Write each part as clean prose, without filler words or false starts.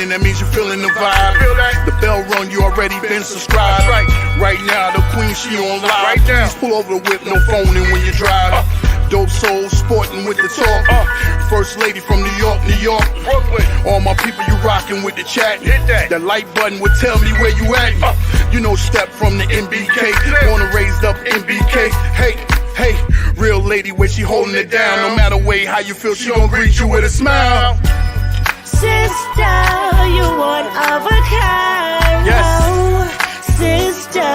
in, that means you're feeling the vibe. The bell rung, you already been subscribed. Right now, the queen, she on live. Please pull over the whip, no phoning when you drive. Dope Soul sporting with the talk. First lady from New York, Brooklyn. All my people, you rocking with the chat. Hit that. The like button would tell me where you at. You know, step from the NBK. Born and raised up NBK. Hey, real lady, where she holding it down. No matter way how you feel, she gon' greet you with a smile. Sister, you one of a kind. Yes. Oh, sister,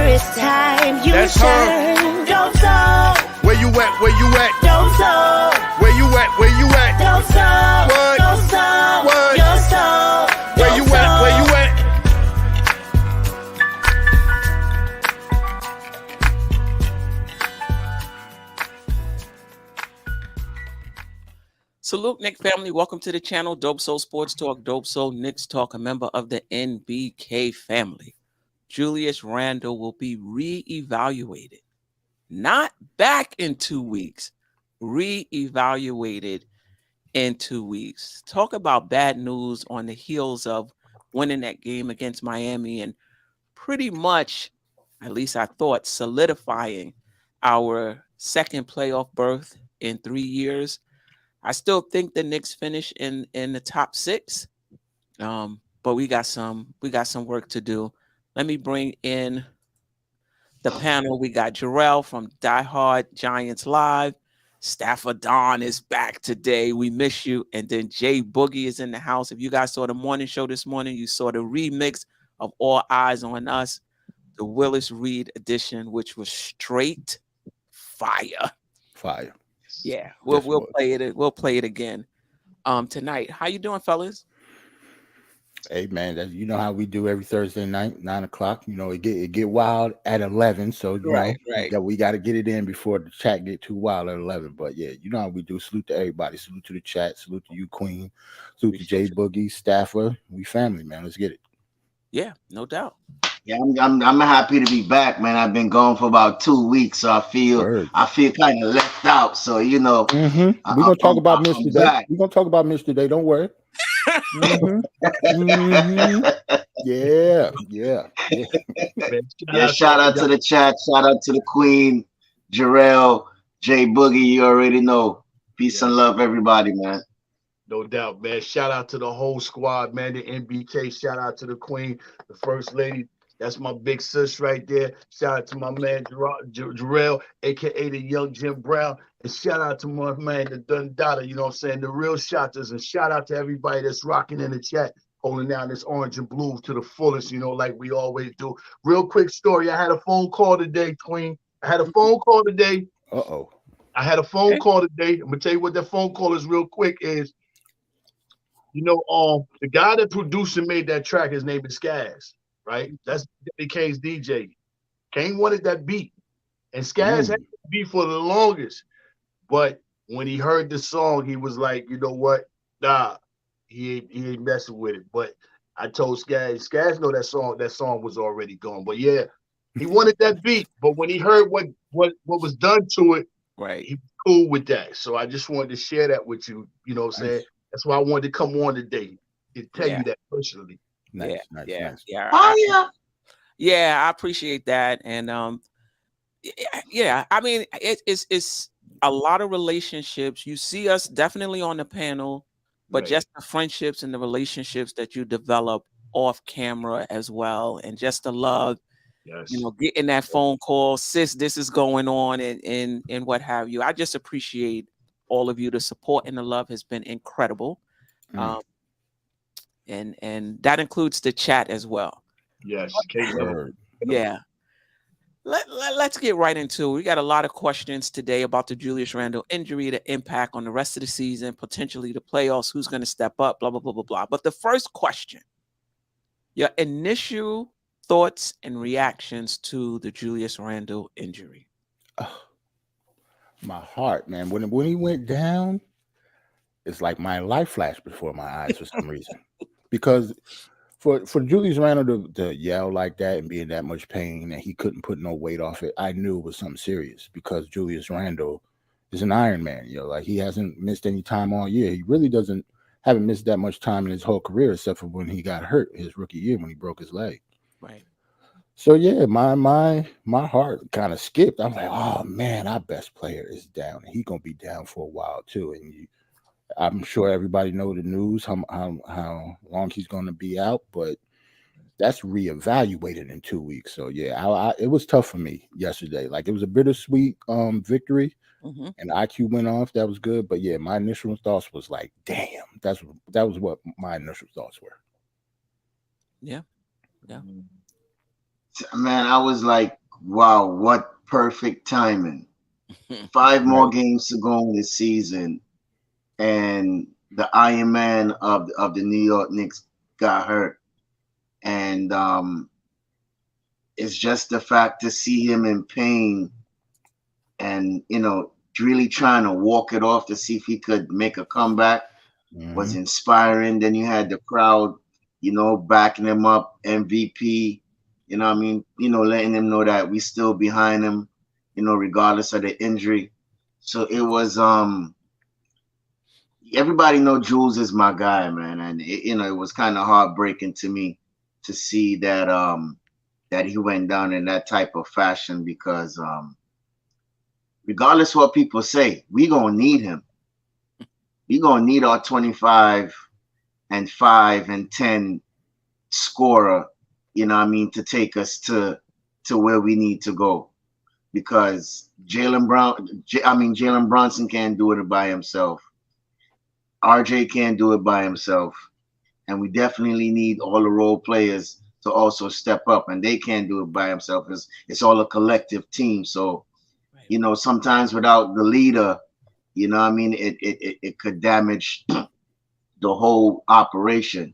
it's time you That's shine. Dope Soul. Where you at? Where you at? Dope Soul. Where you at? Where you at? Dope Soul. What? Dope Soul. What? Your soul. Where you at? Where you at? Salute, Knicks family. Welcome to the channel. Dope Soul Sports Talk, Dope Soul Knicks Talk, a member of the NBK family. Julius Randle will be re-evaluated. Not back in 2 weeks. Re-evaluated in 2 weeks. Talk about bad news on the heels of winning that game against Miami and pretty much, at least I thought, solidifying our second playoff berth in 3 years. I still think the Knicks finish in the top 6, but we got some work to do. Let me bring in the panel. We got Jarrell from Die Hard Giants Live. Staffer Don is back today. We miss you. And then Jay Boogie is in the house. If you guys saw the morning show this morning, you saw the remix of All Eyes on Us, the Willis Reed edition, which was straight fire. Fire. Yeah, we'll play it. We'll play it again tonight. How you doing, fellas? Hey man, you know how we do every Thursday night, 9 o'clock. You know it get wild at 11, so right. That we got to get it in before the chat get too wild at 11. But yeah, you know how we do. Salute to everybody. Salute to the chat. Salute to you, Queen. Salute to Jay Boogie, Staffer. We family, man. Let's get it. Yeah, no doubt. Yeah, I'm happy to be back, man. I've been gone for about 2 weeks, so I feel kind of left out. So you know, we're gonna talk about Mr. Day. We're gonna talk about Mr. Day. Don't worry. Yeah. Shout out to the chat. Shout out to the Queen, Jarrell, Jay Boogie. You already know. Peace and love, everybody, man. No doubt, man. Shout out to the whole squad, man. The NBK. Shout out to the Queen, the First Lady. That's my big sis right there. Shout out to my man Jarrell, aka the young Jim Brown. And shout out to my man the Dundada, you know what I'm saying? The real shotters. And shout out to everybody that's rocking in the chat, holding down this orange and blue to the fullest, you know, like we always do. Real quick story. I had a phone call today, Queen. I had a phone call today. I had a phone call today. I'm gonna tell you what that phone call is real quick is. You know, the guy that produced and made that track, his name is Skaz, right? That's Kane's DJ. Kane wanted that beat, and Skaz had the beat for the longest. But when he heard the song, he was like, you know what? Nah, he ain't messing with it. But I told Skaz know that song was already gone. But yeah, he wanted that beat. But when he heard what was done to it, right, he was cool with that. So I just wanted to share that with you. You know what I'm saying? That's why I wanted to come on today and tell you that personally. Nice. I appreciate that. And I mean, it's a lot of relationships. You see us definitely on the panel, but just the friendships and the relationships that you develop off camera as well, and just the love. Yes. You know, getting that phone call, sis, this is going on, and what have you. I just appreciate all of you. The support and the love has been incredible. And that includes the chat as well. Yes. Yeah. Let's get right into it. We got a lot of questions today about the Julius Randle injury, the impact on the rest of the season, potentially the playoffs, who's going to step up, blah, blah, blah, blah, blah. But the first question, your initial thoughts and reactions to the Julius Randle injury. My heart, man. When he went down, it's like my life flashed before my eyes for some reason. Because for Julius Randle to yell like that and be in that much pain and he couldn't put no weight off it, I knew it was something serious because Julius Randle is an Iron Man. You know, like he hasn't missed any time all year. He really doesn't haven't missed that much time in his whole career, except for when he got hurt his rookie year when he broke his leg. Right. So yeah, my heart kind of skipped. I was like, oh man, our best player is down. He's gonna be down for a while too. And I'm sure everybody know the news how long he's gonna be out, but that's reevaluated in 2 weeks. So yeah, it was tough for me yesterday. Like, it was a bittersweet victory, and IQ went off. That was good, but yeah, my initial thoughts was like, damn, that was what my initial thoughts were. Yeah. Man, I was like, wow, what perfect timing. 5 more games to go in this season, and the Iron Man of the New York Knicks got hurt. And it's just the fact to see him in pain and, really trying to walk it off to see if he could make a comeback was inspiring. Then you had the crowd, backing him up, MVP, letting him know that we still behind him, regardless of the injury. So it was, everybody know Jules is my guy, man. And it was kind of heartbreaking to me to see that that he went down in that type of fashion, because regardless of what people say, we gonna need him. We gonna need our 25 and 5 and 10 scorer, to take us to where we need to go. Because Jalen Brunson can't do it by himself. RJ can't do it by himself. And we definitely need all the role players to also step up, and they can't do it by themselves. It's all a collective team. So, sometimes without the leader, it could damage the whole operation.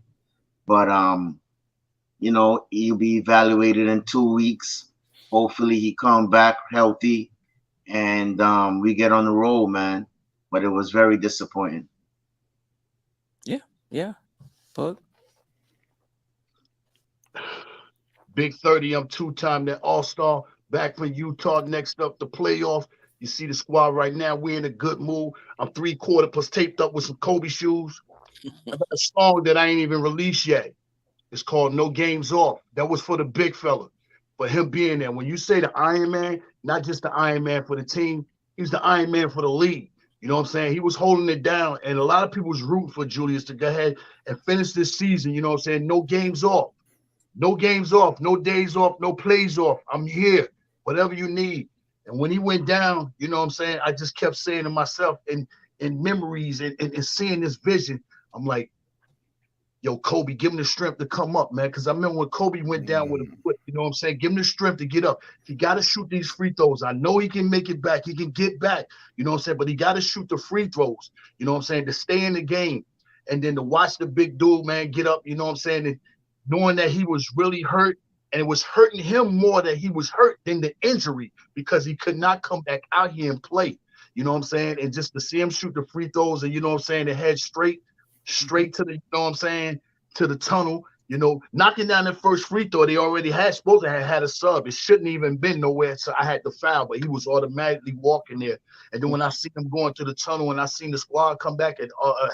But he'll be evaluated in 2 weeks. Hopefully he come back healthy, and we get on the roll, man. But it was very disappointing. Yeah. Bug. Big 30, I'm 2-time that all-star back from Utah. Next up, the playoff. You see the squad right now. We're in a good mood. I'm 3/4 plus taped up with some Kobe shoes. I got a song that I ain't even released yet. It's called No Games Off. That was for the big fella, for him being there. When you say the Iron Man, not just the Iron Man for the team, he was the Iron Man for the league. You know what I'm saying? He was holding it down, and a lot of people was rooting for Julius to go ahead and finish this season. You know what I'm saying? No games off. No games off. No days off. No plays off. I'm here. Whatever you need. And when he went down, you know what I'm saying? I just kept saying to myself in memories and seeing this vision, I'm like, yo, Kobe, give him the strength to come up, man. Because I remember when Kobe went down with a foot, you know what I'm saying? Give him the strength to get up. He got to shoot these free throws. I know he can make it back. He can get back, you know what I'm saying? But he got to shoot the free throws, you know what I'm saying, to stay in the game. And then to watch the big dude, man, get up, you know what I'm saying, and knowing that he was really hurt, and it was hurting him more that he was hurt than the injury, because he could not come back out here and play, you know what I'm saying? And just to see him shoot the free throws and, you know what I'm saying, the head straight to the, you know what I'm saying, to the tunnel, knocking down the first free throw. They already supposed to have had a sub. It shouldn't even been nowhere, so I had to foul, but he was automatically walking there. And then when I seen him going to the tunnel and I seen the squad come back at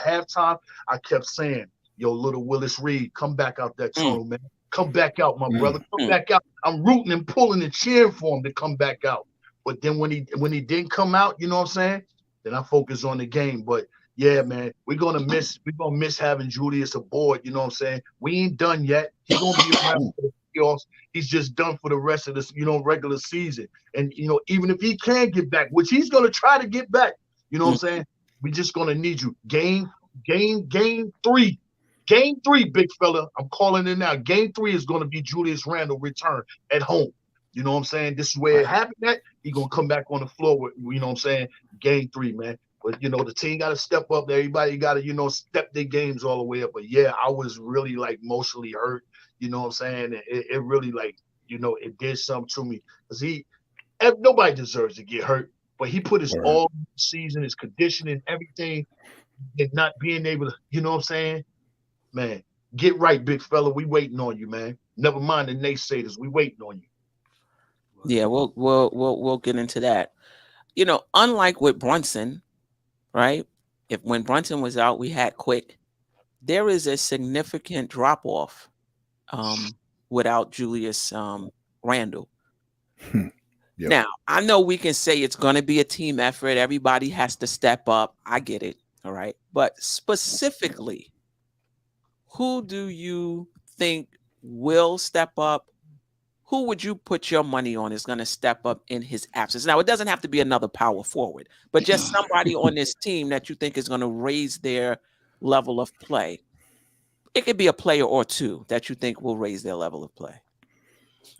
halftime, I kept saying, yo, little Willis Reed, come back out that tunnel, man. Come back out, my brother. Come back out. I'm rooting and pulling and cheering for him to come back out. But then when he didn't come out, you know what I'm saying, then I focus on the game. But yeah, man, we're gonna miss having Julius aboard. You know what I'm saying? We ain't done yet. He's gonna be around for the playoffs. He's just done for the rest of this, regular season. And even if he can get back, which he's gonna try to get back, you know what I'm saying? We just gonna need you. Game 3. Game 3, big fella. I'm calling it now. Game 3 is gonna be Julius Randle return at home. You know what I'm saying? This is where it happened at. He's gonna come back on the floor with, you know what I'm saying? Game 3, man. But, the team got to step up. Everybody got to, step their games all the way up. But, yeah, I was really, emotionally hurt. You know what I'm saying? It really, it did something to me. Because nobody deserves to get hurt. But he put his all season, his conditioning, everything, and not being able to, you know what I'm saying? Man, get right, big fella. We waiting on you, man. Never mind the naysayers. We waiting on you. Yeah, we'll get into that. Unlike with Brunson, right? When Brunson was out, we had Quick. there is a significant drop off without Julius Randle. Yep. Now, I know we can say it's going to be a team effort. Everybody has to step up. I get it. All right. But specifically, who do you think will step up? Who would you put your money on is going to step up in his absence? Now, it doesn't have to be another power forward, but just somebody on this team that you think is going to raise their level of play. It could be a player or two that you think will raise their level of play.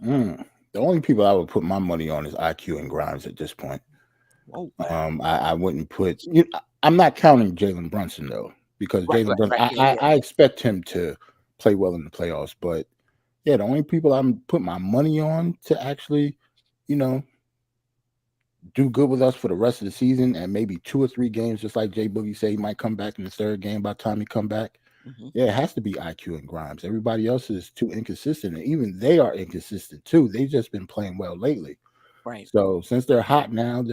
The only people I would put my money on is IQ and Grimes at this point. Oh, wow. I wouldn't put. I'm not counting Jalen Brunson though, because Jalen Brunson. I expect him to play well in the playoffs, but yeah, the only people I'm putting my money on to actually, do good with us for the rest of the season and maybe 2 or 3 games, just like Jay Boogie said, he might come back in the 3rd game by the time he come back. Yeah, it has to be IQ and Grimes. Everybody else is too inconsistent, and even they are inconsistent too. They've just been playing well lately. Right. So since they're hot now,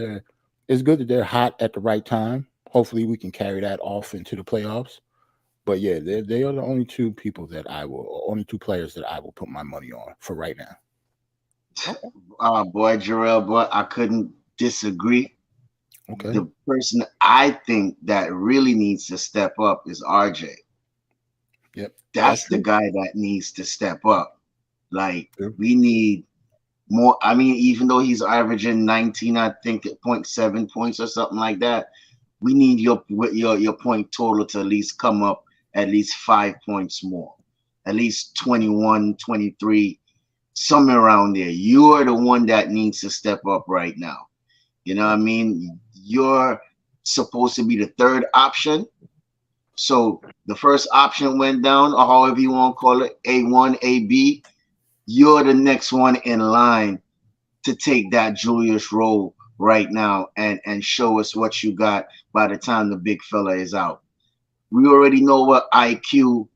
it's good that they're hot at the right time. Hopefully we can carry that off into the playoffs. But yeah, they are the only 2 people that only 2 players that I will put my money on for right now. Boy, Jarrell, boy, I couldn't disagree. Okay. The person I think that really needs to step up is RJ. Yep. That's the guy that needs to step up. Like, we need more. I mean, even though he's averaging 19, I think 0.7 points or something like that, we need your point total to at least come up at least 5 points more, at least 21, 23, somewhere around there. You're the one that needs to step up right now. You know what I mean? You're supposed to be the 3rd option. So the first option went down, or however you want to call it, A1, AB. You're the next one in line to take that Julius role right now and show us what you got by the time the big fella is out. We already know what IQ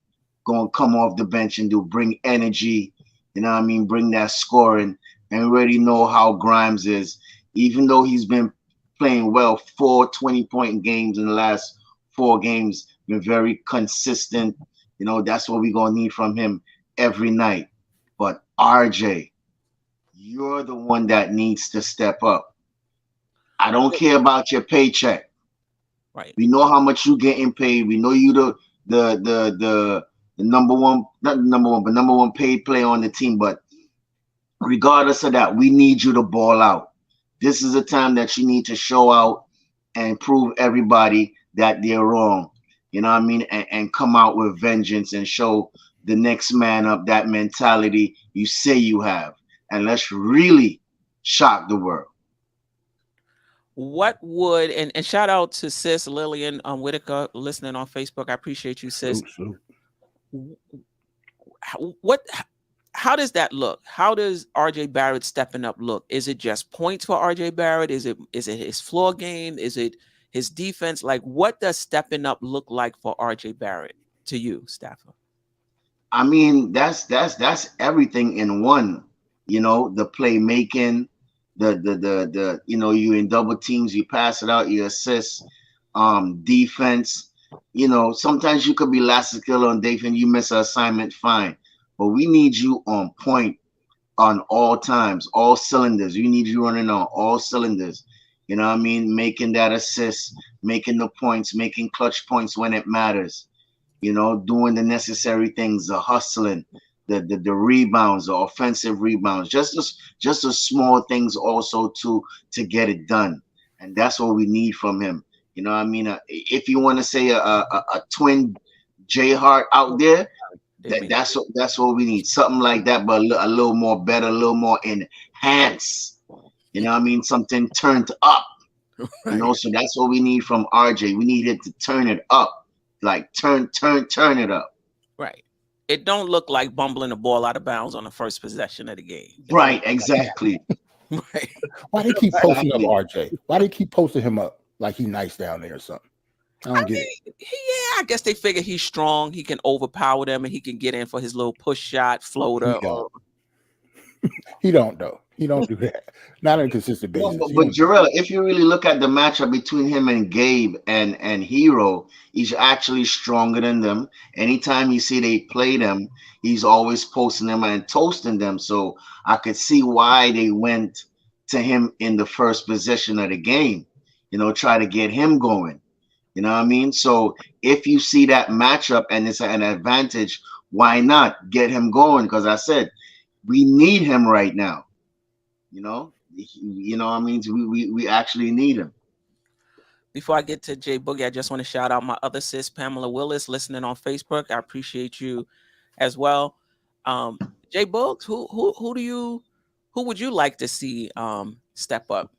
going to come off the bench and do, bring energy, you know what I mean, bring that scoring. And we already know how Grimes is, even though he's been playing well, 4 20-point games in the last 4 games, been very consistent. That's what we're going to need from him every night. But RJ, you're the one that needs to step up. I don't care about your paycheck. Right. We know how much you getting paid. We know you the number one, not the number one, but number 1 paid player on the team. But regardless of that, we need you to ball out. This is a time that you need to show out and prove everybody that they're wrong. You know what I mean? And come out with vengeance and show the next man up that mentality you say you have. And let's really shock the world. What would, and shout out to sis Lillian Whitaker listening on Facebook. I appreciate you, sis. How does that look? How does RJ Barrett stepping up look? Is it just points for RJ Barrett? Is it his floor game? Is it his defense? Like, what does stepping up look like for RJ Barrett to you, Staffer? I mean, that's everything in one. The playmaking, the you in double teams, you pass it out, you assist, defense. Sometimes you could be lackadaisical on defense, you miss an assignment, fine. But we need you on point on all times, all cylinders. We need you running on all cylinders. You know what I mean? Making that assist, making the points, making clutch points when it matters. Doing the necessary things, the hustling, the rebounds, the offensive rebounds, just the small things also to get it done. And that's what we need from him. You know what I mean? If you want to say a twin J Hart out there, that's what we need. Something like that, but a little more better, a little more enhanced. You know what I mean? Something turned up. Right. So that's what we need from RJ. We need it to turn it up. Like turn it up. Right. It don't look like bumbling the ball out of bounds on the first possession of the game. Right, exactly. Right. Why they keep posting up RJ? Why they keep posting him up like he nice down there or something? I don't get it. Yeah, I guess they figure he's strong. He can overpower them and he can get in for his little push shot floater. He don't though. He don't do that. Not on a consistent No, basis. He but don't do Jarrell, if you really look at the matchup between him and Gabe and Hero, he's actually stronger than them. Anytime you see they play them, he's always posting them and toasting them. So I could see why they went to him in the first position of the game. Try to get him going. You know what I mean? So if you see that matchup and it's an advantage, why not get him going? Because I said we need him right now. What I mean? We actually need him. Before I get to Jay Boogie, I just want to shout out my other sis, Pamela Willis, listening on Facebook. I appreciate you as well. Jay Boogs, who would you like to see step up?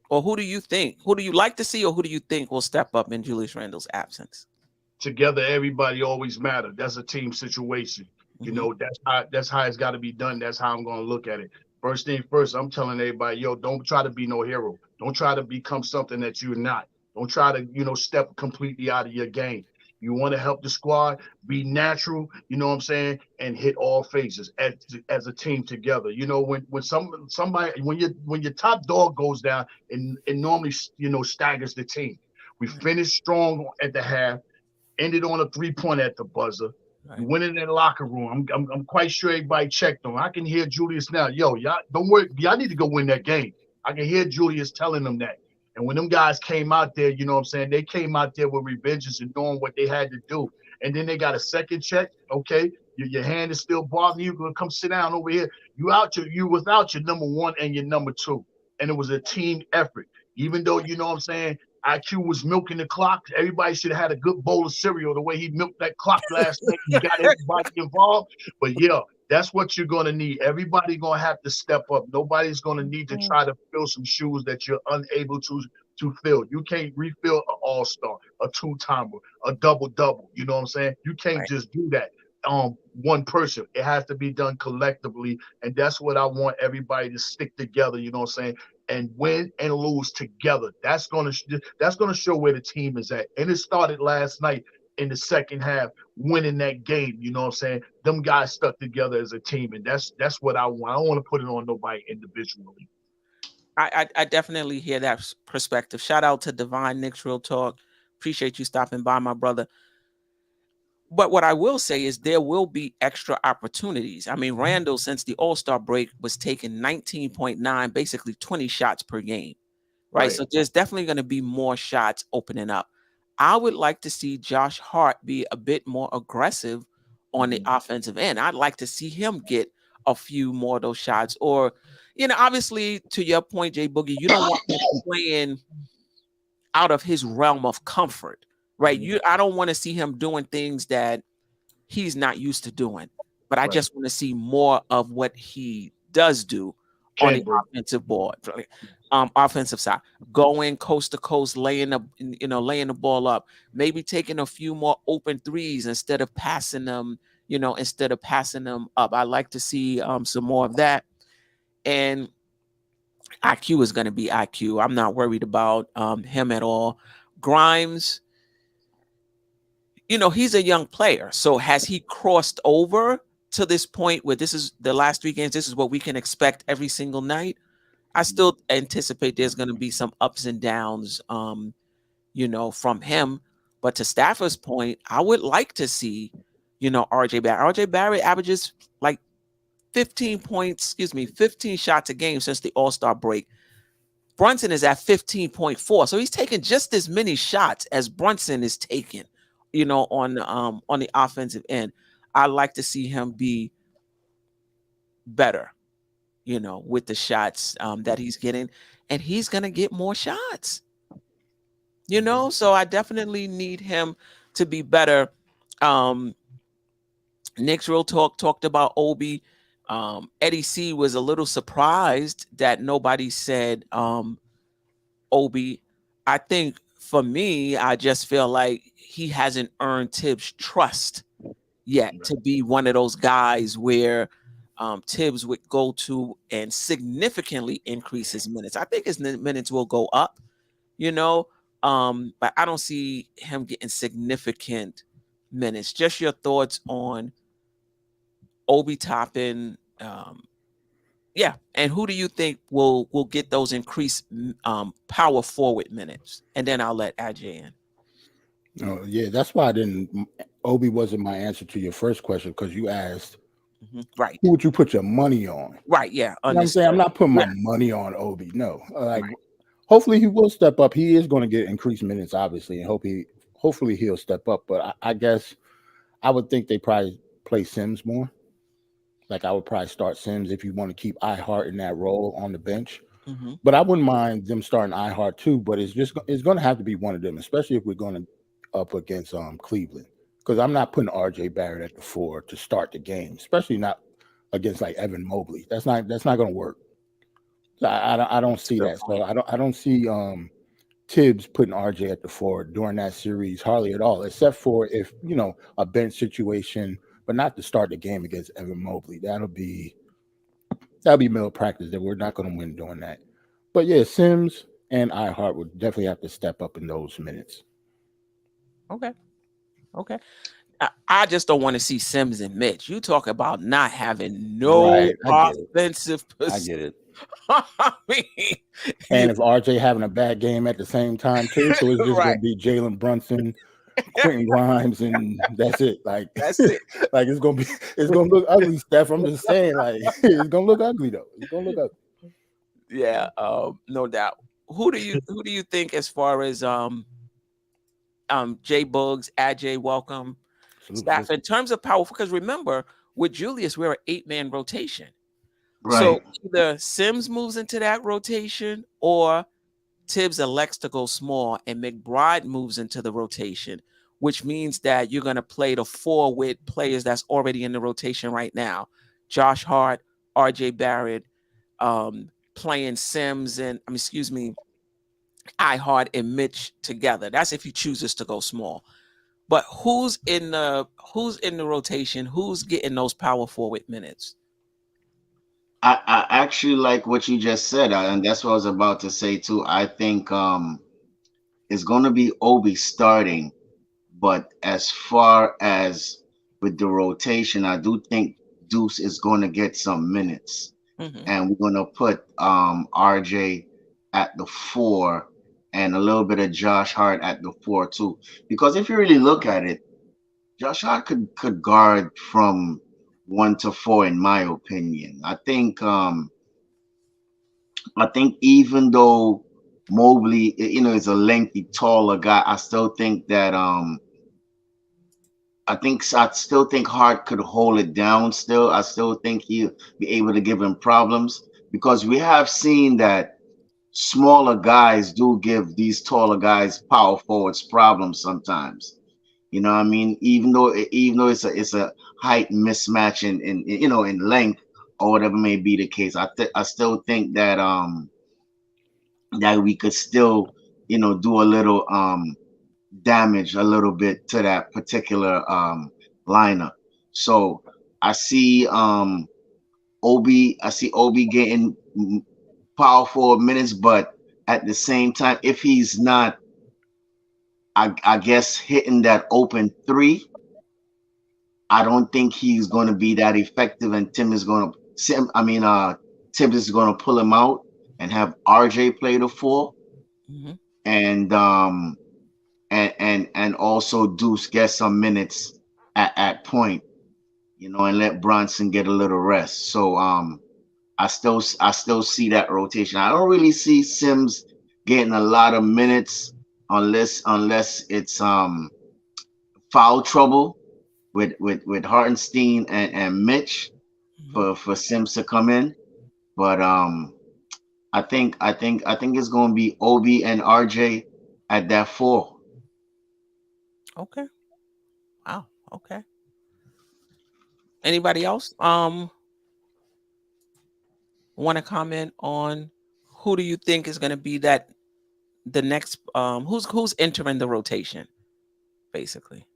Or who do you like to see, or who do you think will step up in Julius Randle's absence? Together, everybody always matter. That's a team situation. That's how it's got to be done. That's how I'm going to look at it. First thing first, I'm telling everybody, don't try to be no hero. Don't try to become something that you're not. Don't try to, step completely out of your game. You want to help the squad, be natural, you know what I'm saying, and hit all phases as a team together. When your top dog goes down, it normally staggers the team. We finished strong at the half, ended on a 3-point at the buzzer. Right. You went in that locker room. I'm quite sure everybody checked on. I can hear Julius now. Y'all don't worry. Y'all need to go win that game. I can hear Julius telling them that. And when them guys came out there, you know what I'm saying, they came out there with revenges and knowing what they had to do. And then they got a second check. Okay, your hand is still bothering you. You're gonna come sit down over here. You without your number one and your number two. And it was a team effort. Even though, you know what I'm saying, IQ was milking the clock. Everybody should have had a good bowl of cereal the way he milked that clock last night. He got everybody involved. But yeah, that's what you're going to need. Everybody's going to have to step up. Nobody's going to need to try to fill some shoes that you're unable to fill. You can't refill an all-star, a two-timer, a double-double. You know what I'm saying? You can't just do that. One person. It has to be done collectively. And that's what I want everybody to stick together. You know what I'm saying? And win and lose together. That's gonna show where the team is at. And it started last night in the second half, winning that game. You know what I'm saying? Them guys stuck together as a team, and that's what I want. I don't want to put it on nobody individually. I definitely hear that perspective. Shout out to Divine Knicks Real Talk. Appreciate you stopping by, my brother. But what I will say is there will be extra opportunities. I mean, Randle, since the All-Star break, was taking 19.9, basically 20 shots per game, right? So there's definitely going to be more shots opening up. I would like to see Josh Hart be a bit more aggressive on the offensive end. I'd like to see him get a few more of those shots. Or, obviously, to your point, Jay Boogie, you don't want him playing out of his realm of comfort. Right. I don't want to see him doing things that he's not used to doing, but I just want to see more of what he does do on the offensive board, offensive side, going coast to coast, laying the ball up, maybe taking a few more open threes instead of passing them, up. I like to see some more of that. And IQ is going to be IQ. I'm not worried about him at all. Grimes, he's a young player. So has he crossed over to this point where this is the last 3 games? This is what we can expect every single night. I still anticipate there's going to be some ups and downs, from him. But to Stafford's point, I would like to see, RJ Barrett. RJ Barrett averages like 15 shots a game since the All-Star break. Brunson is at 15.4. So he's taking just as many shots as Brunson is taking. On the offensive end. I like to see him be better, with the shots that he's getting, and he's going to get more shots, so I definitely need him to be better. Knicks Real Talk talked about Obi. Eddie C was a little surprised that nobody said Obi. I think for me, I just feel like he hasn't earned Tibbs' trust yet to be one of those guys where Tibbs would go to and significantly increase his minutes. I think his minutes will go up, but I don't see him getting significant minutes. Just your thoughts on Obi Toppin Yeah, and who do you think will get those increased power forward minutes? And then I'll let Ajay in. Oh, yeah, that's why I didn't. Obi wasn't my answer to your first question because you asked, right, who would you put your money on? Right, yeah, you know what I'm saying? I'm not putting my money on Obi. No, hopefully he will step up. He is going to get increased minutes, obviously, and hopefully he'll step up. But I guess I would think they probably play Sims more. Like I would probably start Sims if you want to keep iHeart in that role on the bench. But I wouldn't mind them starting iHeart too. But it's going to have to be one of them, especially if we're going to up against Cleveland, because I'm not putting RJ Barrett at the 4 to start the game, especially not against like Evan Mobley. That's not going to work. I don't see that. So I don't see Tibbs putting RJ at the 4 during that series hardly at all, except for if a bench situation, but not to start the game against Evan Mobley. That'll be middle practice that we're not going to win doing that. But yeah, Sims and iHeart would definitely have to step up in those minutes. Okay. I just don't want to see Sims and Mitch. You talk about not having no offensive. I get it. I mean, and if RJ having a bad game at the same time too, so it's just gonna be Jalen Brunson, Quentin Grimes, and that's it. Like that's it. Like it's gonna look ugly, Steph. I'm just saying, like it's gonna look ugly though. It's gonna look ugly. Yeah, no doubt. Who do you think as far as Jay Buggs, Ajay, welcome, staff in terms of power? Because remember, with Julius, we're an 8-man rotation. Right. So either Sims moves into that rotation or Tibbs elects to go small and McBride moves into the rotation, which means that you're going to play the 4 with players that's already in the rotation right now. Josh Hart, RJ Barrett, playing Sims and iHeart and Mitch together. That's if he chooses to go small. But who's in the rotation? Who's getting those power forward minutes? I actually like what you just said, and that's what I was about to say too. I think it's going to be Obi starting, but as far as with the rotation, I do think Deuce is going to get some minutes, and we're going to put RJ at the 4 and a little bit of Josh Hart at the 4 too. Because if you really look at it, Josh Hart could guard from 1 to 4, in my opinion. I think even though Mobley, is a lengthy, taller guy, I still think that I still think Hart could hold it down. Still, I still think he'll be able to give him problems, because we have seen that smaller guys do give these taller guys, power forwards, problems sometimes. You know what I mean? Even though it's a height mismatch in length or whatever may be the case, I still think that that we could still do a little damage a little bit to that particular lineup. So I see Obi getting power forward minutes, but at the same time, if he's not, I guess, hitting that open 3, I don't think he's going to be that effective, and Tibbs is going to pull him out and have RJ play the 4, and also Deuce get some minutes at point, and let Bronson get a little rest. So I still see that rotation. I don't really see Sims getting a lot of minutes unless it's foul trouble with Hartenstein and Mitch for Sims to come in. But I think it's going to be Obi and RJ at that 4. Okay. Wow. Okay. Anybody else want to comment on who do you think is going to be the next who's entering the rotation, basically?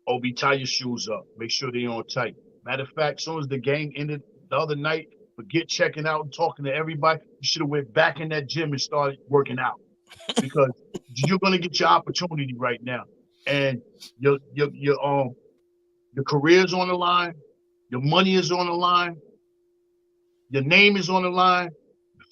Obi, tie your shoes up. Make sure they're on tight. Matter of fact, as soon as the game ended the other night, forget checking out and talking to everybody. You should have went back in that gym and started working out, because you're going to get your opportunity right now, and your career is on the line, your money is on the line. Your name is on the line,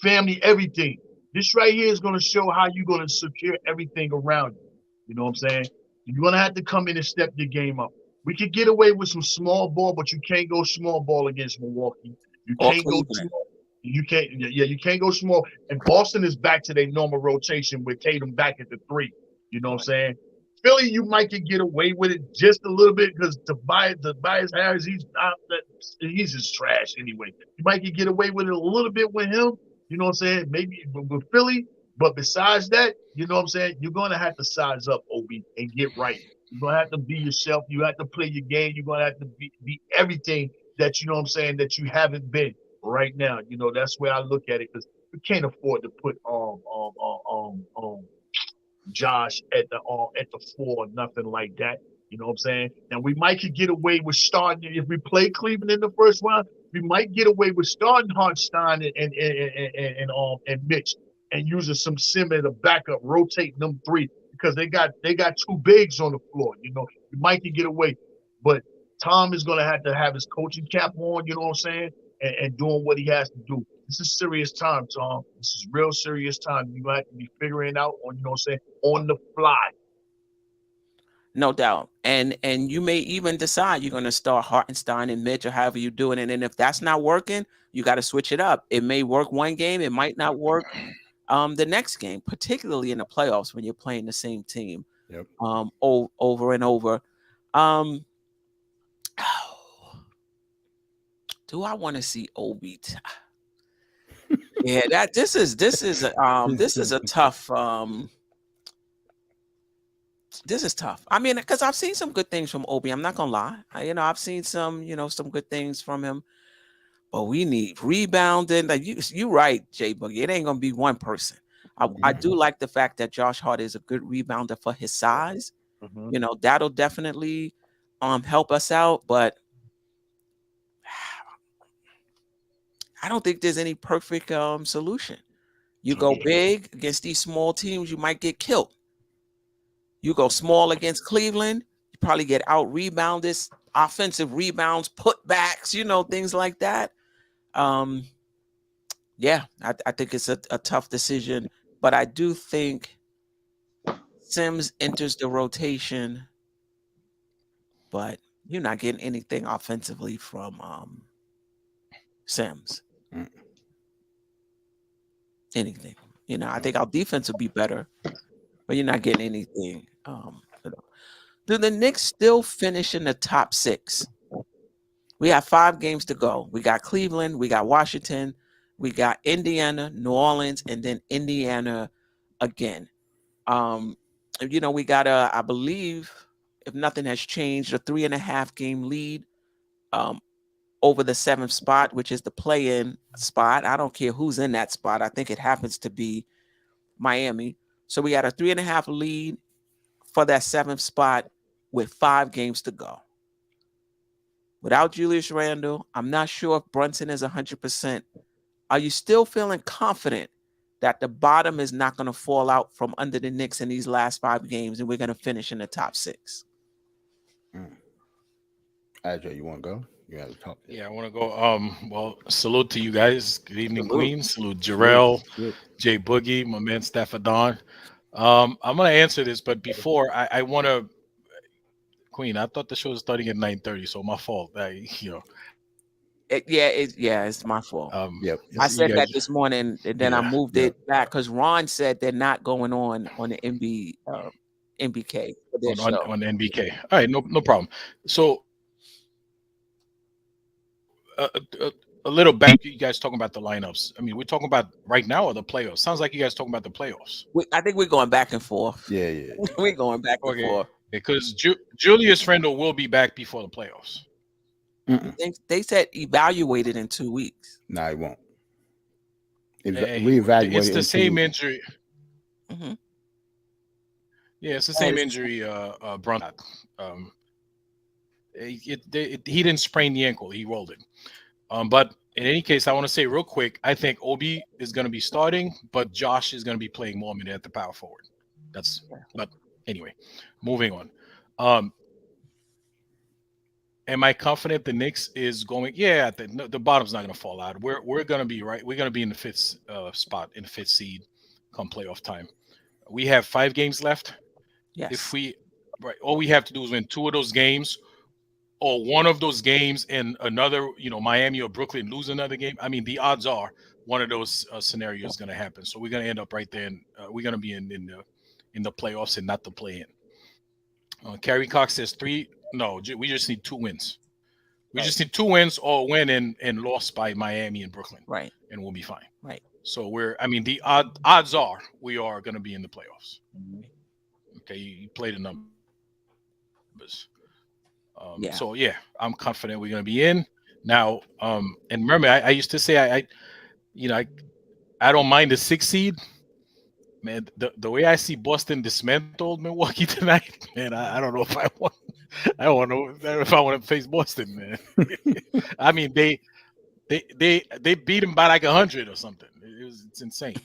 family, everything. This right here is going to show how you're going to secure everything around you. You know what I'm saying? You're going to have to come in and step your game up. We could get away with some small ball, but you can't go small ball against Milwaukee. You Or can't go Cleveland. small. You can't. Yeah, you can't go small. And Boston is back to their normal rotation with Tatum back at the 3. You know what I'm saying? Philly, you might can get away with it just a little bit because Tobias Harris, he's just trash anyway. You might can get away with it a little bit with him. You know what I'm saying? Maybe with Philly. But besides that, you know what I'm saying? You're going to have to size up, Obi, and get right. You're going to have to be yourself. You have to play your game. You're going to have to be everything that, you know what I'm saying, that you haven't been right now. You know, that's where I look at it because we can't afford to put Josh at the 4 or nothing like that. You know what I'm saying? And we might could get away with starting if we play Cleveland in the first round. We might get away with starting Hartenstein and Mitch and using some Simeon to backup, rotating them 3 because they got 2 bigs on the floor. You know, we might could get away, but Tom is going to have his coaching cap on. You know what I'm saying? And doing what he has to do. This is serious time, Tom. This is real serious time. You have to be figuring out on, you know what I'm saying, on the fly. No doubt. And you may even decide you're going to start Hartenstein and Mitch or however you do it. And then if that's not working, you got to switch it up. It may work one game. It might not work the next game, particularly in the playoffs when you're playing the same team over and over. Do I want to see Obi? Yeah, this is a tough. This is tough. I mean, because I've seen some good things from Obi. I'm not gonna lie. I've seen some good things from him. But we need rebounding. Like you right, Jay Boogie. It ain't gonna be one person. I do like the fact that Josh Hart is a good rebounder for his size. Mm-hmm. That'll definitely help us out. But I don't think there's any perfect solution. You go big against these small teams, you might get killed. You go small against Cleveland, you probably get out rebounded, offensive rebounds, putbacks, things like that. Yeah, I think it's a tough decision, but I do think Sims enters the rotation, but you're not getting anything offensively from Sims. Anything. I think our defense will be better, but you're not getting anything. Do the Knicks still finish in the top 6? We have 5 games to go. We got Cleveland, we got Washington, we got Indiana, New Orleans, and then Indiana again. We got I believe, if nothing has changed, a 3.5 game lead over the 7th spot, which is the play-in spot. I don't care who's in that spot. I think it happens to be Miami. So we got a 3.5 lead for that 7th spot with 5 games to go. Without Julius Randle, I'm not sure if Brunson is 100%. Are you still feeling confident that the bottom is not going to fall out from under the Knicks in these last 5 games and we're going to finish in the top 6? RJ, you want to go? You got to talk. Yeah, I want to go. Well, salute to you guys. Good evening, Queens. Salute Jarrell, Jay Boogie, my man Staffordon. I'm going to answer this, but before I want to, Queen, I thought the show was starting at 9:30, so my fault. It's my fault. I said that this morning, and then I moved it back because Ron said they're not going on the NBK on NBK. All right, no problem. So a little back, you guys talking about the lineups. I mean, we're talking about right now or the playoffs? Sounds like you guys talking about the playoffs. I think we're going back and forth. Yeah. We're going back and forth. Because Julius Randle will be back before the playoffs. They said evaluated in 2 weeks. No, he won't. It's the same injury. Mm-hmm. Yeah, it's the same injury. Brunson. He didn't sprain the ankle; he rolled it. But in any case, I want to say real quick, I think Obi is going to be starting, but Josh is going to be playing more minutes at the power forward. But anyway, moving on. Am I confident the Knicks is going? Yeah, the bottom's not going to fall out. We're going to be right. We're going to be in the fifth spot, in the fifth seed, come playoff time. We have 5 games left. Yes. If we all we have to do is win 2 of those games, or one of those games, and another, Miami or Brooklyn lose another game. I mean, the odds are one of those scenarios is going to happen. So we're going to end up right there, and we're going to be in the playoffs and not the play-in. Kerry Cox says 3. No, we just need 2 wins. We just need 2 wins or win and lost by Miami and Brooklyn. Right. And we'll be fine. Right. So the odds are we are going to be in the playoffs. Okay, you play the numbers. So yeah, I'm confident we're going to be in now. And remember, I used to say I don't mind the 6th seed. Man, the way I see Boston dismantled Milwaukee tonight, man, I don't know if I want. I don't know if I want to face Boston, man. I mean, they beat him by like 100 or something. It's insane.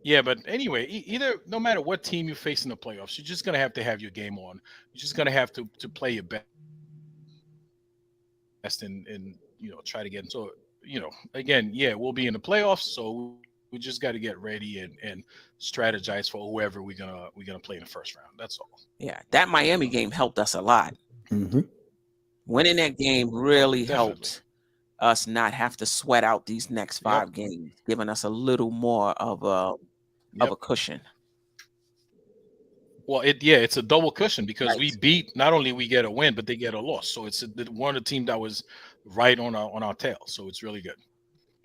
Yeah, but anyway, no matter what team you face in the playoffs, you're just gonna have to have your game on. You're just gonna have to play your best and try to get. So again, yeah, we'll be in the playoffs, so we just got to get ready and strategize for whoever we're gonna play in the first round. That's all. Yeah, that Miami game helped us a lot. Mm-hmm. Winning that game really helped us not have to sweat out these next 5 games, giving us a little more of a cushion. Well, it's a double cushion because we beat, not only we get a win, but they get a loss. So it's one of the team that was right on our tail. So it's really good.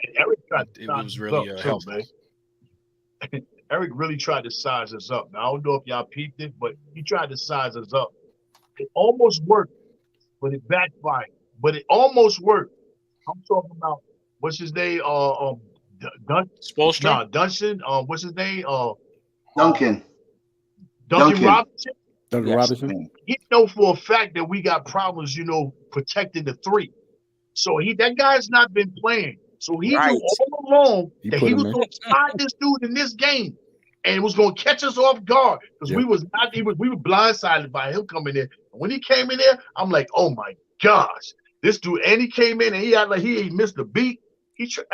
And Eric it was really helpful. Man. Eric really tried to size us up. Now, I don't know if y'all peeped it, but he tried to size us up. It almost worked, but it backfired. But it almost worked. I'm talking about what's his name? Spoelstra? No, Dunson. What's his name? Duncan. Duncan Robinson. Duncan Robinson. He know for a fact that we got problems, protecting the 3. So that guy's not been playing. So he knew all along that he was going to slide this dude in this game, and it was going to catch us off guard because we were blindsided by him coming in. When he came in there, I'm like, oh my gosh, this dude. And he came in and he had like he ain't missed a beat.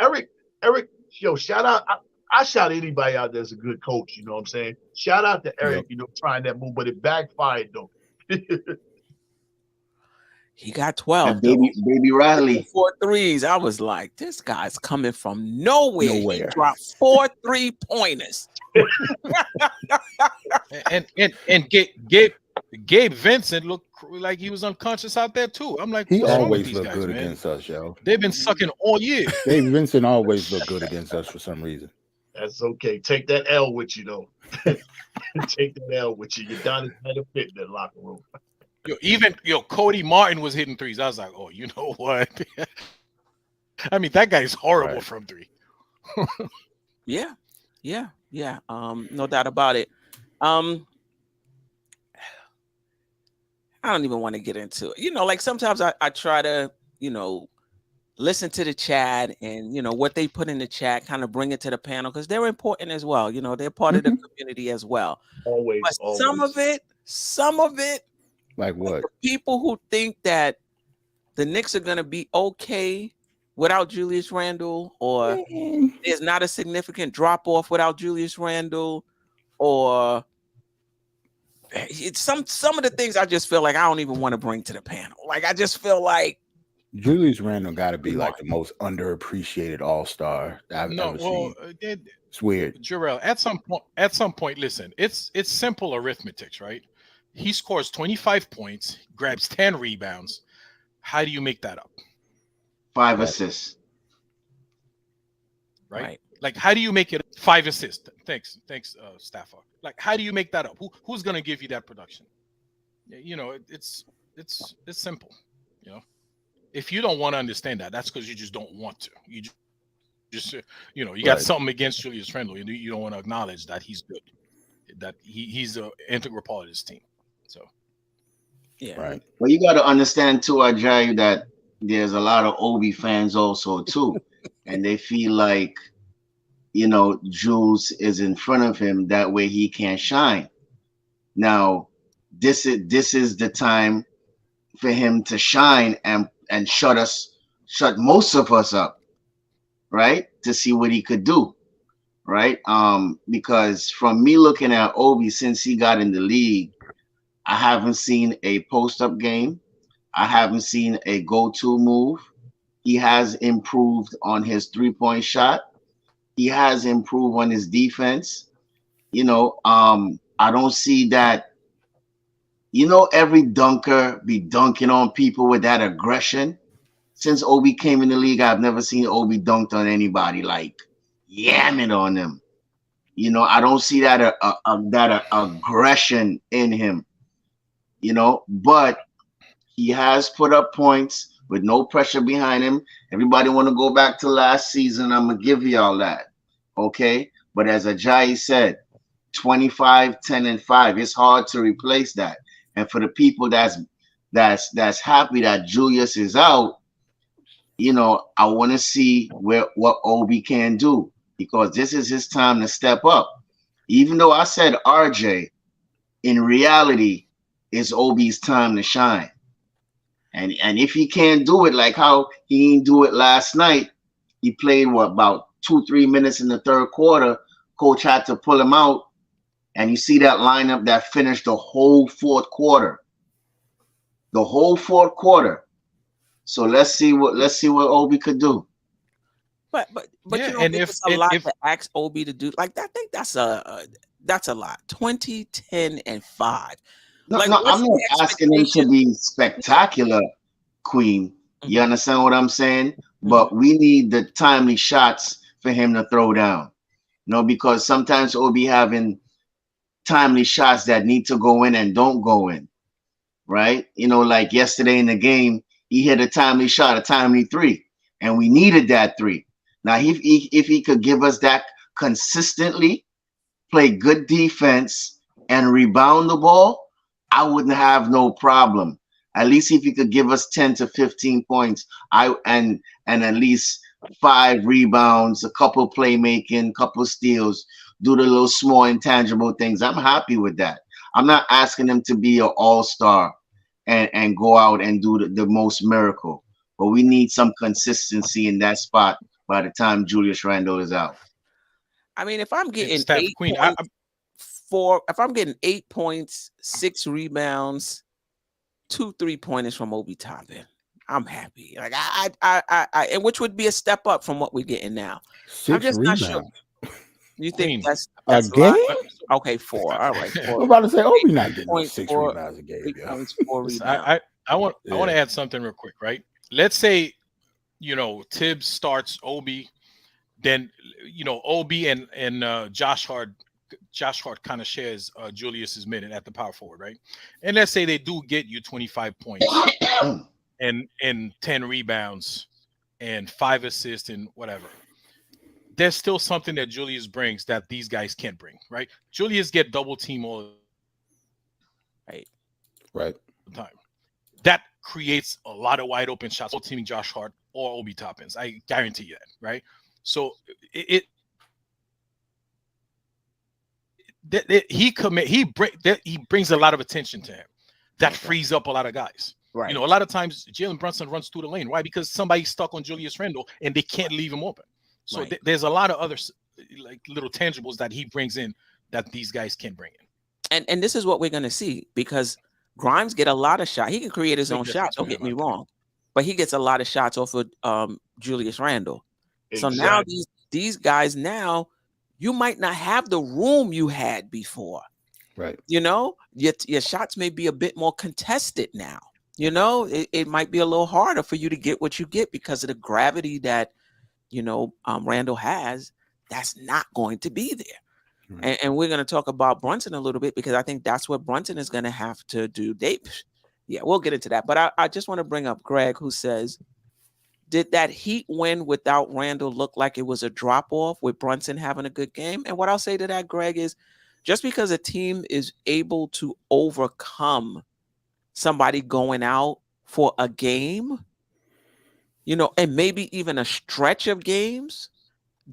Eric, shout out. I shout anybody out that's a good coach. You know what I'm saying? Shout out to Eric. Trying that move, but it backfired though. He got 12. Baby Riley. 4 threes. I was like, this guy's coming from nowhere. He dropped 4 3-pointers. and Gabe Vincent looked like he was unconscious out there too. I'm like, he always looked good against us, yo. They've been sucking all year. Gabe Vincent always looked good against us for some reason. That's okay. Take that L with you though. Take that L with you. You're down at the fit in that locker room. Even Cody Martin was hitting threes. I was like, oh, you know what? I mean, that guy's horrible from 3. Yeah. No doubt about it. I don't even want to get into it. Like sometimes I try to, listen to the chat and, what they put in the chat, kind of bring it to the panel because they're important as well. They're part of the community as well. Always. Some of it. Like what? People who think that the Knicks are going to be okay without Julius Randle, or there's not a significant drop off without Julius Randle, or it's some of the things I just feel like I don't even want to bring to the panel. Like I just feel like Julius Randle got to be like the most underappreciated all-star I've ever seen. It's weird. Jarrell, at some point, listen, it's simple arithmetic, right? He scores 25 points, grabs 10 rebounds. How do you make that up? 5 assists. Right? Like, how do you make it 5 assists? Thanks, Stafford. Like, how do you make that up? Who's going to give you that production? It's simple. If you don't want to understand that, that's because you just don't want to. You just you got something against Julius Randle. You don't want to acknowledge that he's good, that he's an integral part of this team. So, yeah. Right. Well, you got to understand too, Ajay, that there's a lot of Obi fans also too, and they feel like, Jules is in front of him. That way he can't shine. Now, this is the time for him to shine and shut most of us up, right? To see what he could do, right? Because from me looking at Obi since he got in the league, I haven't seen a post-up game. I haven't seen a go-to move. He has improved on his three-point shot. He has improved on his defense. I don't see that. Every dunker be dunking on people with that aggression. Since Obi came in the league, I've never seen Obi dunked on anybody, like yamming on them. I don't see that aggression in him. But he has put up points with no pressure behind him. Everybody want to go back to last season. I'm gonna give y'all that, okay? But as Ajayi said, 25, 10, and 5. It's hard to replace that. And for the people that's happy that Julius is out, I want to see what Obi can do, because this is his time to step up. Even though I said RJ, in reality, it's Obi's time to shine. And if he can't do it like how he didn't do it last night, he played about 2-3 minutes in the third quarter. Coach had to pull him out. And you see that lineup that finished the whole fourth quarter. The whole fourth quarter. So let's see what Obi could do. But yeah, you don't think it's a lot to ask Obi to do. Like, I think that's a lot. 20, 10, and 5. No, like, I'm not asking him to be spectacular, Queen. You understand what I'm saying? But we need the timely shots for him to throw down. Because sometimes Obi having timely shots that need to go in and don't go in, right? Like yesterday in the game, he hit a timely shot, a timely 3, and we needed that 3. Now, if he could give us that consistently, play good defense, and rebound the ball, I wouldn't have no problem. At least if he could give us 10 to 15 points, and at least 5 rebounds, a couple playmaking, couple steals, do the little small intangible things, I'm happy with that. I'm not asking him to be an all-star and go out and do the most miracle, but we need some consistency in that spot by the time Julius Randle is out. I mean, if I'm getting Steph, 8 Queen, points, if I'm getting 8 points, 6 rebounds, 2 3-pointers from Obi Toppin, I'm happy. Like I and which would be a step up from what we're getting now. 6 I'm just rebounds. not sure. You think Queen. that's A game? Okay, 4. All right. 4. I'm about to say Obi not getting Points, 6 4, rebounds a game. 8 Yo. points, 4 Listen, rebounds. I want to add something real quick, right? Let's say, Tibbs starts Obi, then Obi and Josh Hart kind of shares Julius's minute at the power forward, right? And let's say they do get you 25 points and 10 rebounds and 5 assists and whatever. There's still something that Julius brings that these guys can't bring, right? Julius get double team all right the time. That creates a lot of wide open shots, teaming Josh Hart or Obi Toppins. I guarantee you that, right? So he brings a lot of attention to him. That frees up a lot of guys. Right. A lot of times Jalen Brunson runs through the lane. Why? Because somebody's stuck on Julius Randle and they can't leave him open. So there's a lot of other like little tangibles that he brings in that these guys can't bring in. And this is what we're going to see, because Grimes get a lot of shots. He can create his own shots. Don't get me wrong, but he gets a lot of shots off of Julius Randle. Exactly. So now these guys, now you might not have the room you had before. Right. Your shots may be a bit more contested now. It might be a little harder for you to get what you get because of the gravity that Randle has. That's not going to be there. Right. And we're going to talk about Brunson a little bit, because I think that's what Brunson is going to have to do. Yeah, we'll get into that. But I just want to bring up Greg, who says, did that Heat win without Randle look like it was a drop-off with Brunson having a good game? And what I'll say to that, Greg, is just because a team is able to overcome somebody going out for a game, and maybe even a stretch of games,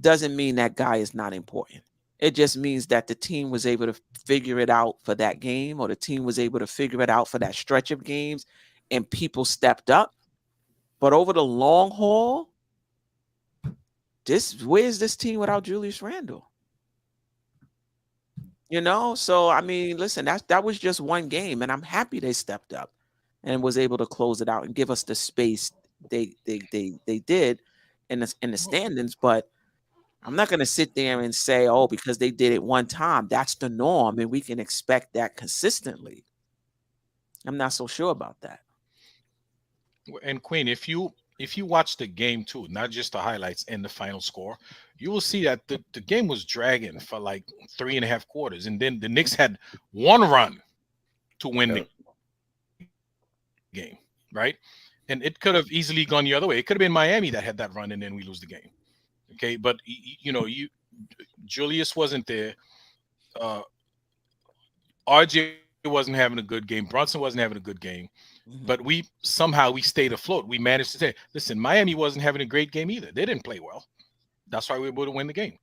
doesn't mean that guy is not important. It just means that the team was able to figure it out for that game, or the team was able to figure it out for that stretch of games, and people stepped up. But over the long haul, where's this team without Julius Randle? You know, so I mean, listen, that was just one game, and I'm happy they stepped up and was able to close it out and give us the space they did in the standings. But I'm not going to sit there and say, oh, because they did it one time, that's the norm, and we can expect that consistently. I'm not so sure about that. And Queen, if you watch the game too, not just the highlights and the final score, you will see that the game was dragging for like 3.5 quarters, and then the Knicks had one run to win the game, right? And it could have easily gone the other way. It could have been Miami that had that run, and then we lose the game. Okay, but Julius wasn't there. RJ wasn't having a good game. Brunson wasn't having a good game. But we stayed afloat. We managed to say, listen, Miami wasn't having a great game either. They didn't play well. That's why we were able to win the game.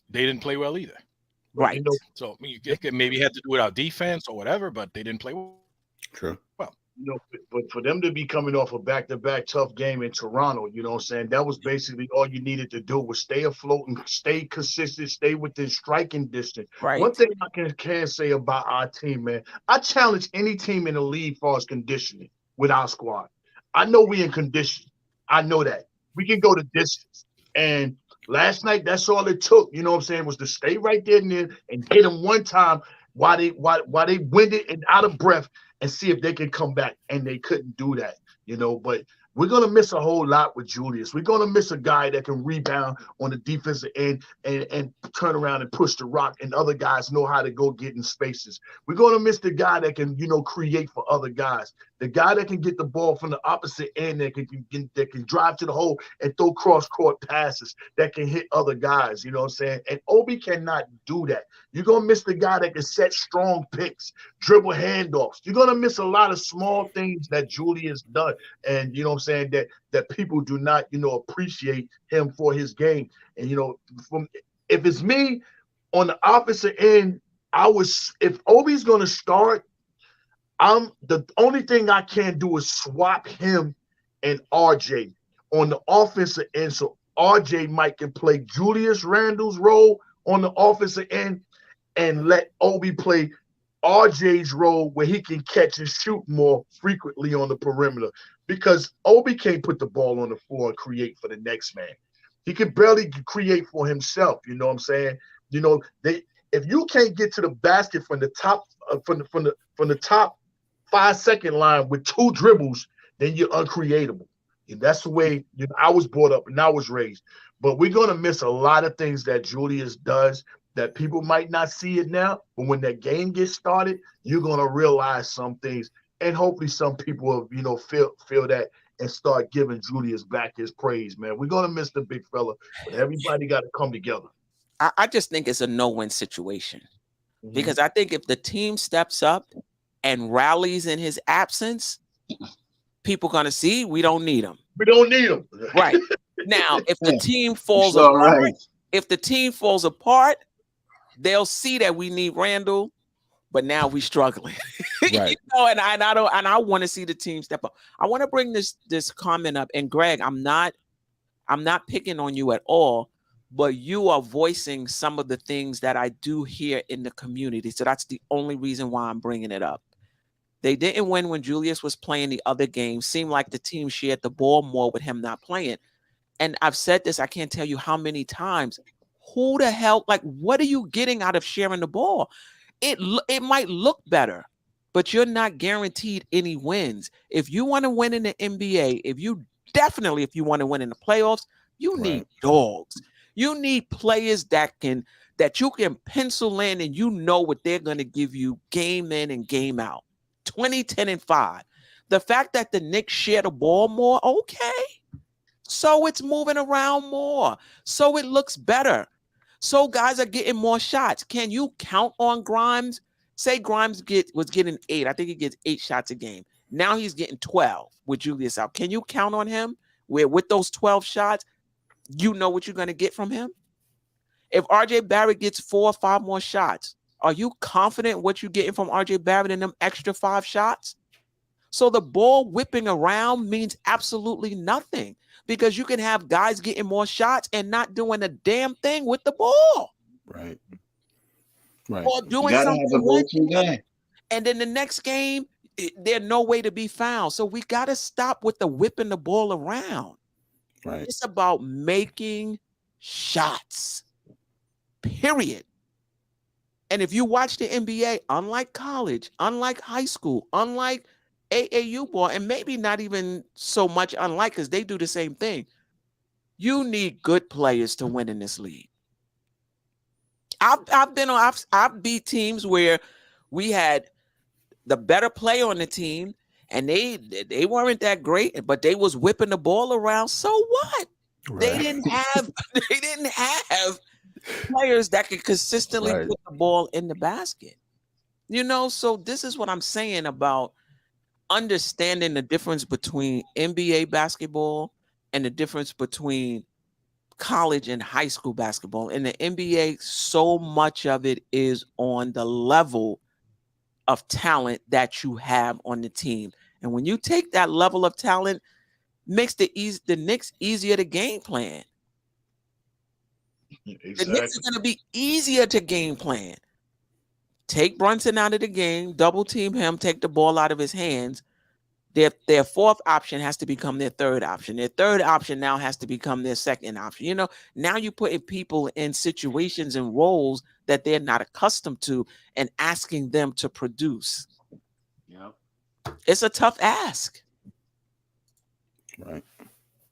They didn't play well either. Right. So you maybe had to do it out defense or whatever, but they didn't play well. True. Well, but for them to be coming off a back-to-back tough game in Toronto, you know what I'm saying? That was basically all you needed to do was stay afloat and stay consistent, stay within striking distance. Right. One thing I can say about our team, man, I challenge any team in the league as far as conditioning with our squad. I know we in condition. I know that. We can go the distance. And last night, that's all it took, you know what I'm saying, was to stay right there and hit them one time while they winded and out of breath, and see if they can come back. And they couldn't do that, but we're going to miss a whole lot with Julius. We're going to miss a guy that can rebound on the defensive end and turn around and push the rock, and other guys know how to go get in spaces. We're going to miss the guy that can, create for other guys. The guy that can get the ball from the opposite end, that can drive to the hole and throw cross-court passes, that can hit other guys, you know what I'm saying? And Obi cannot do that. You're going to miss the guy that can set strong picks, dribble handoffs. You're going to miss a lot of small things that Julius done. And, you know what I'm saying, that people do not, appreciate him for his game. And, if it's me on the opposite end, if Obi's going to start, the only thing I can do is swap him and RJ on the offensive end, so RJ might can play Julius Randle's role on the offensive end and let Obi play RJ's role where he can catch and shoot more frequently on the perimeter, because Obi can't put the ball on the floor and create for the next man. He can barely create for himself, you know what I'm saying? If you can't get to the basket from the top from the top 5-second line with 2 dribbles, then you're uncreatable. And that's the way I was brought up and I was raised. But we're going to miss a lot of things that Julius does that people might not see it now. But when that game gets started, you're going to realize some things. And hopefully some people will, feel that and start giving Julius back his praise, man. We're going to miss the big fella, but everybody got to come together. I just think it's a no-win situation. Because I think if the team steps up and rallies in his absence, people going to see we don't need him. We don't need him. Right. Now, if the team falls apart, they'll see that we need Randle, but now we're struggling. Right. And I want to see the team step up. I want to bring this comment up. And Greg, I'm not picking on you at all, but you are voicing some of the things that I do hear in the community. So that's the only reason why I'm bringing it up. They didn't win when Julius was playing the other game. Seemed like the team shared the ball more with him not playing. And I've said this, I can't tell you how many times. Who the hell, what are you getting out of sharing the ball? It might look better, but you're not guaranteed any wins. If you want to win in the NBA, if you want to win in the playoffs, you need dogs. You need players that you can pencil in and you know what they're going to give you game in and game out. 20, 10, and 5. The fact that the Knicks share the ball more, okay. So it's moving around more. So it looks better. So guys are getting more shots. Can you count on Grimes? Say Grimes was getting 8. I think he gets 8 shots a game. Now he's getting 12 with Julius out. Can you count on him where with those 12 shots, you know what you're going to get from him? If RJ Barrett gets 4 or 5 more shots, are you confident what you're getting from RJ Barrett in them extra 5 shots? So the ball whipping around means absolutely nothing because you can have guys getting more shots and not doing a damn thing with the ball. Right. Right. Or You doing gotta something have a go-to guy. and then the next game, they're no way to be found. So we got to stop with the whipping the ball around. Right. It's about making shots, period. And if you watch the NBA, unlike college, unlike high school, unlike AAU ball, and maybe not even so much unlike because they do the same thing, you need good players to win in this league. I've beat teams where we had the better player on the team and they weren't that great, but they was whipping the ball around. So what? Right. They didn't have players that could consistently put the ball in the basket. You know, so this is what I'm saying about understanding the difference between NBA basketball and the difference between college and high school basketball. In the NBA, so much of it is on the level of talent that you have on the team. And when you take that level of talent, makes the Knicks easier to game plan. Exactly. The Knicks are going to be easier to game plan. Take Brunson out of the game, double team him, take the ball out of his hands. Their fourth option has to become their third option. Their third option now has to become their second option. You know, now you're putting people in situations and roles that they're not accustomed to and asking them to produce. Yep. It's a tough ask. Right.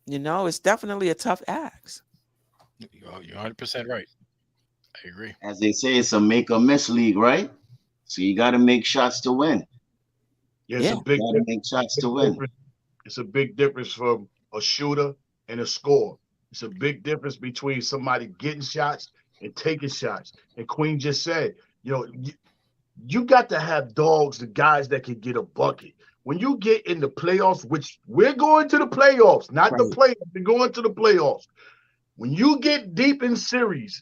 You know, it's definitely a tough ask. You're 100% right. I agree. As they say, it's a make or miss league, right? So you got to make shots to win. Yeah, it's a big difference. Make shots to win. It's a big difference from a shooter and a scorer. It's a big difference between somebody getting shots and taking shots. And Queen just said, you know, you got to have dogs, the guys that can get a bucket. When you get in the playoffs, which we're going to the playoffs, not the playoffs, we're going to the playoffs. When you get deep in series,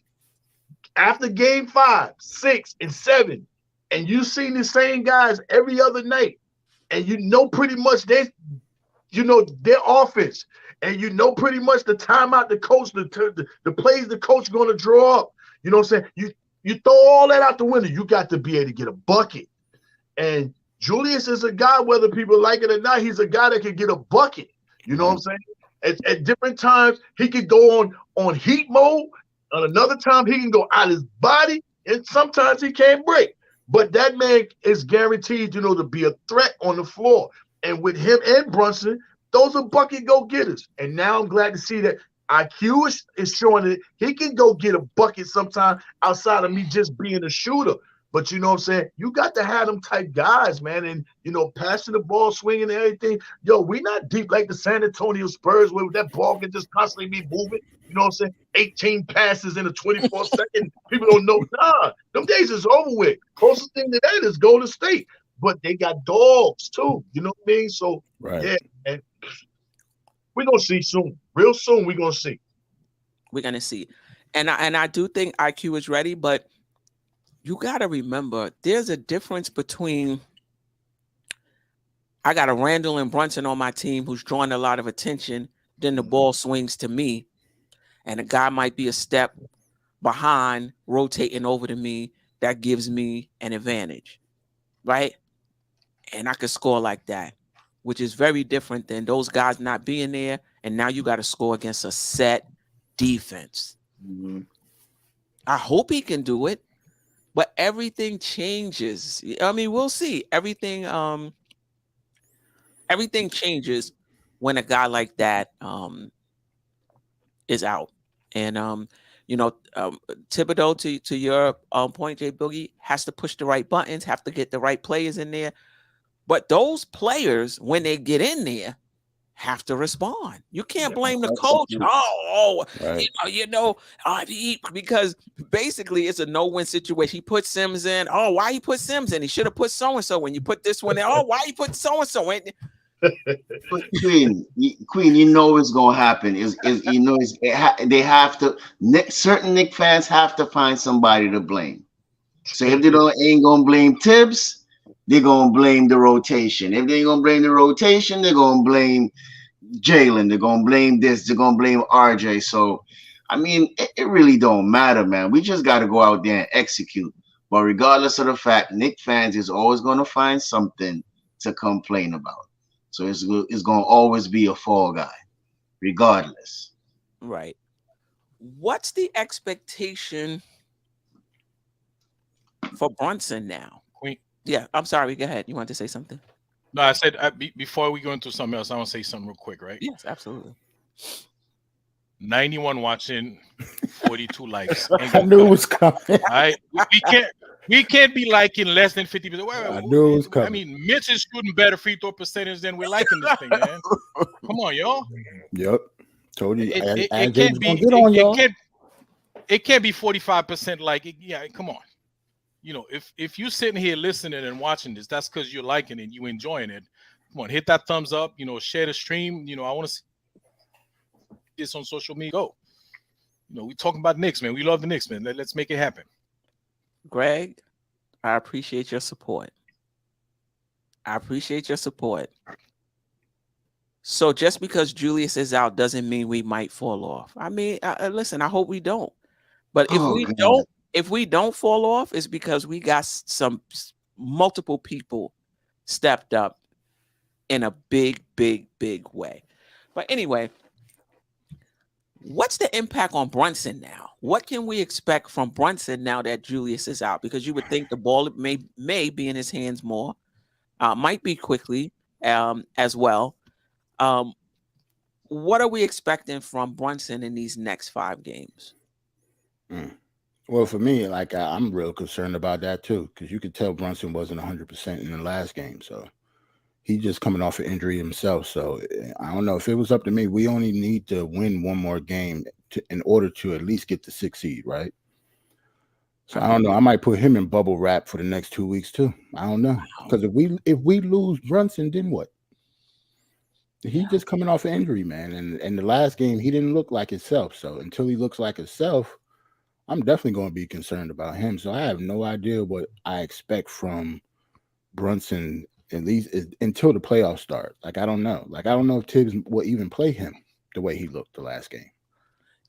after game 5, 6, and 7, and you see the same guys every other night, and you know pretty much their offense, and you know pretty much the timeout the coach, the plays the coach going to draw up. You know what I'm saying? You throw all that out the window. You got to be able to get a bucket. And Julius is a guy, whether people like it or not, he's a guy that can get a bucket. You know what I'm saying? At different times, he could go on heat mode. On another time, he can go out his body, and sometimes he can't break. But that man is guaranteed, to be a threat on the floor. And with him and Brunson, those are bucket go-getters. And now I'm glad to see that IQ is showing that he can go get a bucket sometime outside of me just being a shooter. But you know what I'm saying? You got to have them type guys, man. And, passing the ball, swinging and everything. Yo, we not deep like the San Antonio Spurs where that ball can just constantly be moving. You know what I'm saying? 18 passes in a 24 second. People don't know. Nah, them days is over with. Closest thing to that is Golden State. But they got dogs, too. You know what I mean? So, yeah, and we're going to see soon. Real soon, we're going to see. We're going to see. And I do think IQ is ready, but you got to remember, there's a difference between I got a Randle and Brunson on my team who's drawing a lot of attention, then the ball swings to me, and a guy might be a step behind, rotating over to me. That gives me an advantage, right? And I could score like that, which is very different than those guys not being there, and now you got to score against a set defense. Mm-hmm. I hope he can do it. But everything changes. I mean, we'll see. Everything changes when a guy like that is out. And Thibodeau, to your point, J Boogie, has to push the right buttons, have to get the right players in there. But those players, when they get in there, have to respond. You can't blame the coach. Because basically it's a no-win situation. He put Sims in. Oh, why he put Sims in? He should have put so-and-so. When you put this one in, why he put so-and-so in? But Queen, it's gonna happen. They have to. Certain Knicks fans have to find somebody to blame. So if they ain't gonna blame Tibbs, they're gonna blame the rotation. If they're gonna blame the rotation, they're gonna blame Jalen. They're gonna blame this. They're gonna blame RJ. So, I mean, it really don't matter, man. We just got to go out there and execute. But regardless of the fact, Knicks fans is always gonna find something to complain about. So it's gonna always be a fall guy, regardless. Right. What's the expectation for Brunson now? Queen. Yeah, I'm sorry. Go ahead. You wanted to say something? No, I said before we go into something else, I want to say something real quick, right? Yes, absolutely. 91 watching, 42 likes. I knew it was coming. All right, we can't be liking less than 50%. I knew it was coming. I mean, Mitch is shooting better free throw percentage than we're liking this thing, man. Come on, y'all. Yep. Told you. It can't be. It can't be 45% like. Yeah, come on. You know, if you're sitting here listening and watching this, that's because you're liking it, you enjoying it. Come on, hit that thumbs up. You know, share the stream. You know, I want to see this on social media. Go. You know, we talking about Knicks, man. We love the Knicks, man. Let's make it happen. Greg, I appreciate your support. I appreciate your support. So just because Julius is out doesn't mean we might fall off. I mean, listen, I hope we don't. But if we don't fall off, it's because we got some multiple people stepped up in a big way. But anyway, what's the impact on Brunson now? What can we expect from Brunson now that Julius is out? Because you would think the ball may be in his hands more, might be quickly as well. What are we expecting from Brunson in these next 5 games? Well, for me, like I'm real concerned about that too, because you could tell Brunson wasn't 100% in the last game, so he's just coming off an injury himself. So I don't know. If it was up to me, we only need to win one more game in order to at least get the 6th seed, right? So I don't know. I might put him in bubble wrap for the next 2 weeks too. I don't know, because if we lose Brunson, then what? He's just coming off an injury, man, and the last game he didn't look like himself. So until he looks like himself, I'm definitely going to be concerned about him. So I have no idea what I expect from Brunson, at least until the playoffs start. Like, I don't know. Like, I don't know if Tibbs will even play him the way he looked the last game.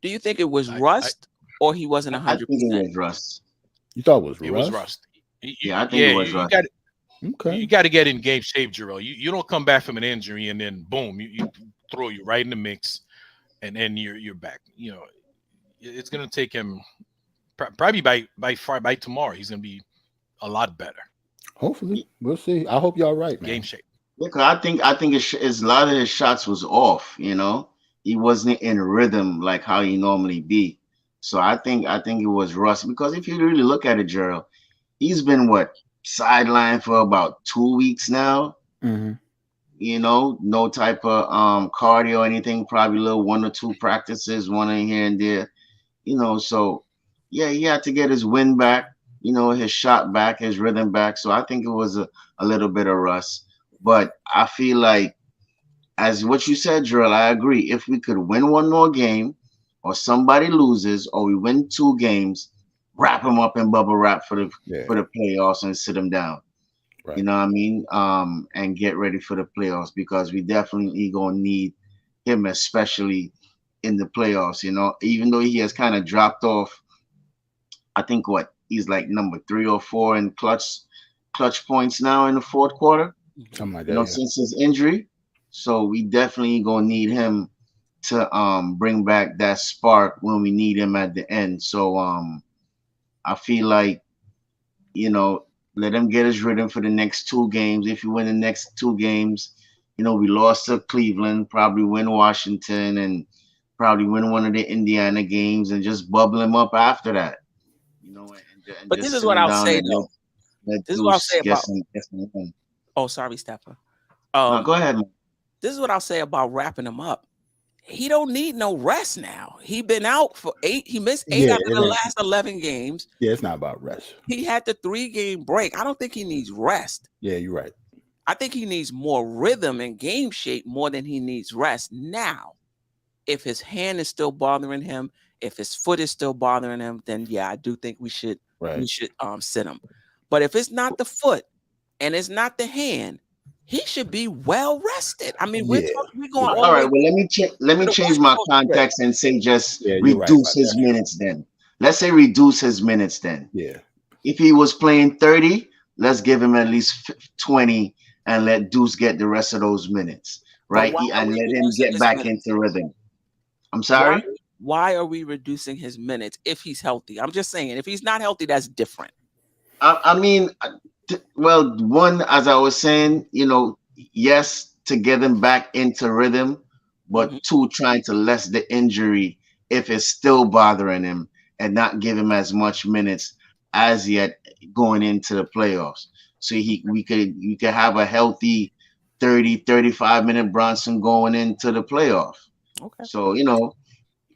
Do you think it was rust or he wasn't 100%? I think it was rust. You thought it was rust? It was rust. Yeah, I think it was rust. You got to get in game shape, Jarrell. You don't come back from an injury and then boom, you throw you right in the mix, and then you're back. You know, it's gonna take him probably by tomorrow. He's gonna be a lot better. Hopefully, we'll see. I hope y'all right, man. Game shape. Yeah, I think it's a lot of his shots was off. You know, he wasn't in rhythm like how he normally be. So I think it was rust, because if you really look at it, Gerald, he's been sidelined for about 2 weeks now. You know, no type of cardio or anything, probably a little 1 or 2 practices, one in here and there, you know. So yeah, he had to get his wind back, you know, his shot back, his rhythm back. So I think it was a little bit of rust. But I feel like, as what you said, Gerald, I agree. If we could win one more game, or somebody loses, or we win 2 games, wrap him up in bubble wrap for the playoffs and sit him down. Right. You know what I mean? And get ready for the playoffs, because we definitely gonna need him, especially in the playoffs. You know, even though he has kind of dropped off, I think he's like number 3 or 4 in clutch points now in the 4th quarter. Something like that. You know, since his injury. So we definitely gonna need him to bring back that spark when we need him at the end. So I feel like, you know, let him get his rhythm for the next 2 games. If you win the next 2 games, you know, we lost to Cleveland, probably win Washington, and probably win one of the Indiana games, and just bubble him up after that. You know, but this is what I'll say though. This is what I'll say about. Oh, sorry, Stepper. No, go ahead, man. This is what I'll say about wrapping him up. He don't need no rest now. He been out for 8. He missed 8 out of the last 11 games. Yeah, it's not about rest. He had the 3-game break. I don't think he needs rest. Yeah, you're right. I think he needs more rhythm and game shape more than he needs rest. Now, if his hand is still bothering him, if his foot is still bothering him, then yeah, I do think we should sit him. But if it's not the foot, and it's not the hand, he should be well rested. I mean, we're going All all the right. way. Well, let me change my context and say just reduce his minutes then. Let's say reduce his minutes then. Yeah. If he was playing 30, let's give him at least 20 and let Deuce get the rest of those minutes, right? And let him get back into rhythm. I'm sorry? Why are we reducing his minutes if he's healthy? I'm just saying, if he's not healthy, that's different. I mean, well, one, as I was saying, yes, to get him back into rhythm, but two, trying to lessen the injury if it's still bothering him and not give him as much minutes as yet going into the playoffs. So we could have a healthy 30, 35-minute Brunson going into the playoff. Okay. So,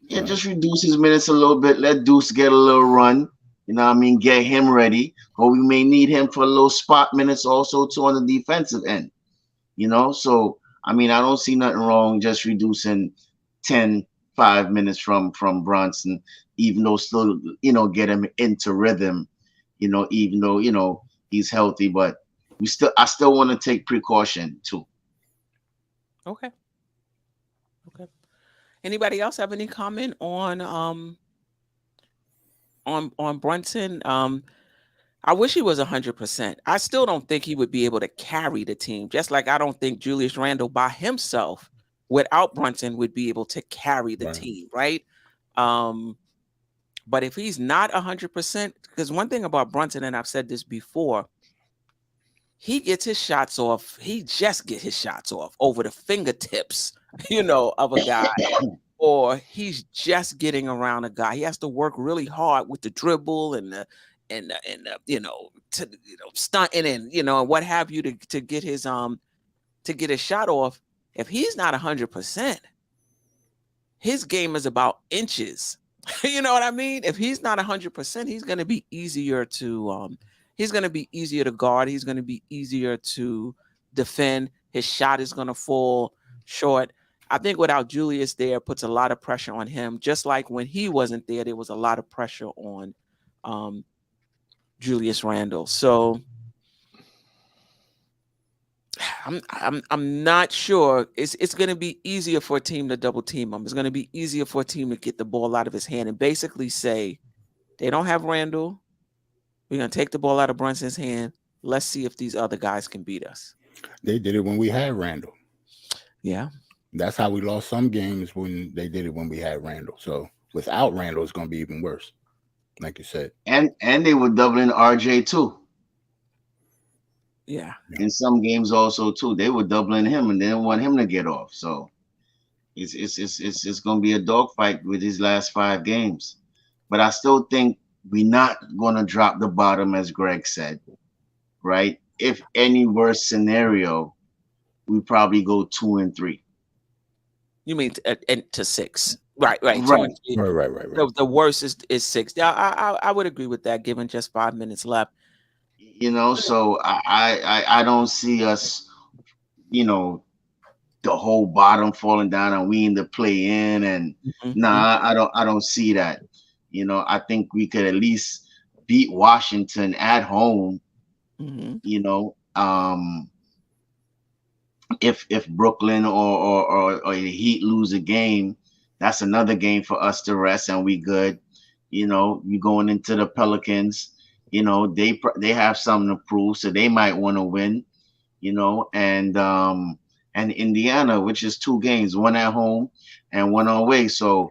just reduce his minutes a little bit. Let Deuce get a little run. You know what I mean? Get him ready. Or we may need him for a little spot minutes also too on the defensive end. So I mean, I don't see nothing wrong just reducing 5 minutes from Brunson, even though still, get him into rhythm, even though, he's healthy, but I still want to take precaution too. Okay. Anybody else have any comment on Brunson? I wish he was 100%. I still don't think he would be able to carry the team. Just like I don't think Julius Randle by himself without Brunson would be able to carry the team, right? But if he's not 100%, because one thing about Brunson, and I've said this before, he gets his shots off. He just gets his shots off over the fingertips, of a guy, or he's just getting around a guy. He has to work really hard with the dribble and stunting and what have you to get his shot off. If he's not 100%, his game is about inches. You know what I mean? If he's not 100%, he's going to be easier to guard. He's going to be easier to defend. His shot is going to fall short. I think without Julius there puts a lot of pressure on him. Just like when he wasn't there, there was a lot of pressure on Julius Randle. So I'm not sure. It's going to be easier for a team to double team him. It's going to be easier for a team to get the ball out of his hand and basically say, they don't have Randle. We're going to take the ball out of Brunson's hand. Let's see if these other guys can beat us. They did it when we had Randle. Yeah. That's how we lost some games when they did it when we had Randle. So without Randle, it's going to be even worse, like you said. And they were doubling RJ too. Yeah. In some games also too, they were doubling him and they didn't want him to get off. So it's going to be a dogfight with his last 5 games. But I still think we're not going to drop the bottom, as Greg said, right? If any worse scenario, we probably go 2 and 3. You mean to 6? Right. Right. The worst is 6. Yeah, I would agree with that, given just 5 minutes left. So I don't see us, the whole bottom falling down and we in the play in and I don't see that. I think we could at least beat Washington at home. If Brooklyn or the Heat lose a game, that's another game for us to rest and we good. You going into the Pelicans, they have something to prove, so they might want to win. And Indiana, which is 2 games, 1 at home and 1 away. So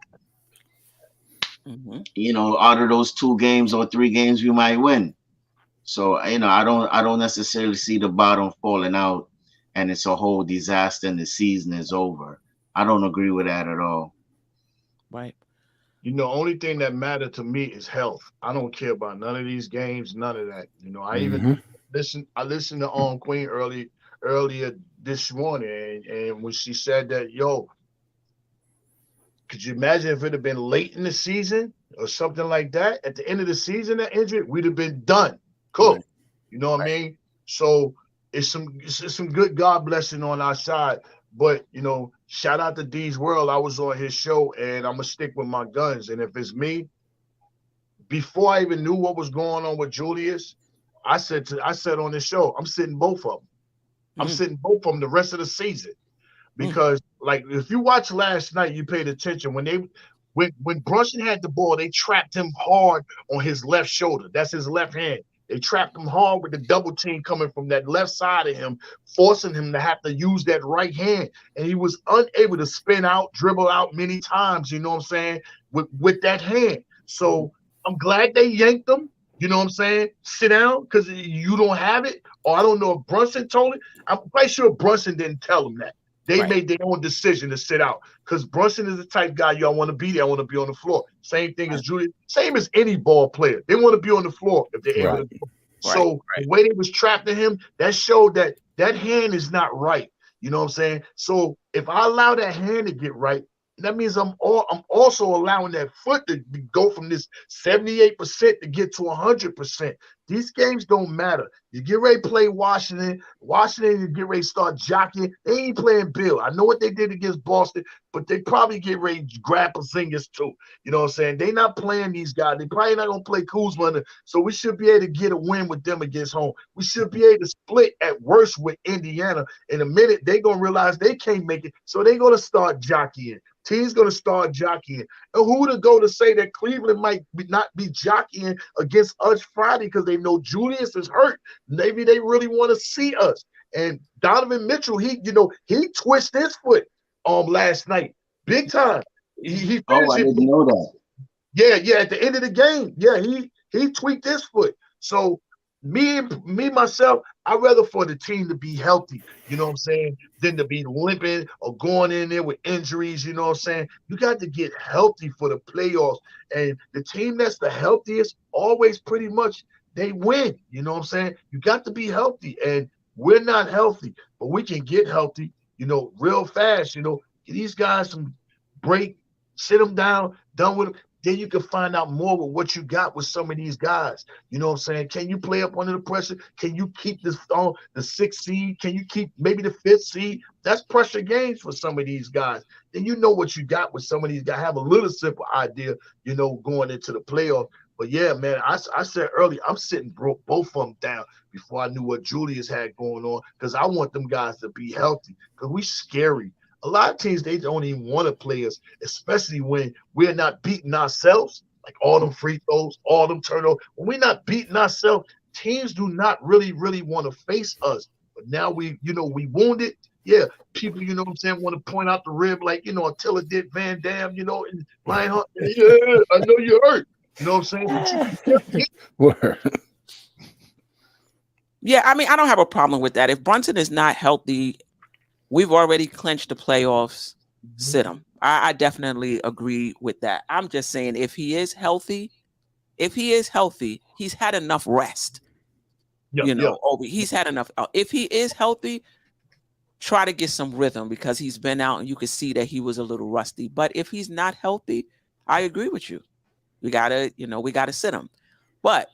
out of those 2 games or 3 games, we might win. So I don't necessarily see the bottom falling out and it's a whole disaster and the season is over. I don't agree with that at all. Right. Only thing that mattered to me is health. I don't care about none of these games, none of that. I even listened to Queen earlier this morning, and when she said that, could you imagine if it had been late in the season or something like that? At the end of the season, that injury, we'd have been done. Cool. Right. You know what I mean? So it's some good God blessing on our side. But, shout out to D's World. I was on his show, and I'm going to stick with my guns. And if it's me, before I even knew what was going on with Julius, I said on the show, I'm sitting both of them. I'm sitting both of them the rest of the season. Because like if you watch last night, you paid attention when Brunson had the ball, they trapped him hard on his left shoulder. That's his left hand. They trapped him hard with the double team coming from that left side of him, forcing him to have to use that right hand. And he was unable to spin out, dribble out many times, you know what I'm saying, with that hand. So I'm glad they yanked him, you know what I'm saying? Sit down because you don't have it. Or I don't know if Brunson told it. I'm quite sure Brunson didn't tell him that. They made their own decision to sit out because Brunson is the type guy y'all want to be there. I want to be on the floor. Same thing as Julius. Same as any ball player. They want to be on the floor if they're able to. So the way they was trapped in him, that showed that hand is not right. You know what I'm saying? So if I allow that hand to get right, that means I'm also allowing that foot to go from this 78% to get to 100%. These games don't matter. You get ready to play Washington, you get ready to start jockeying. They ain't playing Bill. I know what they did against Boston, but they probably get ready to grab Porzingis too. You know what I'm saying? They not playing these guys. They probably not going to play Kuzma. So we should be able to get a win with them against home. We should be able to split at worst with Indiana. In a minute, they're going to realize they can't make it, so they're going to start jockeying. Team's going to start jockeying. And who to go to say that Cleveland might not be jockeying against us Friday because they know Julius is hurt. Maybe they really want to see us. And Donovan Mitchell, he twisted his foot last night. Big time. He I didn't know that. Yeah, at the end of the game. Yeah, he tweaked his foot. So me myself, I'd rather for the team to be healthy, you know what I'm saying, than to be limping or going in there with injuries, you know what I'm saying? You got to get healthy for the playoffs. And the team that's the healthiest, always pretty much, they win, you know what I'm saying? You got to be healthy. And we're not healthy, but we can get healthy, real fast, Get these guys some break, sit them down, done with them. Then you can find out more with what you got with some of these guys. You know what I'm saying? Can you play up under the pressure? Can you keep this on the 6th seed? Can you keep maybe the 5th seed? That's pressure games for some of these guys. Then you know what you got with some of these guys. Have a little simple idea, going into the playoff. But yeah, man, I said earlier, I'm sitting both of them down before I knew what Julius had going on because I want them guys to be healthy because we scary. A lot of teams, they don't even want to play us, especially when we're not beating ourselves, like all them free throws, all them turnovers. When we're not beating ourselves, teams do not really, really want to face us. But now we wounded. Yeah, people, you know what I'm saying, want to point out the rib like, Attila did Van Dam, and Lionheart. Yeah, I know you're hurt. You know what I'm saying? Yeah, I mean, I don't have a problem with that. If Brunson is not healthy, we've already clinched the playoffs. Sit him. I definitely agree with that. I'm just saying if he is healthy, he's had enough rest. He's had enough. If he is healthy, try to get some rhythm because he's been out and you can see that he was a little rusty. But if he's not healthy, I agree with you. We gotta sit him. But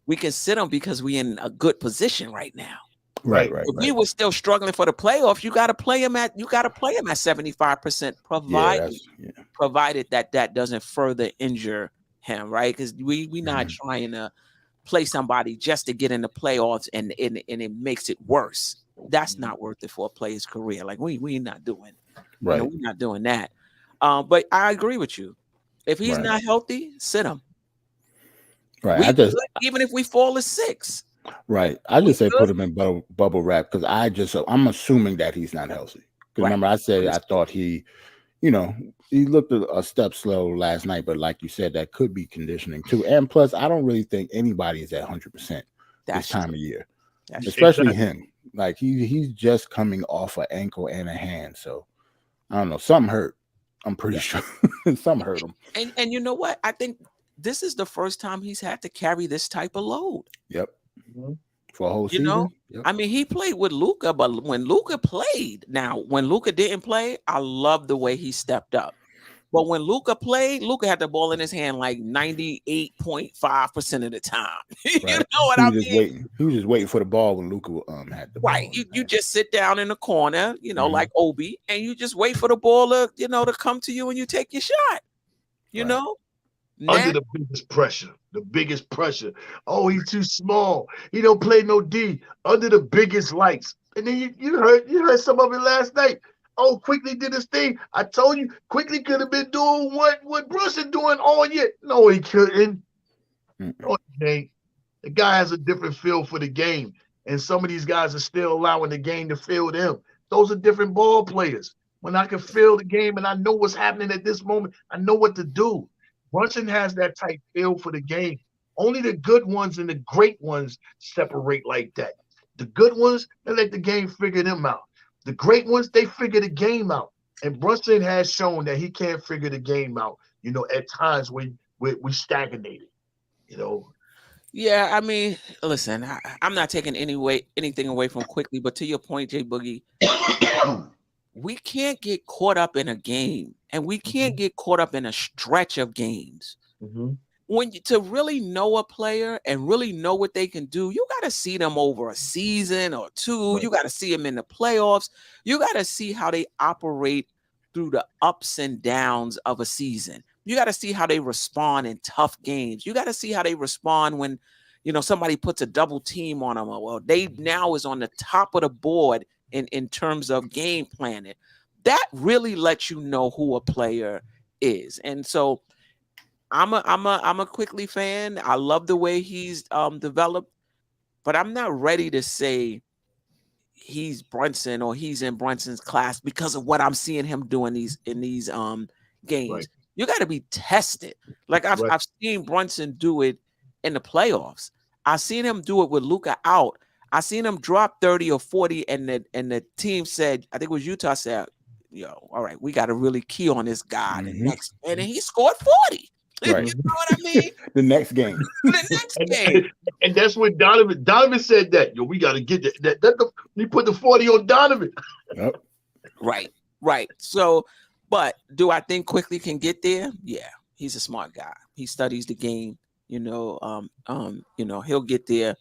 we can sit him because we're in a good position right now. Right. If we were still struggling for the playoffs, you got to play him at 75%, provided that doesn't further injure him, right? Because we not trying to play somebody just to get in the playoffs and it makes it worse. That's not worth it for a player's career. Like we not doing, we're not doing that. But I agree with you. If he's not healthy, sit him. Right. Even if we fall to 6. Right. I just say put him in bubble wrap because I'm assuming that he's not healthy. Because remember, I said I thought he looked a step slow last night, but like you said, that could be conditioning too. And plus, I don't really think anybody is at 100% this time of year, especially him. Like he's just coming off an ankle and a hand, so I don't know. Something hurt. I'm pretty sure something hurt him. And you know what? I think this is the first time he's had to carry this type of load. Yep. For a whole season. Yep. I mean, he played with Luka, but when Luka played, when Luka didn't play, I love the way he stepped up. But when Luka played, Luka had the ball in his hand like 98.5% of the time. You know what I mean? He was just waiting for the ball when Luka had the ball. Right. You just sit down in the corner, like Obi, and you just wait for the ball to come to you and you take your shot. You know? Under the biggest pressure. The biggest pressure. Oh, he's too small. He don't play no D. Under the biggest lights. And then you heard some of it last night. Oh, Quickly did his thing. I told you, Quickly could have been doing what Brunson doing all year. No, he couldn't. No, he ain't. The guy has a different feel for the game. And some of these guys are still allowing the game to feel them. Those are different ball players. When I can feel the game and I know what's happening at this moment, I know what to do. Brunson has that type feel for the game. Only the good ones and the great ones separate like that. The good ones, they let the game figure them out. The great ones, they figure the game out. And Brunson has shown that he can't figure the game out, at times when we stagnated, Yeah, I mean, listen, I'm not taking anything away from Quickly, but to your point, Jay Boogie, we can't get caught up in a game, and we can't get caught up in a stretch of games. To really know a player and really know what they can do, you got to see them over a season or two. You got to see them in the playoffs. You got to see how they operate through the ups and downs of a season. You got to see how they respond in tough games. You got to see how they respond when, somebody puts a double team on them. Well, they now is on the top of the board in terms of game planning. That really lets you know who a player is. And so I'm a Quickly fan. I love the way he's developed, but I'm not ready to say he's Brunson or he's in Brunson's class because of what I'm seeing him do in these games. Right. You got to be tested. Like I've seen Brunson do it in the playoffs. I've seen him do it with Luka out. I seen him drop 30 or 40, and the team said, I think it was Utah said, all right, we got to really key on this guy. And then he scored 40. Right. You know what I mean? The next game. And that's when Donovan said that. We got to get that. He put the 40 on Donovan. Yep. Right. So, but do I think Quickly can get there? Yeah, he's a smart guy. He studies the game. He'll get there.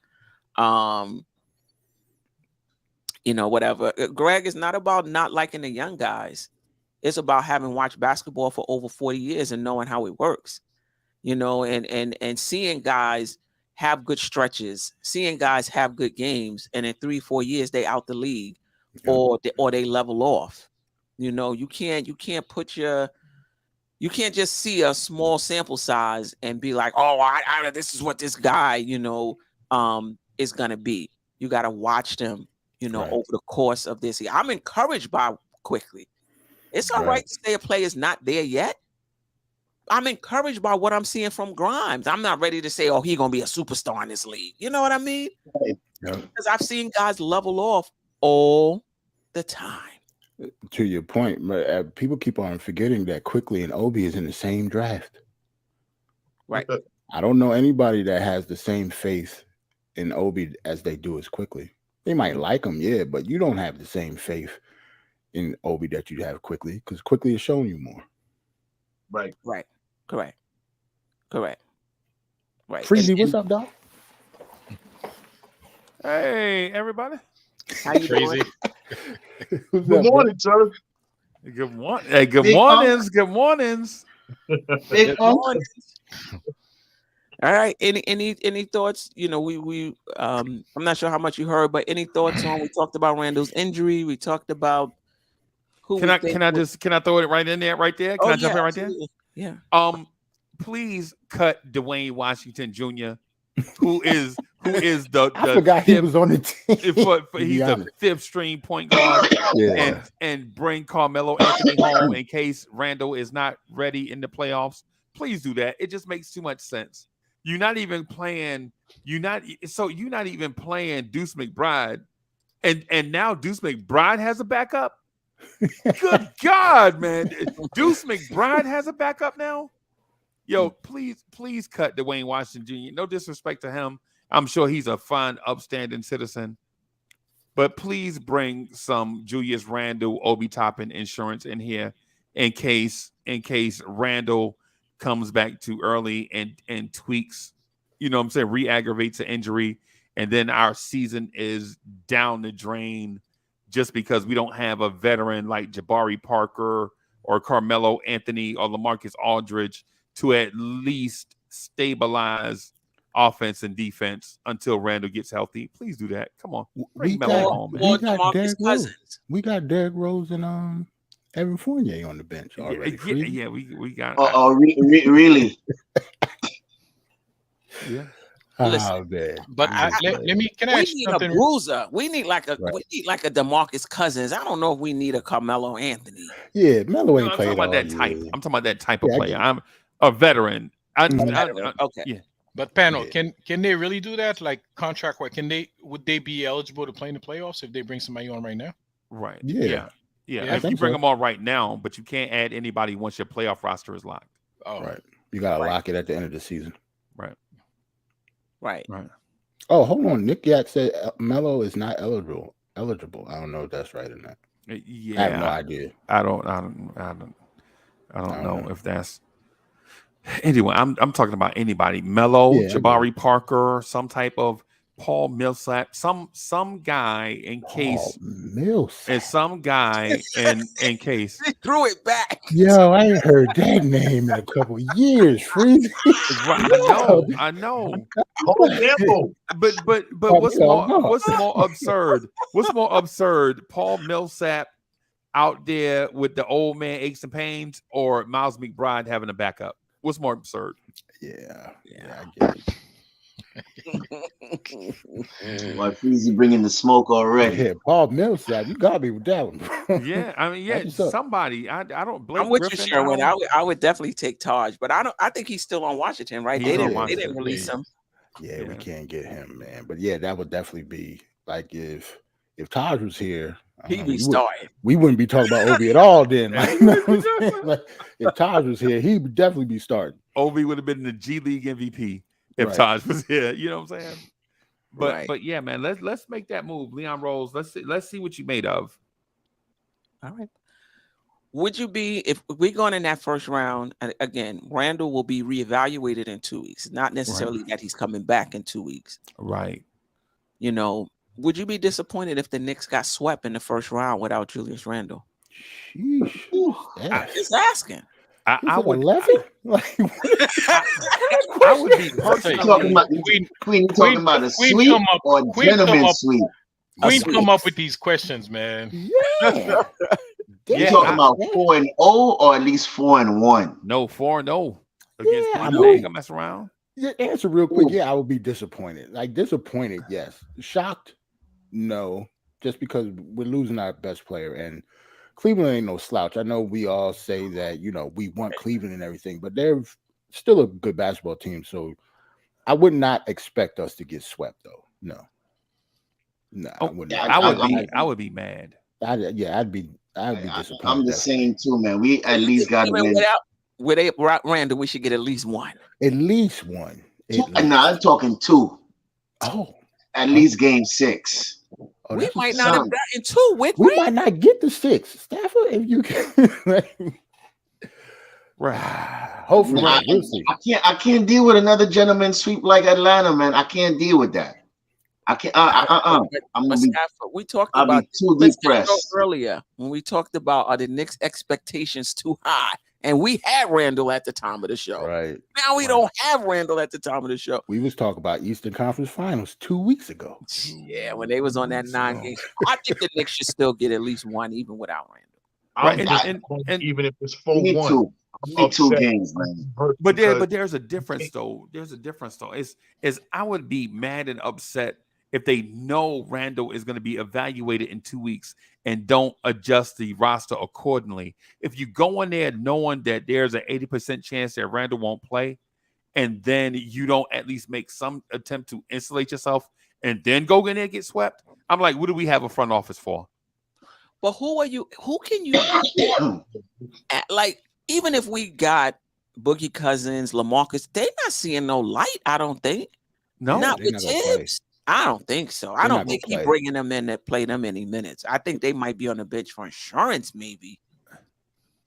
Whatever. Greg, is not about not liking the young guys. It's about having watched basketball for over 40 years and knowing how it works, and seeing guys have good stretches, seeing guys have good games, and in 3-4 years they out the league, or they level off. You can't just see a small sample size and be like, oh, this is what this guy, is gonna be. You got to watch them, over the course of this year. I'm encouraged by Quickly. It's all right to say a player is not there yet. I'm encouraged by what I'm seeing from Grimes. I'm not ready to say, oh, he's going to be a superstar in this league. You know what I mean? Because I've seen guys level off all the time. To your point, people keep on forgetting that Quickly and Obi is in the same draft. Right. I don't know anybody that has the same faith in Obi as they do as Quickly. They might like him, yeah, but you don't have the same faith in Obi that you have Quickly, because Quickly is showing you more. Right. Correct. Right. Freezy, what's up, Doc? Hey, everybody. How you doing? Good morning, sir. Good morning. Hey, good mornings. Good mornings. Good mornings. All right. Any thoughts? We I'm not sure how much you heard, but any thoughts on? We talked about Randle's injury. We talked about who. Can I throw it right in there, right there? Can I jump in right absolutely. there? Yeah. Please cut Dwayne Washington Jr., who is the I forgot he was on the team. He's the fifth string point guard. and bring Carmelo Anthony home in case Randle is not ready in the playoffs. Please do that. It just makes too much sense. You're not even playing Deuce McBride, and now Deuce McBride has a backup. Good God, man. Deuce McBride has a backup now. Yo, please cut Dwayne Washington Jr. No disrespect to him. I'm sure he's a fine, upstanding citizen. But please bring some Julius Randle, Obi Toppin insurance in here in case Randle comes back too early and tweaks, re-aggravates an injury, and then our season is down the drain just because we don't have a veteran like Jabari Parker or Carmelo Anthony or LaMarcus Aldridge to at least stabilize offense and defense until Randle gets healthy. Please do that. Come on. Bring Melo home, man. We got Derrick Rose. We got Derrick Rose and Evan Fournier on the bench already. Yeah, we got. Really? Yeah. Oh man! But let me. Can I ask need something? a bruiser. We need like a DeMarcus Cousins. I don't know if we need a Carmelo Anthony. Yeah, Melo ain't played I'm talking about that year. type. I'm talking about that type of player. I'm a veteran. Okay. Yeah. But panel, can they really do that? Like contract? What would they be eligible to play in the playoffs if they bring somebody on right now? Right. Yeah. If you bring them on right now, but you can't add anybody once your playoff roster is locked. Oh, right. You gotta lock it at the end of the season. Right. Oh, hold on. Nick Yak said Melo is not eligible. I don't know if that's right or not. Yeah, I have no idea. I don't know if that's. Anyway, I'm talking about anybody. Melo, Jabari Parker, some type of Paul Millsap, some guy in case, and some guy in case. He threw it back. Yo, I ain't heard that name in a couple years. Freeze. I know. But what's more absurd? What's more absurd? Paul Millsap out there with the old man aches and pains, or Miles McBride having a backup? What's more absurd? Yeah, I get it. Why Freezy bringing the smoke already? Yeah, Paul Millsap, you got me with that one. Yeah, I mean, somebody. I don't blame. I'm with you, Sherwin. I would definitely take Taj, but I think he's still on Washington, right? They didn't release him. Yeah, we can't get him, man. But yeah, that would definitely be like if Taj was here, he'd be starting. We wouldn't be talking about Obi at all then. Like, you know what I'm saying? Like, if Taj was here, he would definitely be starting. Obi would have been the G League MVP if Taj was here. You know what I'm saying? But yeah, man, let's make that move, Leon Rose. Let's see what you made of. All right. Would you be, if we're going in that first round, and again, Randle will be reevaluated in 2 weeks, not necessarily that he's coming back in 2 weeks. Right. You know, would you be disappointed if the Knicks got swept in the first round without Julius Randle? Sheesh. I'm just asking. I would 11. I would be personally Queen talking about a sweep or gentleman's sweep. Queen come up with these questions, man. Yeah. You talking about 4-0 or at least 4-1? No, 4-0 against Cleveland. Ain't gonna mess around. Answer real quick. Yeah, I would be disappointed. Like disappointed, yes. Shocked, no. Just because we're losing our best player, and Cleveland ain't no slouch. I know we all say that, you know, we want Cleveland and everything, but they're still a good basketball team. So I would not expect us to get swept, though. No. I wouldn't. I would be mad. I'd be disappointed. I'm the same too, man. We at least got to win. Without Randle, we should get at least one. At least one. No, I'm talking 2. Oh. At least game 6. Oh, we might not have gotten 2 with we might not get the 6. Stafford, if you can. Right. Hopefully, we'll see. I can't deal with another gentleman sweep like Atlanta, man. I can't deal with that. I can't. I'm gonna be. We talked I'll about be too depressed earlier when we talked about are the Knicks' expectations too high, and we had Randle at the time of the show. Right now, we don't have Randle at the time of the show. We was talking about Eastern Conference Finals 2 weeks ago. Yeah, when they was on that 9 game, I think the Knicks should still get at least one, even without Randle. Right, and even if it's 4-1. Need 2 games, man. But there's a difference though. There's a difference though. Is I would be mad and upset if they know Randle is going to be evaluated in 2 weeks and don't adjust the roster accordingly. If you go in there knowing that there's an 80% chance that Randle won't play, and then you don't at least make some attempt to insulate yourself and then go in there and get swept, I'm like, what do we have a front office for? But who can you like? Even if we got Boogie Cousins, LaMarcus, they're not seeing no light, I don't think. No, not with Tibbs. I don't think so. I don't think he's bringing them in to play them any minutes. I think they might be on the bench for insurance, maybe.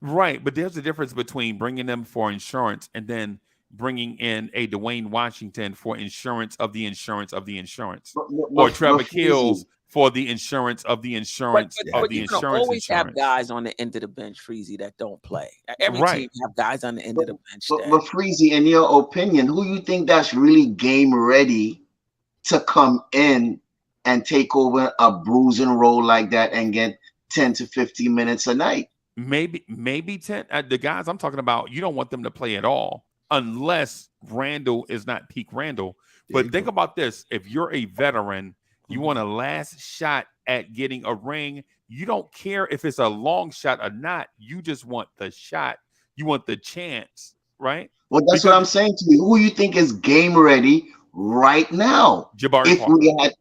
Right, but there's a difference between bringing them for insurance and then bringing in a Dwayne Washington for insurance of the insurance of the insurance, or Trevor Kills for the insurance of the insurance but of the you can insurance always have insurance. guys on the end of the bench, Freezy, that don't play. Every Right. team have guys on the end of the bench. But Freezy, in your opinion, who you think that's really game ready to come in and take over a bruising role like that and get 10 to 15 minutes a night? Maybe 10. The guys I'm talking about, you don't want them to play at all unless Randle is not peak Randle. But think about this. If you're a veteran, you want a last shot at getting a ring. You don't care if it's a long shot or not. You just want the shot. You want the chance, right? Well, that's what I'm saying to you. Who you think is game ready right now? Jabari if Parker. we had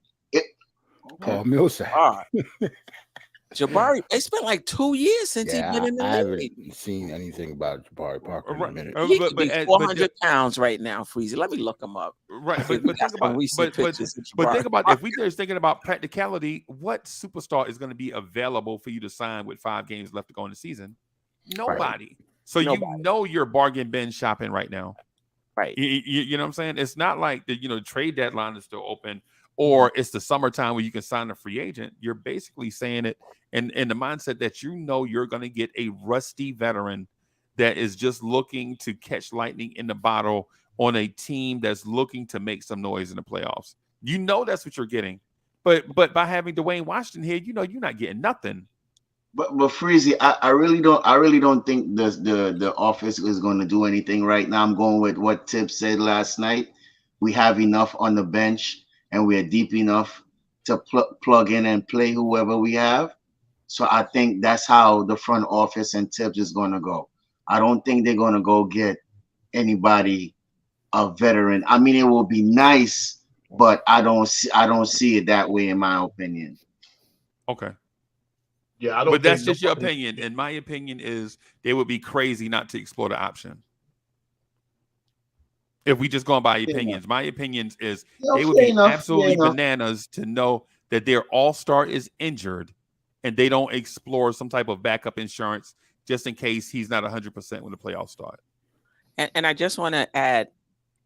Paul Millsap. Jabari, it's been like 2 years since he's been in the I league. haven't seen anything about Jabari Parker in a minute. He could be 400 pounds right now, Freezy. Let me look him up. Right, but think about if we just thinking about practicality, what superstar is going to be available for you to sign with 5 games left to go in the season? Nobody. Right. So you know you're bargain bin shopping right now, right? You know what I'm saying? It's not like the trade deadline is still open, or it's the summertime where you can sign a free agent. You're basically saying it in the mindset that you're going to get a rusty veteran that is just looking to catch lightning in the bottle on a team that's looking to make some noise in the playoffs. You know that's what you're getting. But by having Dwayne Washington here, you're not getting nothing. But Freezy, I really don't think the office is going to do anything right now. I'm going with what Tibbs said last night. We have enough on the bench, and we are deep enough to plug in and play whoever we have. So I think that's how the front office and Tibbs is going to go. I don't think they're going to go get anybody, a veteran. I mean, it will be nice, but I don't see it that way, in my opinion. Okay. Yeah, I don't. But that's just your opinion. And my opinion is they would be crazy not to explore the option. If we just go by opinions, my opinions is they would be absolutely bananas to know that their all-star is injured and they don't explore some type of backup insurance just in case he's not 100% when the playoffs start. And I just want to add,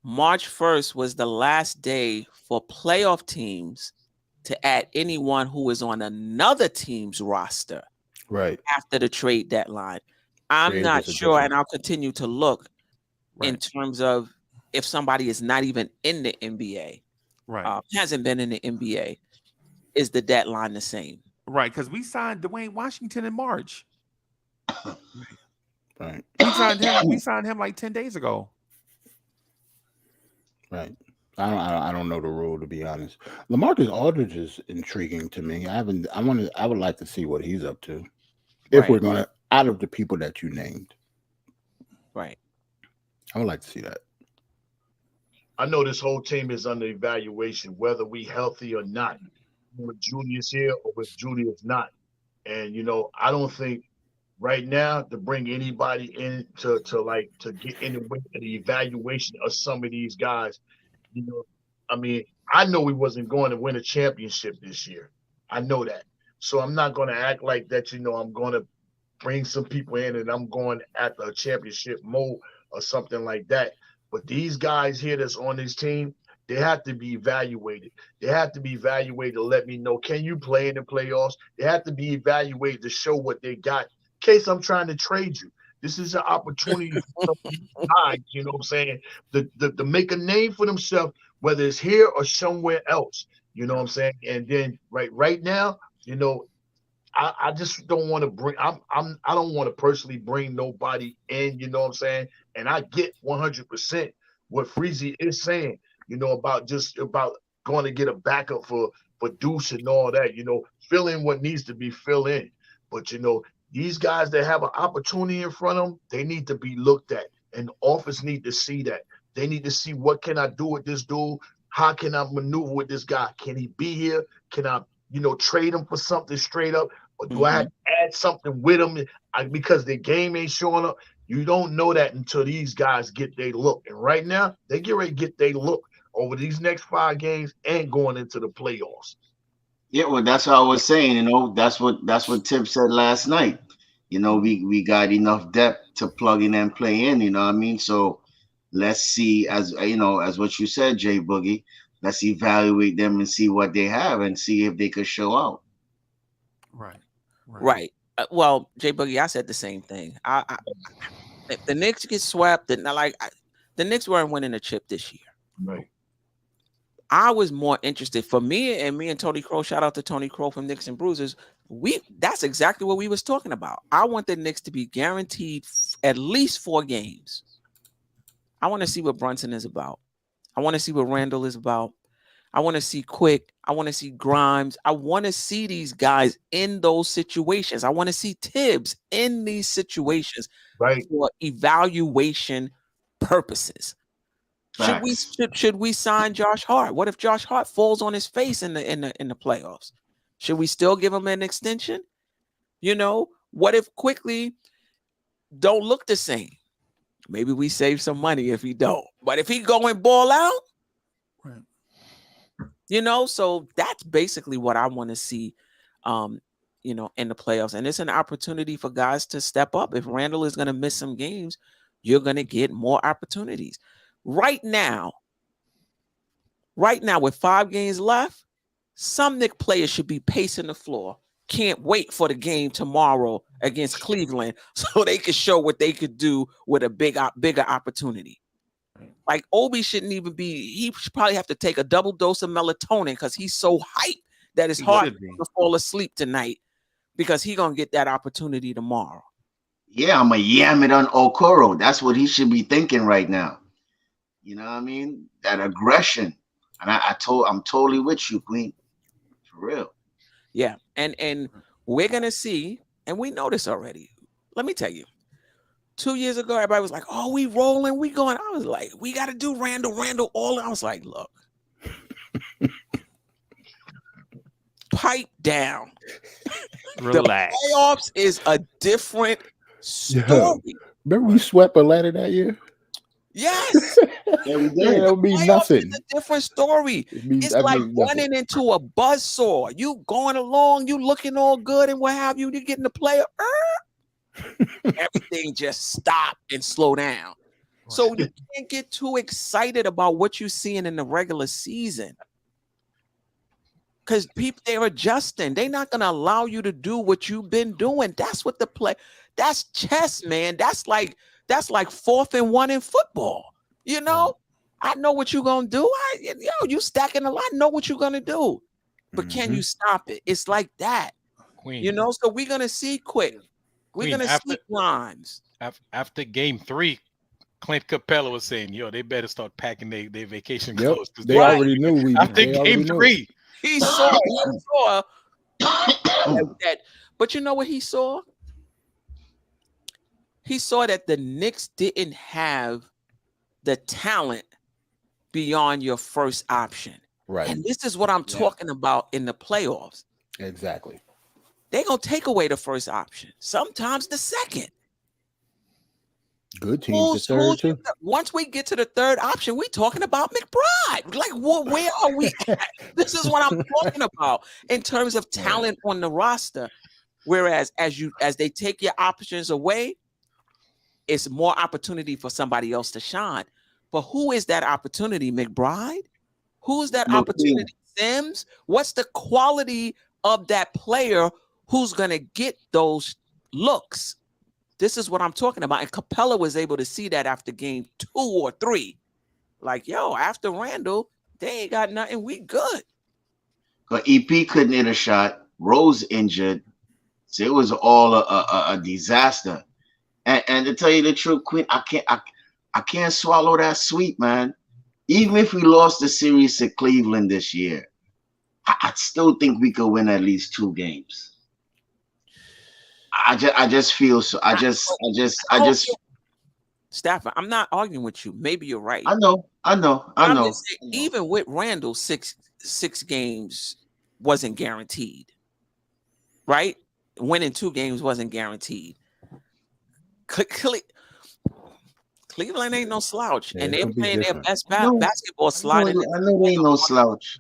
March 1st was the last day for playoff teams to add anyone who is on another team's roster after the trade deadline. I'm not sure, and I'll continue to look in terms of if somebody is not even in the NBA, hasn't been in the NBA, is the deadline the same? Right, because we signed Dwayne Washington in March. Right. We signed him like 10 days ago. Right. I don't know the rule, to be honest. LaMarcus Aldridge is intriguing to me. I would like to see what he's up to. If we're gonna, out of the people that you named. Right. I would like to see that. I know this whole team is under evaluation, whether we healthy or not. With Julius here or with Julius not. And I don't think right now to bring anybody in to get in the way of the evaluation of some of these guys. I mean, I know we wasn't going to win a championship this year. I know that. So I'm not going to act like that, I'm going to bring some people in and I'm going at the championship mode or something like that. But these guys here that's on this team, they have to be evaluated. They have to be evaluated to let me know, can you play in the playoffs? They have to be evaluated to show what they got. In case I'm trying to trade you. This is an opportunity for guys, you know what I'm saying, to make a name for themselves, whether it's here or somewhere else, you know what I'm saying? And then right now, I just don't want to bring I don't want to personally bring nobody in, you know what I'm saying? And I get 100% what Freezy is saying, about going to get a backup for Deuce and all that, fill in what needs to be filled in. But these guys that have an opportunity in front of them, they need to be looked at. And the office need to see that. They need to see, what can I do with this dude? How can I maneuver with this guy? Can he be here? Can I, trade him for something straight up? Or do I have to add something with him because their game ain't showing up? You don't know that until these guys get their look. And right now, they get ready to get their look over these next 5 games and going into the playoffs. Yeah, well, that's what I was saying. That's what Tip said last night. We got enough depth to plug in and play in. You know what I mean? So let's see, as what you said, Jay Boogie. let's evaluate them and see what they have and see if they could show out. Right. Well, Jay Boogie, I said the same thing. If the Knicks get swept, then the Knicks weren't winning a chip this year. Right. I was more interested. For me and Tony Crow, shout out to Tony Crow from Knicks and Bruisers. That's exactly what we was talking about. I want the Knicks to be guaranteed at least 4 games. I want to see what Brunson is about. I want to see what Randle is about. I want to see Quick. I want to see Grimes. I want to see these guys in those situations. I want to see Tibbs in these situations for evaluation purposes. Should we sign Josh Hart? What if Josh Hart falls on his face in the playoffs? Should we still give him an extension? You know, what if Quickly don't look the same? Maybe we save some money if he don't. But if he go and ball out, you know, so that's basically what I want to see, you know, in the playoffs. And it's an opportunity for guys to step up. If Randle is going to miss some games, you're going to get more opportunities. Right now, with 5 games left, some Knicks players should be pacing the floor. Can't wait for the game tomorrow against Cleveland so they can show what they could do with a bigger opportunity. Like Obi shouldn't even be. He should probably have to take a double dose of melatonin because he's so hyped that it's hard to fall asleep tonight because he's gonna get that opportunity tomorrow. Yeah, I'm a yam it on Okoro. That's what he should be thinking right now. You know what I mean? That aggression. And I'm totally with you, Queen. For real. Yeah, and we're gonna see, and we know this already. Let me tell you. 2 years ago, everybody was like, "Oh, we rolling, we going." I was like, "We got to do Randle all." I was like, "Look, pipe down. Relax. The playoffs is a different story." Yeah. Remember we swept Atlanta that year? Yes. Yeah, we did. Yeah, it'll be Playoffs nothing. is a different story. It's like running into a buzzsaw. You going along, you looking all good and what have you. You getting the player. Everything just stop and slow down. So you can't get too excited about what you're seeing in the regular season. Because people, they're adjusting. They're not going to allow you to do what you've been doing. That's what that's chess, man. That's like 4th and 1 in football. You know, I know what you're going to do. You stacking a lot. I know what you're going to do. But can you stop it? It's like that. Queen. You know, so we're going to see Quick. We're going to see Grimes. After game 3, Clint Capella was saying, yo, they better start packing their vacation clothes. They already knew. After game 3. He saw that. But you know what he saw? He saw that the Knicks didn't have the talent beyond your first option. Right. And this is what I'm talking about in the playoffs. Exactly. They're going to take away the first option. Sometimes the second. Good teams. The third too. Once we get to the third option, we're talking about McBride. Like, where are we at? This is what I'm talking about in terms of talent on the roster. Whereas as they take your options away, it's more opportunity for somebody else to shine. But who is that opportunity? McBride? Who is that opportunity? Sims? What's the quality of that player who's going to get those looks? This is what I'm talking about. And Capella was able to see that after game 2 or 3. Like, yo, after Randle, they ain't got nothing. We good. But EP couldn't hit a shot. Rose injured. So it was all a disaster. And to tell you the truth, Quinn, I can't swallow that sweep, man. Even if we lost the series to Cleveland this year, I still think we could win at least 2 games. I just feel so. I just. Stafford, I'm not arguing with you. Maybe you're right. I know. Saying, even with Randle, six games wasn't guaranteed, right? Winning 2 games wasn't guaranteed. Cleveland ain't no slouch, and they're playing their best basketball sliding. I know they ain't no slouch.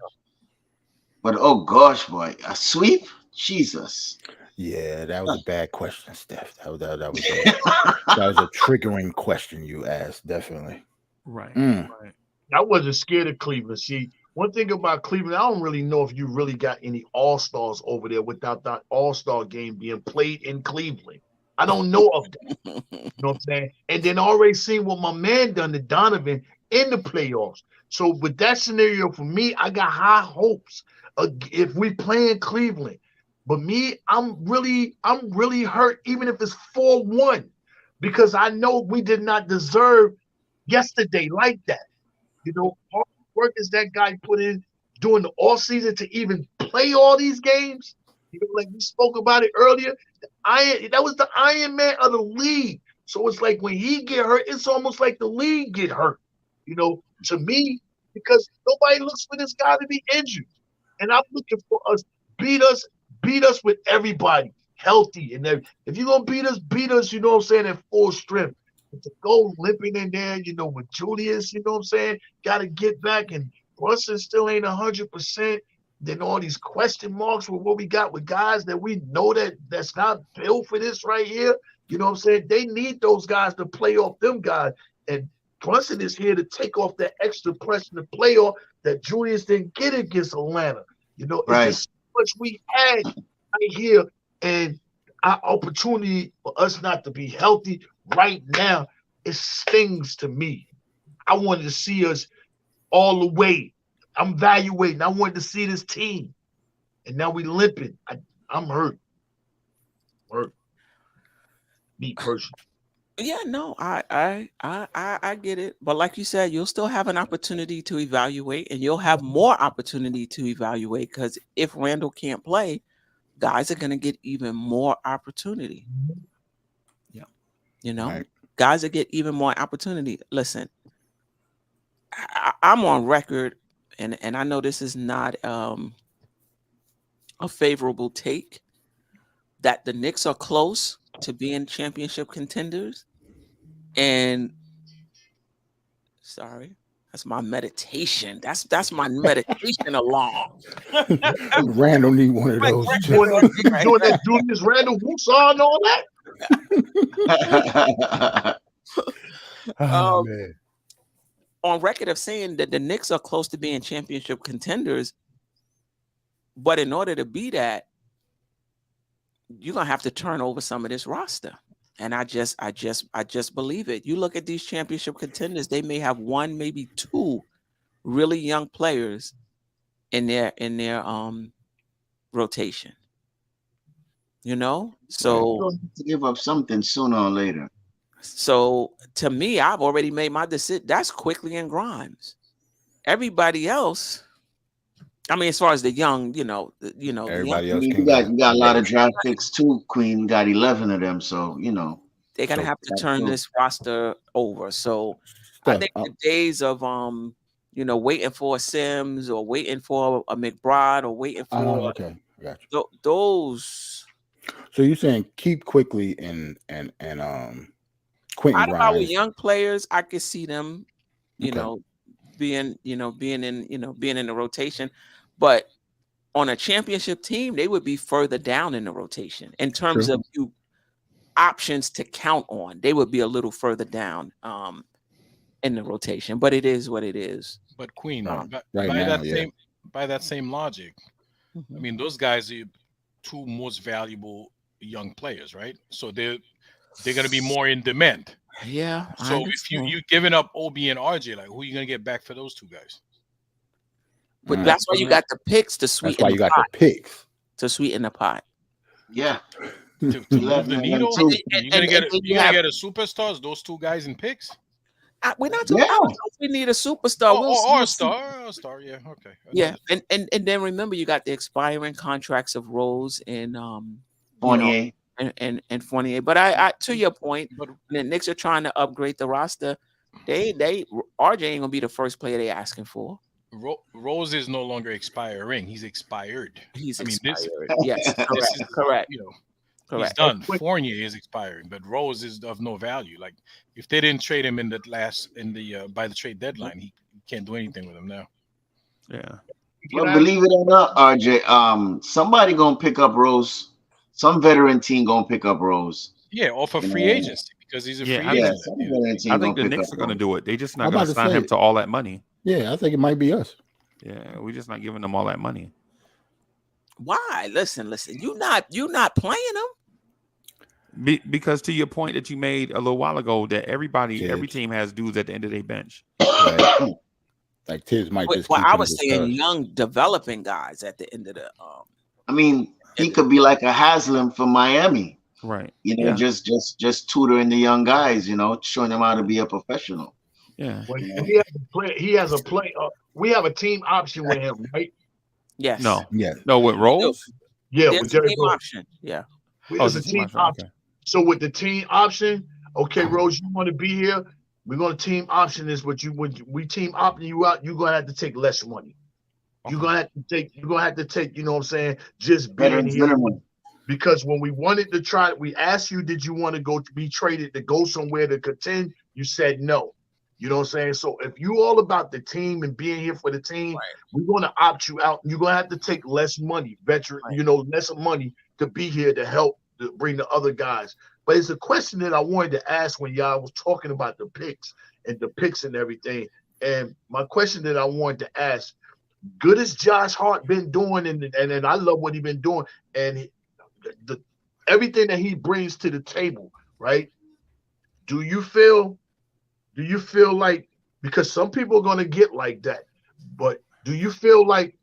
But oh gosh, boy, a sweep? Jesus. Yeah, that was a bad question, Steph. That was a triggering question you asked, definitely. Right. I wasn't scared of Cleveland. See, one thing about Cleveland, I don't really know if you really got any all-stars over there without that all-star game being played in Cleveland. I don't know of that. You know what I'm saying? And then already seen what my man done to Donovan in the playoffs. So with that scenario for me, I got high hopes if we play in Cleveland. But me, I'm really hurt, even if it's 4-1, because I know we did not deserve yesterday like that. You know, hard work is that guy put in during the offseason to even play all these games. You know, like we spoke about it earlier. That was the Iron Man of the league. So it's like when he get hurt, it's almost like the league get hurt. You know, to me, because nobody looks for this guy to be injured. And I'm looking for us, beat us with everybody healthy. And if you're gonna beat us, you know what I'm saying, at full strength. But to go limping in there, you know, with Julius, you know what I'm saying, gotta get back, and Brunson still ain't 100%. Then all these question marks with what we got with guys that we know that's not built for this right here. You know what I'm saying? They need those guys to play off them guys. And Brunson is here to take off that extra pressure to play off that Julius didn't get against Atlanta. You know, it's just so much we had right here, and our opportunity for us not to be healthy right now, it stings to me. I wanted to see us all the way. I'm evaluating. I wanted to see this team, and now we limping. I'm hurt. Me personally. Yeah, no, I get it. But like you said, you'll still have an opportunity to evaluate, and you'll have more opportunity to evaluate, because if Randle can't play, guys are going to get even more opportunity. Yeah. You know, guys that get even more opportunity. Listen, I'm on record, and I know this is not a favorable take, that the Knicks are close to being championship contenders. And sorry, that's my meditation. That's my meditation alarm. Randle need one of those. Doing that Julius Randle whoosah and all that. Man. On record of saying that the Knicks are close to being championship contenders, but in order to be that, you're gonna have to turn over some of this roster. And I just believe it. You look at these championship contenders, they may have one, maybe two really young players in their rotation. You know? So to give up something sooner or later. So to me, I've already made my decision. That's Quickly and Grimes. Everybody else, I mean, as far as the young, everybody else. You got a lot of draft picks too, Queen. Got 11 of them, so you know they're gonna have to turn this roster over. So I think the days of waiting for a Sims or waiting for a McBride or waiting for okay, gotcha. Those. So you're saying keep Quickly and Quentin Out of our Grimes. young players, I could see them, being in the rotation. But on a championship team, they would be further down in the rotation in terms of options to count on. They would be a little further down in the rotation. But it is what it is. But Queen, by that same logic, I mean, those guys are two most valuable young players, right? So they're going to be more in demand. Yeah. So if you're giving up Obi and RJ, like who are you going to get back for those two guys? But that's why you got the picks to sweeten. That's why you got the picks to sweeten the pot. Yeah. To move the needle, you're gonna get a superstars. Those two guys in picks. We're not talking about we need a superstar. Or a star. Yeah, okay. Yeah, and then remember, you got the expiring contracts of Rose and Fournier. And Fournier. But I to your point, the Knicks are trying to upgrade the roster. They RJ ain't gonna be the first player they asking for. Rose is no longer expiring. He's expired. Yes, correct. He's done. Fournier is expiring, but Rose is of no value. Like if they didn't trade him by the trade deadline, he can't do anything with him now. Yeah. Well, believe it or not, RJ, somebody gonna pick up Rose. Some veteran team gonna pick up Rose. Yeah, off of free agency because he's a free agent. I think the Knicks are gonna do it. They just not gonna sign him to all that money. Yeah, I think it might be us. Yeah, we're just not giving them all that money. Why? Listen. You're not playing them. Because to your point that you made a little while ago, that every team has dudes at the end of their bench. Right. Like Tibbs might just. Well, I was saying young developing guys at the end of the. I mean, he could be like a Haslam for Miami, right? You know, just tutoring the young guys. You know, showing them how to be a professional. Yeah. Well, he has a play. We have a team option with him, right? Yes. No. Yeah. No, with Rose. Yeah, There's with Jerry team Rose. option. Yeah. There's a team option. Okay. So with the team option, okay, Rose, you want to be here? We're gonna team option this. We team opting you out, you're gonna have to take less money. Okay. You're gonna have to take, you know what I'm saying, just being here. Because when we wanted to try, we asked you, did you want to go to be traded to go somewhere to contend? You said no. You know what I'm saying? So if you all about the team and being here for the team, we're gonna opt you out. You're gonna have to take less money, veteran, less money to be here to help to bring the other guys. But it's a question that I wanted to ask when y'all was talking about the picks and everything. And my question that I wanted to ask, good as Josh Hart been doing, and I love what he been doing, and the everything that he brings to the table, right? Do you feel like, because some people are going to get like that, but do you feel like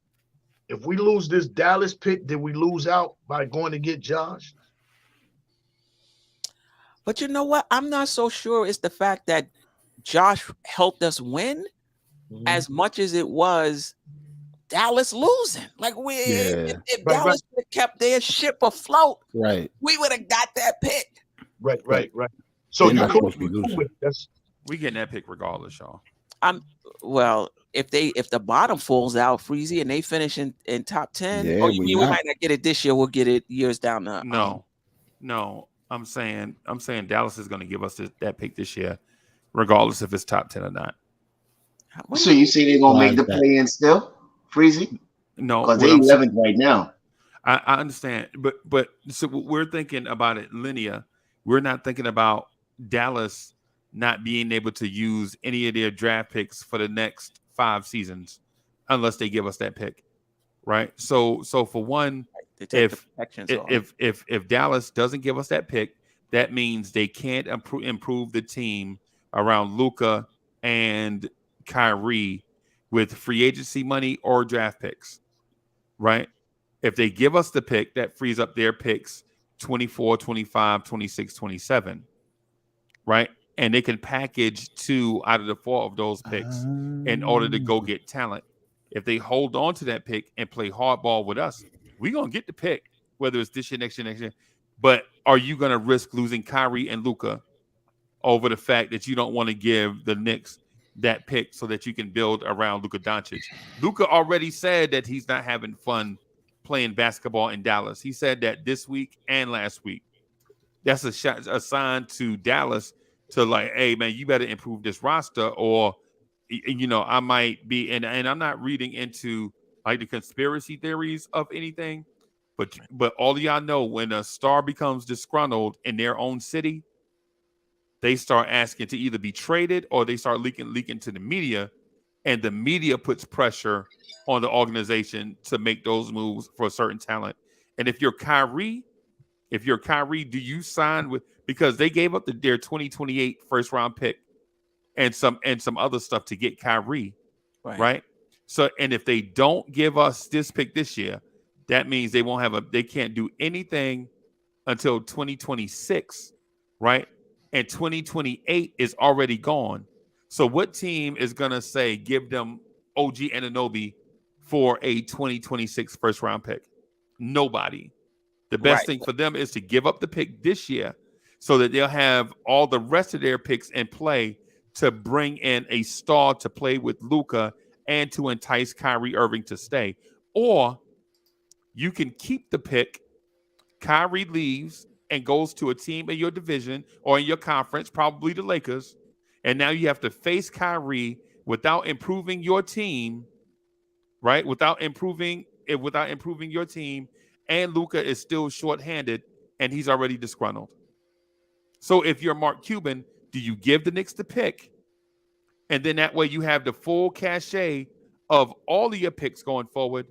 if we lose this Dallas pick, did we lose out by going to get Josh? But you know what? I'm not so sure it's the fact that Josh helped us win as much as it was Dallas losing. Like if Dallas kept their ship afloat, right, we would have got that pick. Right. So you're supposed to be losing. We getting that pick regardless, y'all. Well, if the bottom falls out, Freezy, and they finish in top 10, we might not get it this year. We'll get it years down the. No. I'm saying Dallas is going to give us that pick this year, regardless if it's top 10 or not. So you say they're going to make the play-in still, Freezy? No, because they're 11th right now. I understand, but so we're thinking about it linear. We're not thinking about Dallas not being able to use any of their draft picks for the next 5 seasons unless they give us that pick, right? So for one, if Dallas doesn't give us that pick, that means they can't improve the team around Luka and Kyrie with free agency money or draft picks, right? If they give us the pick, that frees up their picks 24, 25, 26, 27, right? And they can package 2 out of the 4 of those picks in order to go get talent. If they hold on to that pick and play hardball with us, we're going to get the pick, whether it's this year, next year. But are you going to risk losing Kyrie and Luka over the fact that you don't want to give the Knicks that pick so that you can build around Luka Doncic? Luka already said that he's not having fun playing basketball in Dallas. He said that this week and last week. That's a sign to Dallas to like, hey, man, you better improve this roster or, I might be, and I'm not reading into like the conspiracy theories of anything, but all of y'all know when a star becomes disgruntled in their own city, they start asking to either be traded or they start leaking to the media, and the media puts pressure on the organization to make those moves for a certain talent. And if you're Kyrie, do you sign with, because they gave up their 2028 first round pick and some other stuff to get Kyrie, right? So, and if they don't give us this pick this year, that means they can't do anything until 2026, right? And 2028 is already gone. So what team is going to say, give them OG Anunoby for a 2026 first round pick? Nobody. The best thing for them is to give up the pick this year so that they'll have all the rest of their picks in play to bring in a star to play with Luka and to entice Kyrie Irving to stay. Or you can keep the pick, Kyrie leaves and goes to a team in your division or in your conference, probably the Lakers, and now you have to face Kyrie without improving your team, right? Without improving your team, and Luka is still shorthanded and he's already disgruntled. So if you're Mark Cuban, do you give the Knicks the pick? And then that way you have the full cachet of all of your picks going forward,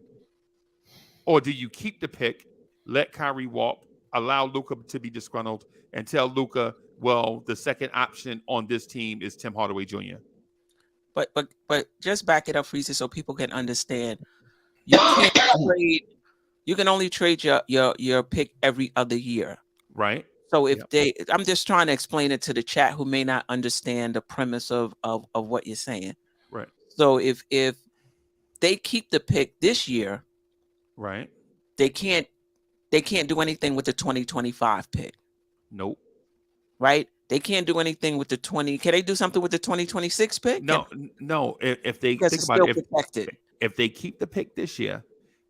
or do you keep the pick, let Kyrie walk, allow Luka to be disgruntled, and tell Luka, well, the second option on this team is Tim Hardaway Jr.? But just back it up, Freezy, so people can understand. You can't trade. You can only trade your pick every other year. Right. So if I'm just trying to explain it to the chat who may not understand the premise of what you're saying. Right. So if they keep the pick this year, right, they can't do anything with the 2025 pick. Nope. Right? They can't do anything with the 20. Can they do something with the 2026 pick? No. If they because think it's about still it, protected. if they keep the pick this year,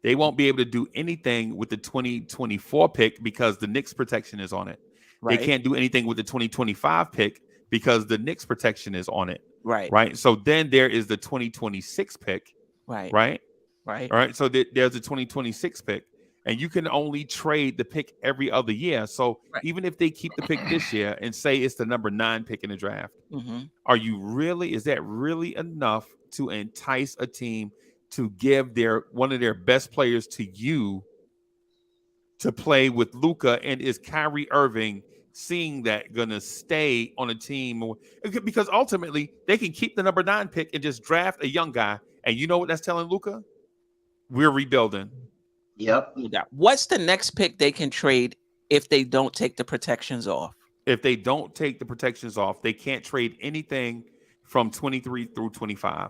they won't be able to do anything with the 2024 pick because the Knicks protection is on it. Right. They can't do anything with the 2025 pick because the Knicks protection is on it. Right. Right. So then there is the 2026 pick. Right. Right. Right. All right. So there's a 2026 pick, and you can only trade the pick every other year. So even if they keep the pick this year and say it's the number 9 pick in the draft, is that really enough to entice a team to give one of their best players to you to play with Luka? And is Kyrie Irving seeing that gonna stay on a team? Because ultimately they can keep the number 9 pick and just draft a young guy. And you know what that's telling Luka? We're rebuilding. Yep. What's the next pick they can trade if they don't take the protections off? If they don't take the protections off, they can't trade anything from 23 through 25,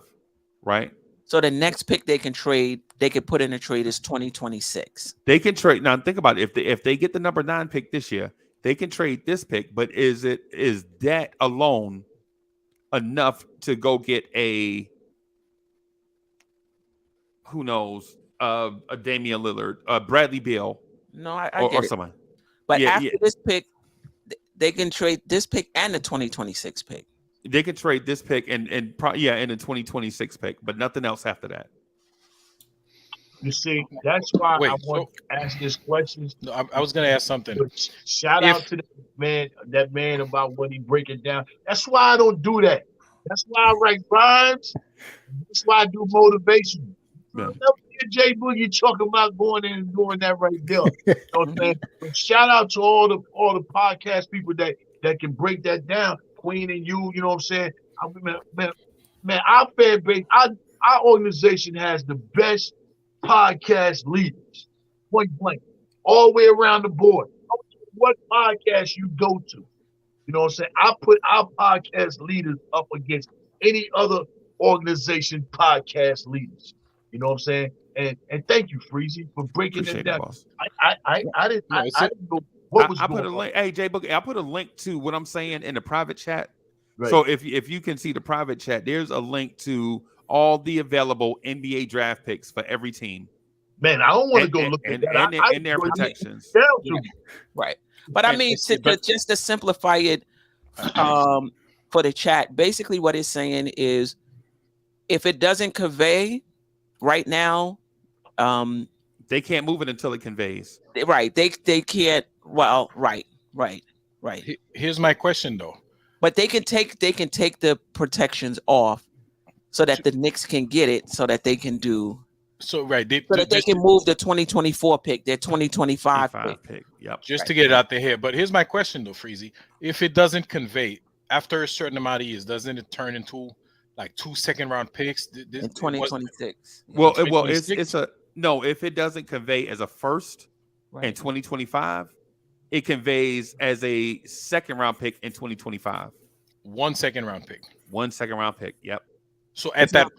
right? So the next pick they can trade, they could put in a trade is 2026. They can trade. Now think about it. If they get the number 9 pick this year, they can trade this pick. But is that alone enough to go get a who knows, a Damian Lillard, Bradley Beal? No, I or get it. Someone. But after this pick, they can trade this pick and the 2026 pick. They can trade this pick and the 2026 pick, but nothing else after that. You see, that's why I want to ask this question. No, I was going to ask something. Shout out to that man about when he break it down. That's why I don't do that. That's why I write rhymes. That's why I do motivation. Yeah. Jay Boogie talking about going in and doing that right there. You know what I'm saying? But shout out to all the podcast people that can break that down. Queen and you know what I'm saying? Man, our fan base, our organization has the best podcast leaders. Point blank. All the way around the board. What podcast you go to? You know what I'm saying? I put our podcast leaders up against any other organization podcast leaders. You know what I'm saying? And thank you, Freezy, for breaking it down. I didn't know what was going on. Hey, Jay Boogie, I put a link to what I'm saying in the private chat. Right. So if you can see the private chat, there's a link to all the available NBA draft picks for every team. Man, I don't want to go look at that. And their protections. Right. But I mean, just to simplify it for the chat, basically what it's saying is if it doesn't convey right now, they can't move it until it conveys. Right. They can't. Well, right. Here's my question though. But they can take the protections off so that the Knicks can get it, so that they can do. So right, they can move the 2024 pick, their 2025 pick. Yep. Just to get it out there here. But here's my question though, Freezy. If it doesn't convey after a certain amount of years, doesn't it turn into like 2 second-round picks in 2026? Well, it's a no. If it doesn't convey as a first in 2025, it conveys as a second-round pick in 2025. 1 second-round pick. 1 second-round pick. Yep. So at that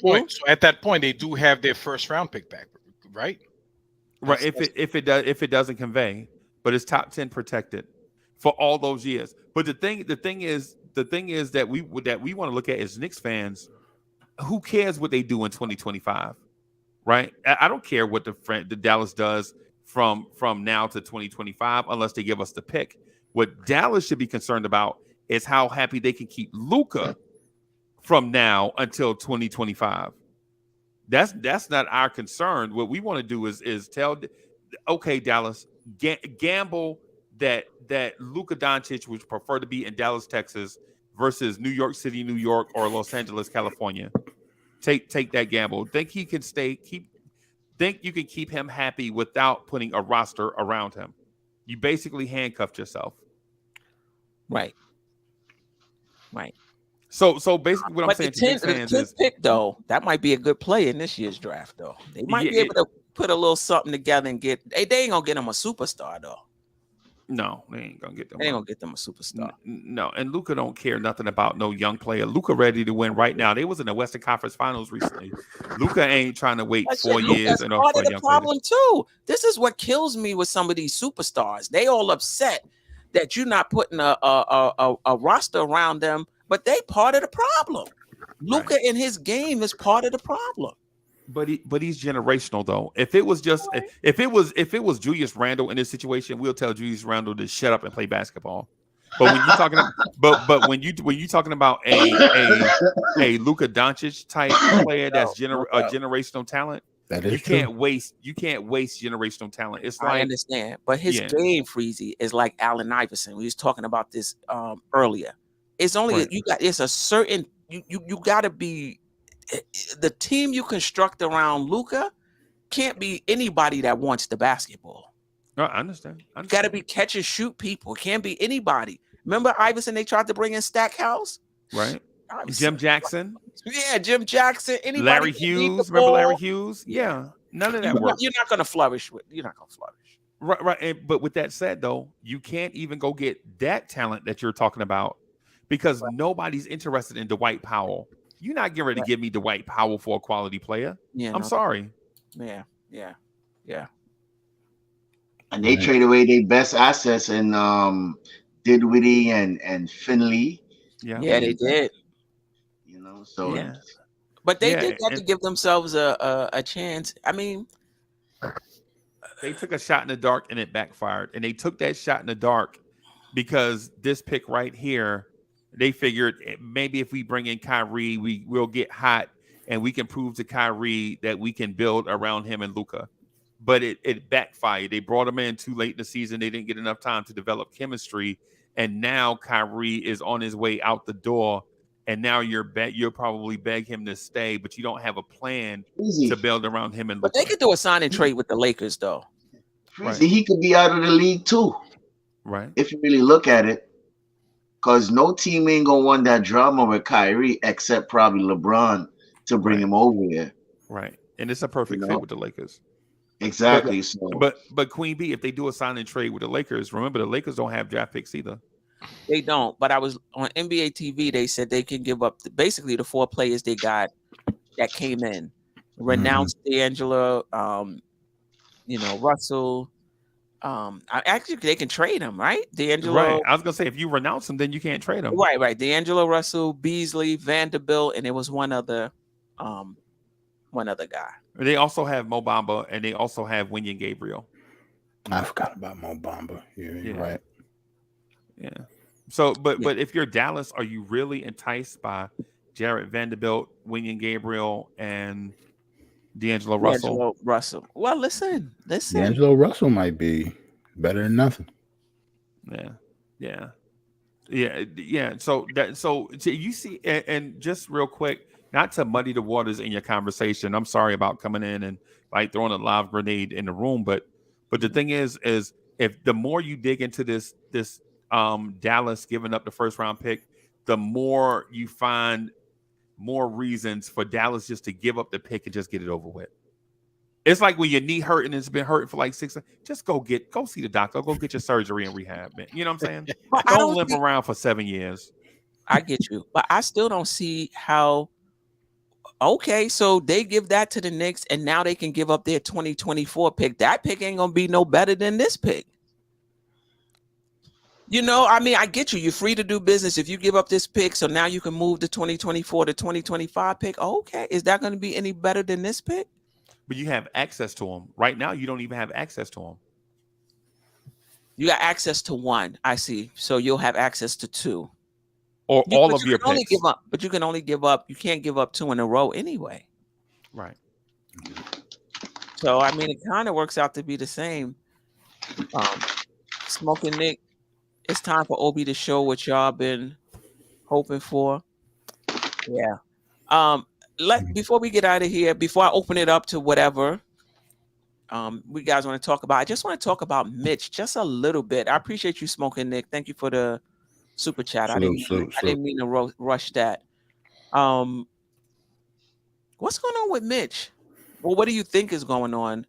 point, they do have their first-round pick back, right? Right. If it doesn't convey, but it's top 10 protected for all those years. But the thing is that we want to look at as Knicks fans. Who cares what they do in 2025, right? I don't care what the Dallas does from now to 2025 unless they give us the pick. What Dallas should be concerned about is how happy they can keep Luka from now until 2025. That's not our concern. What we want to do is tell, okay, Dallas, gamble that Luka Doncic would prefer to be in Dallas, Texas versus New York City, New York, or Los Angeles, California. Take that gamble. Think he can stay? Think you can keep him happy without putting a roster around him? You basically handcuffed yourself. Right. So basically, what I'm saying to Knicks the fans 10th is, pick though, that might be a good play in this year's draft though. They might be able to put a little something together and get. They ain't gonna get him a superstar though. No, they ain't gonna get them. They ain't gonna get them a superstar. No, and Luka don't care nothing about no young player. Luka ready to win right now. They was in the Western Conference Finals recently. Luka ain't trying to wait 4 years. That's part of the problem too. This is what kills me with some of these superstars. They all upset that you're not putting a roster around them, but they part of the problem. Luka in his game is part of the problem. But he's generational though. If it was Julius Randle in this situation, we'll tell Julius Randle to shut up and play basketball. But when you're talking about, when you talking about a Luka Doncic type player that's generational talent, you can't waste generational talent. It's like, I understand, but his game, Freezy, is like Allen Iverson. We was talking about this earlier. It's only it's a certain you got to be. The team you construct around Luka can't be anybody that wants the basketball. No, I understand. Got to be catch and shoot people. It can't be anybody. Remember Iverson? They tried to bring in Stackhouse, right? Iverson. Jim Jackson. Yeah, Jim Jackson. Anybody? Larry Hughes. Remember Larry Hughes? Yeah, none of that works. You're not going to flourish with. You're not going to flourish. Right. But with that said, though, you can't even go get that talent that you're talking about because nobody's interested in Dwight Powell. You're not getting ready to give me Dwight Powell for a quality player. Yeah, I'm sorry. Yeah. And they trade away their best assets in Dinwiddie and Finley. Yeah, they did. You know, so but they did have to give themselves a chance. I mean, they took a shot in the dark and it backfired. And they took that shot in the dark because this pick right here. They figured maybe if we bring in Kyrie, we'll get hot and we can prove to Kyrie that we can build around him and Luka. But it backfired. They brought him in too late in the season. They didn't get enough time to develop chemistry. And now Kyrie is on his way out the door. And now you'll probably beg him to stay, but you don't have a plan to build around him and Luka. But they could do a sign and trade with the Lakers, though. Right. He could be out of the league too. Right. If you really look at it. Because no team ain't going to want that drama with Kyrie except probably LeBron to bring him over here. Right. And it's a perfect fit with the Lakers. Exactly. But Queen B, if they do a sign and trade with the Lakers, remember the Lakers don't have draft picks either. They don't. But I was on NBA TV. They said they can give up basically the 4 players they got that came in. Renounce D'Angelo, Russell. Actually, they can trade him, right? D'Angelo. Right. I was gonna say if you renounce him, then you can't trade him. Right. D'Angelo Russell, Beasley, Vanderbilt, and there was one other guy. They also have Mo Bamba and they also have Wenyen Gabriel. I forgot about Mo Bamba. You're right. Yeah. So, but if you're Dallas, are you really enticed by Jarrett Vanderbilt, Wenyen Gabriel, and D'Angelo Russell? Well, listen. D'Angelo Russell might be better than nothing. Yeah. So you see, and just real quick, not to muddy the waters in your conversation. I'm sorry about coming in and like throwing a live grenade in the room, but the thing is if the more you dig into this Dallas giving up the first round pick, the more you find more reasons for Dallas just to give up the pick and just get it over with. It's like when your knee hurt and it's been hurting for like 6 months, just go see the doctor, go get your surgery and rehab, man. You know what I'm saying? Don't limp around for 7 years. I get you, but I still don't see how. Okay, so they give that to the Knicks, and now they can give up their 2024 pick. That pick ain't gonna be no better than this pick. I mean, I get you. You're free to do business if you give up this pick. So now you can move the 2024 to 2025 pick. Okay, is that going to be any better than this pick? But you have access to them right now. You don't even have access to them. You got access to 1. I see. So you'll have access to 2. Or all of your picks. But you can only give up. You can't give up 2 in a row anyway. Right. So I mean, it kind of works out to be the same. Smoking Nick. It's time for Obi to show what y'all been hoping for. Yeah. Before we get out of here, before I open it up to whatever we guys want to talk about, I just want to talk about Mitch just a little bit. I appreciate you smoking, Nick. Thank you for the super chat. I didn't mean to rush that. What's going on with Mitch? Well, what do you think is going on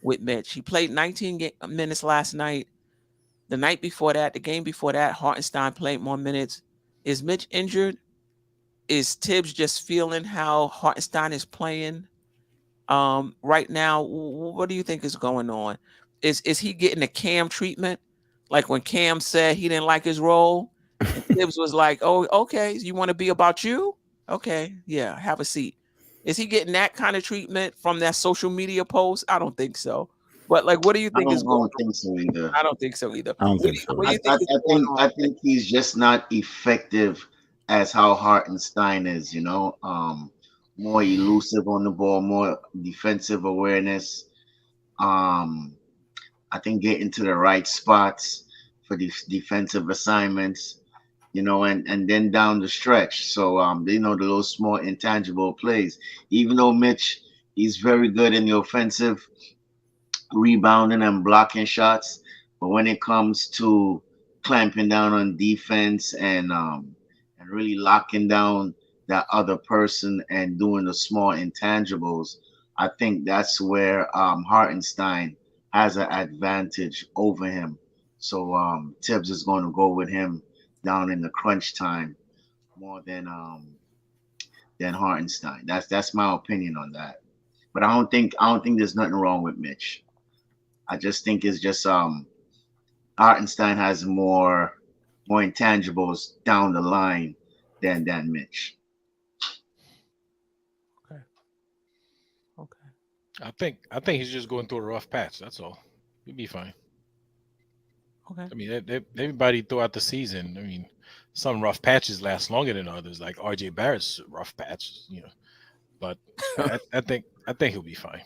with Mitch? He played 19 minutes last night. The night before that, the game before that, Hartenstein played more minutes. Is Mitch injured? Is Tibbs just feeling how Hartenstein is playing right now? What do you think is going on? Is he getting the Cam treatment? Like when Cam said he didn't like his role, and Tibbs was like, "Oh, okay, you want to be about you? Okay, yeah, have a seat." Is he getting that kind of treatment from that social media post? I don't think so. But like, what do you think is going on? I don't think so either. I don't think so either. I don't think so. What do you think I think he's just not effective as how Hartenstein is, more elusive on the ball, more defensive awareness. I think getting to the right spots for these defensive assignments, and then down the stretch. So the little small intangible plays. Even though Mitch, he's very good in the offensive rebounding and blocking shots, but when it comes to clamping down on defense and really locking down that other person and doing the small intangibles, I think that's where Hartenstein has an advantage over him. So Tibbs is going to go with him down in the crunch time more than Hartenstein. That's my opinion on that. But I don't think there's nothing wrong with Mitch. I just think it's just Hartenstein has more intangibles down the line than Mitch. Okay. I think he's just going through a rough patch. That's all. He'll be fine. Okay. I mean, everybody throughout the season. I mean, some rough patches last longer than others, like RJ Barrett's rough patch. But I think he'll be fine.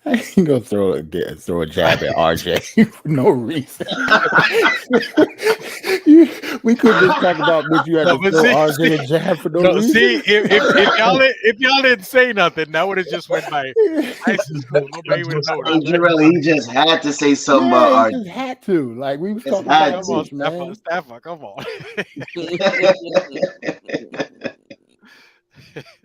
I ain't gonna throw a jab at RJ for no reason. We could just talk about Mitch. You had to throw RJ a jab for no reason. See, if y'all didn't say nothing, that would have just went by. Nobody would know. He just had to say something about RJ. He just had to. Like we was talking about Mitch, man. Staffer, come on.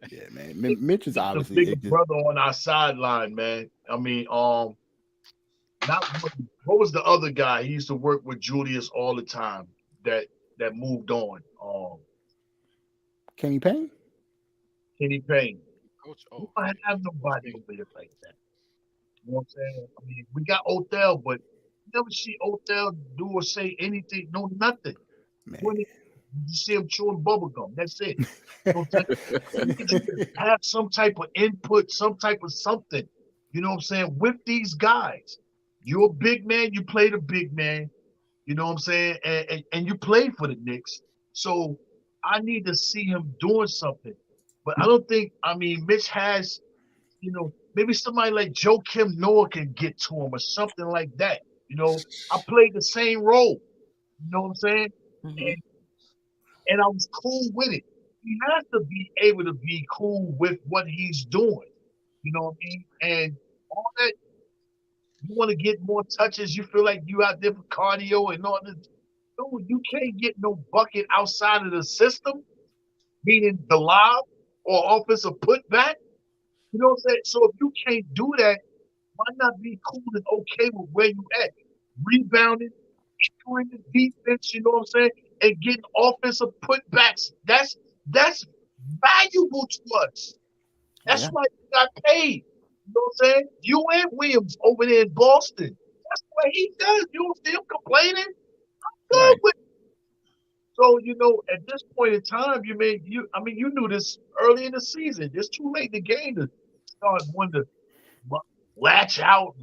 Yeah, man. Mitch is obviously the big brother on our sideline, man. I mean, what was the other guy? He used to work with Julius all the time. That moved on. Kenny Payne. Coach, I have nobody over there like that. You know what I'm saying? I mean, we got Othell, but you never see Othell do or say anything. No, nothing. You see him chewing bubble gum. That's it. You know have some type of input, some type of something. You know what I'm saying? With these guys, you're a big man. You play the big man. You know what I'm saying? And you play for the Knicks. So I need to see him doing something. But I don't think. I mean, Mitch has. Maybe somebody like Joe Kim Noah can get to him or something like that. I played the same role. You know what I'm saying? Mm-hmm. And I was cool with it. He has to be able to be cool with what he's doing. You know what I mean? And all that, you want to get more touches, you feel like you out there for cardio and all this. No, you can't get no bucket outside of the system, meaning the lob or offensive putback. You know what I'm saying? So if you can't do that, why not be cool and okay with where you at? Rebounding, entering the defense, you know what I'm saying? And getting offensive putbacks. That's valuable to us. That's why you got paid. You know what I'm saying? You and Williams over there in Boston. That's what he does. You don't see him complaining. I'm good with it. So, at this point in time, you knew this early in the season. It's too late in the game to start wanting to latch out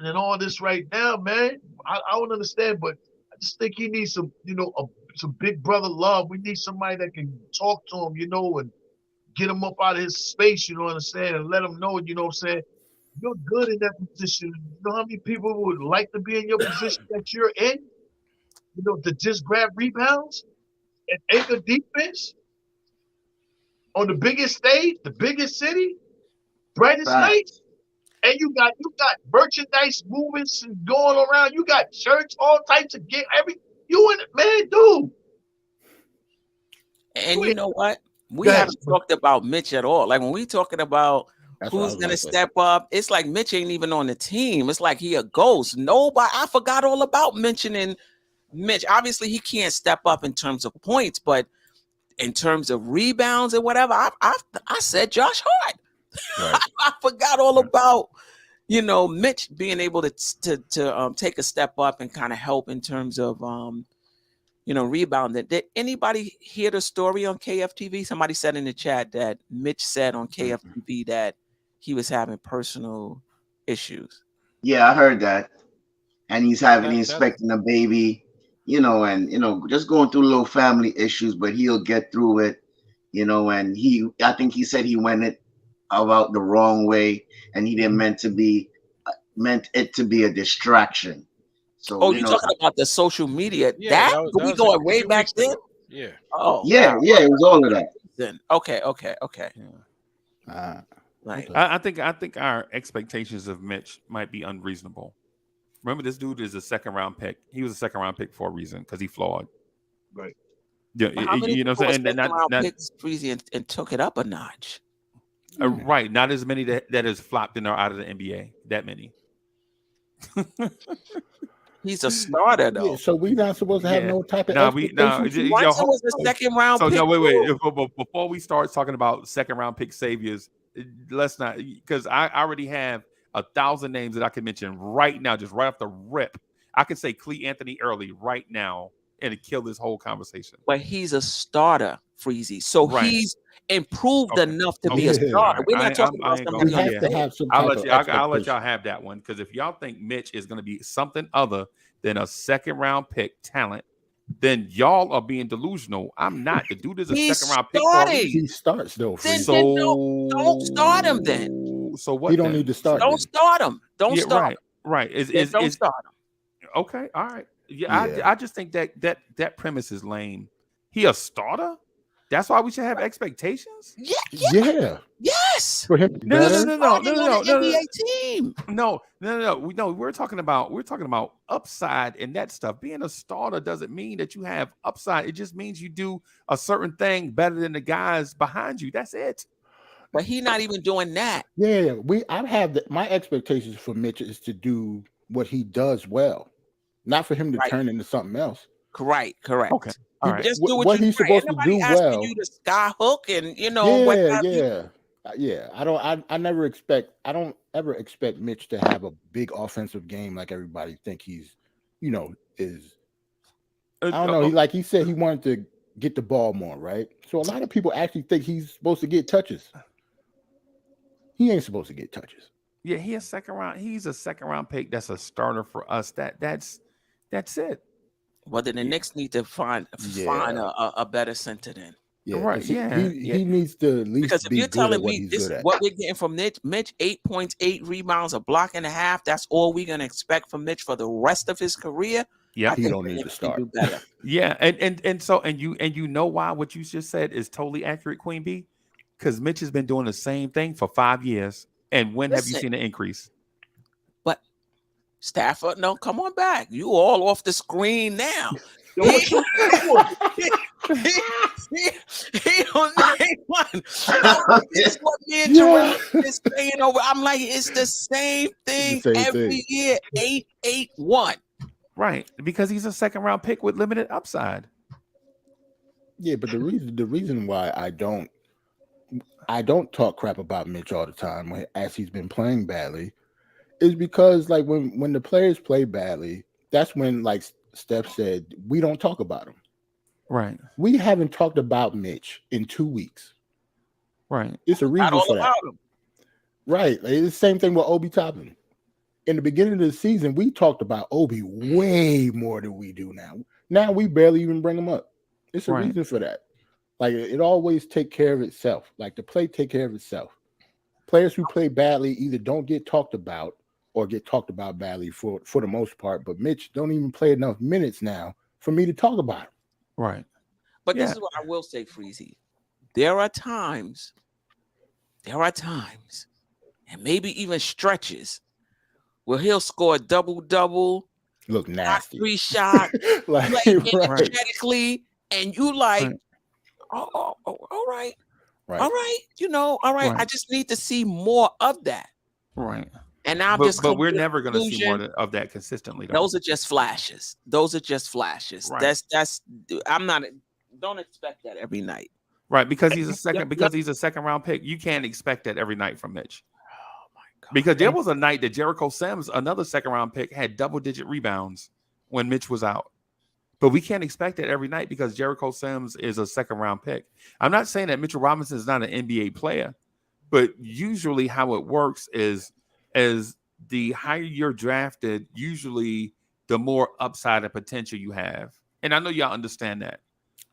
and all this right now, man. I don't understand, but I just think he needs some, some big brother love. We need somebody that can talk to him, and get him up out of his space, you know what I'm saying, and let him know, you know what I'm saying, you're good in that position. You know how many people would like to be in your position that you're in? To just grab rebounds and anchor defense? on the biggest stage, the biggest city, brightest lights, and you got merchandise movements going around. You got shirts, all types of you and man, dude. And you know what? We haven't talked about Mitch at all. Like when we talking about who's gonna step up, it's like Mitch ain't even on the team. It's like he a ghost. Nobody. I forgot all about mentioning Mitch. Obviously, he can't step up in terms of points, but in terms of rebounds and whatever, I said Josh Hart. Right. I forgot all about Mitch being able to take a step up and kind of help in terms of rebounding. Did anybody hear the story on KFTV? Somebody said in the chat that Mitch said on KFTV that he was having personal issues. Yeah, I heard that, and he's expecting a baby. And just going through little family issues, but he'll get through it, and I think he said he went it about the wrong way, and he didn't meant it to be a distraction. So you're talking about the social media. Yeah, that we going way back then? Yeah. Oh yeah, yeah, it was all of that. Then okay. Yeah. Right. I think our expectations of Mitch might be unreasonable. Remember, this dude is a second-round pick. He was a second-round pick for a reason because he flawed. Right. Yeah, you know what I'm saying? Not picks Freezy and took it up a notch. Right. Not as many that has flopped in or out of the NBA. That many. He's a starter though. Yeah, so we're not supposed to have no type of expectations. Watson was a second-round pick. So wait. Before we start talking about second-round pick saviors, let's not, because I already have 1,000 names that I can mention right now, just right off the rip. I can say Clee Anthony Early right now and kill this whole conversation. But he's a starter, Freezy. So he's improved enough to be a starter. We're not talking about somebody else. I'll let y'all have that one, because if y'all think Mitch is going to be something other than a second-round pick talent, then y'all are being delusional. I'm not. The dude is a second-round pick. He starts though. Then don't start him then. So what? You don't need to start. Don't start him. Don't start him. Right. Don't start him. Okay. All right. Yeah. I just think that premise is lame. He a starter? That's why we should have expectations. Yeah. Yes. For him. No. NBA team. No. We're talking about upside and that stuff. Being a starter doesn't mean that you have upside. It just means you do a certain thing better than the guys behind you. That's it. But he's not even doing that. Yeah. I have my expectations for Mitch is to do what he does well, not for him to turn into something else. Correct. Okay. All right. Just do what he's supposed to do well. You to sky hook and Yeah. I don't ever expect Mitch to have a big offensive game like everybody think he's, is. I don't know. He said he wanted to get the ball more, right? So a lot of people actually think he's supposed to get touches. He ain't supposed to get touches. Yeah, he's a second round pick. That's a starter for us. That's it. Well, then the Knicks need to find a better center then. Yeah, right. He needs to at least because if you're telling me this is what we're getting from Mitch, 8 points, 8 rebounds, a block and a half. That's all we're gonna expect from Mitch for the rest of his career. Yeah, he don't need to start. Do better. Yeah, and you know why what you just said is totally accurate, Queen B, because Mitch has been doing the same thing for 5 years. And when have you seen an increase? But Stafford, no, come on back. You all off the screen now. He on 9-1. This what me and Jerome is saying over. I'm like, it's the same thing every year. 8-8-1. Right, because he's a second round pick with limited upside. Yeah, but the reason why I don't talk crap about Mitch all the time as he's been playing badly is because like when the players play badly, that's when, like Steph said, we don't talk about him. Right. We haven't talked about Mitch in 2 weeks. Right. It's a reason for that. Right. It's the same thing with Obi Toppin. In the beginning of the season, we talked about Obi way more than we do now. Now we barely even bring him up. It's a reason for that. Like it always take care of itself. Like the play take care of itself. Players who play badly either don't get talked about or get talked about badly for the most part. But Mitch don't even play enough minutes now for me to talk about him. Right. But this is what I will say, Freezy. there are times, and maybe even stretches where he'll score a double-double, look nasty, 3 shot, like play energetically, and you like, oh, all right. All right, all right. I just need to see more of that. Right. And now but we're never going to see more of that consistently. Those are just flashes. Right. That's don't expect that every night. Right, because he's a second round pick. You can't expect that every night from Mitch. Oh my God. Because there was a night that Jericho Sims, another second round pick, had double-digit rebounds when Mitch was out. But we can't expect that every night because Jericho Sims is a second round pick. I'm not saying that Mitchell Robinson is not an NBA player, but usually how it works is as the higher you're drafted, usually the more upside and potential you have. And I know y'all understand that,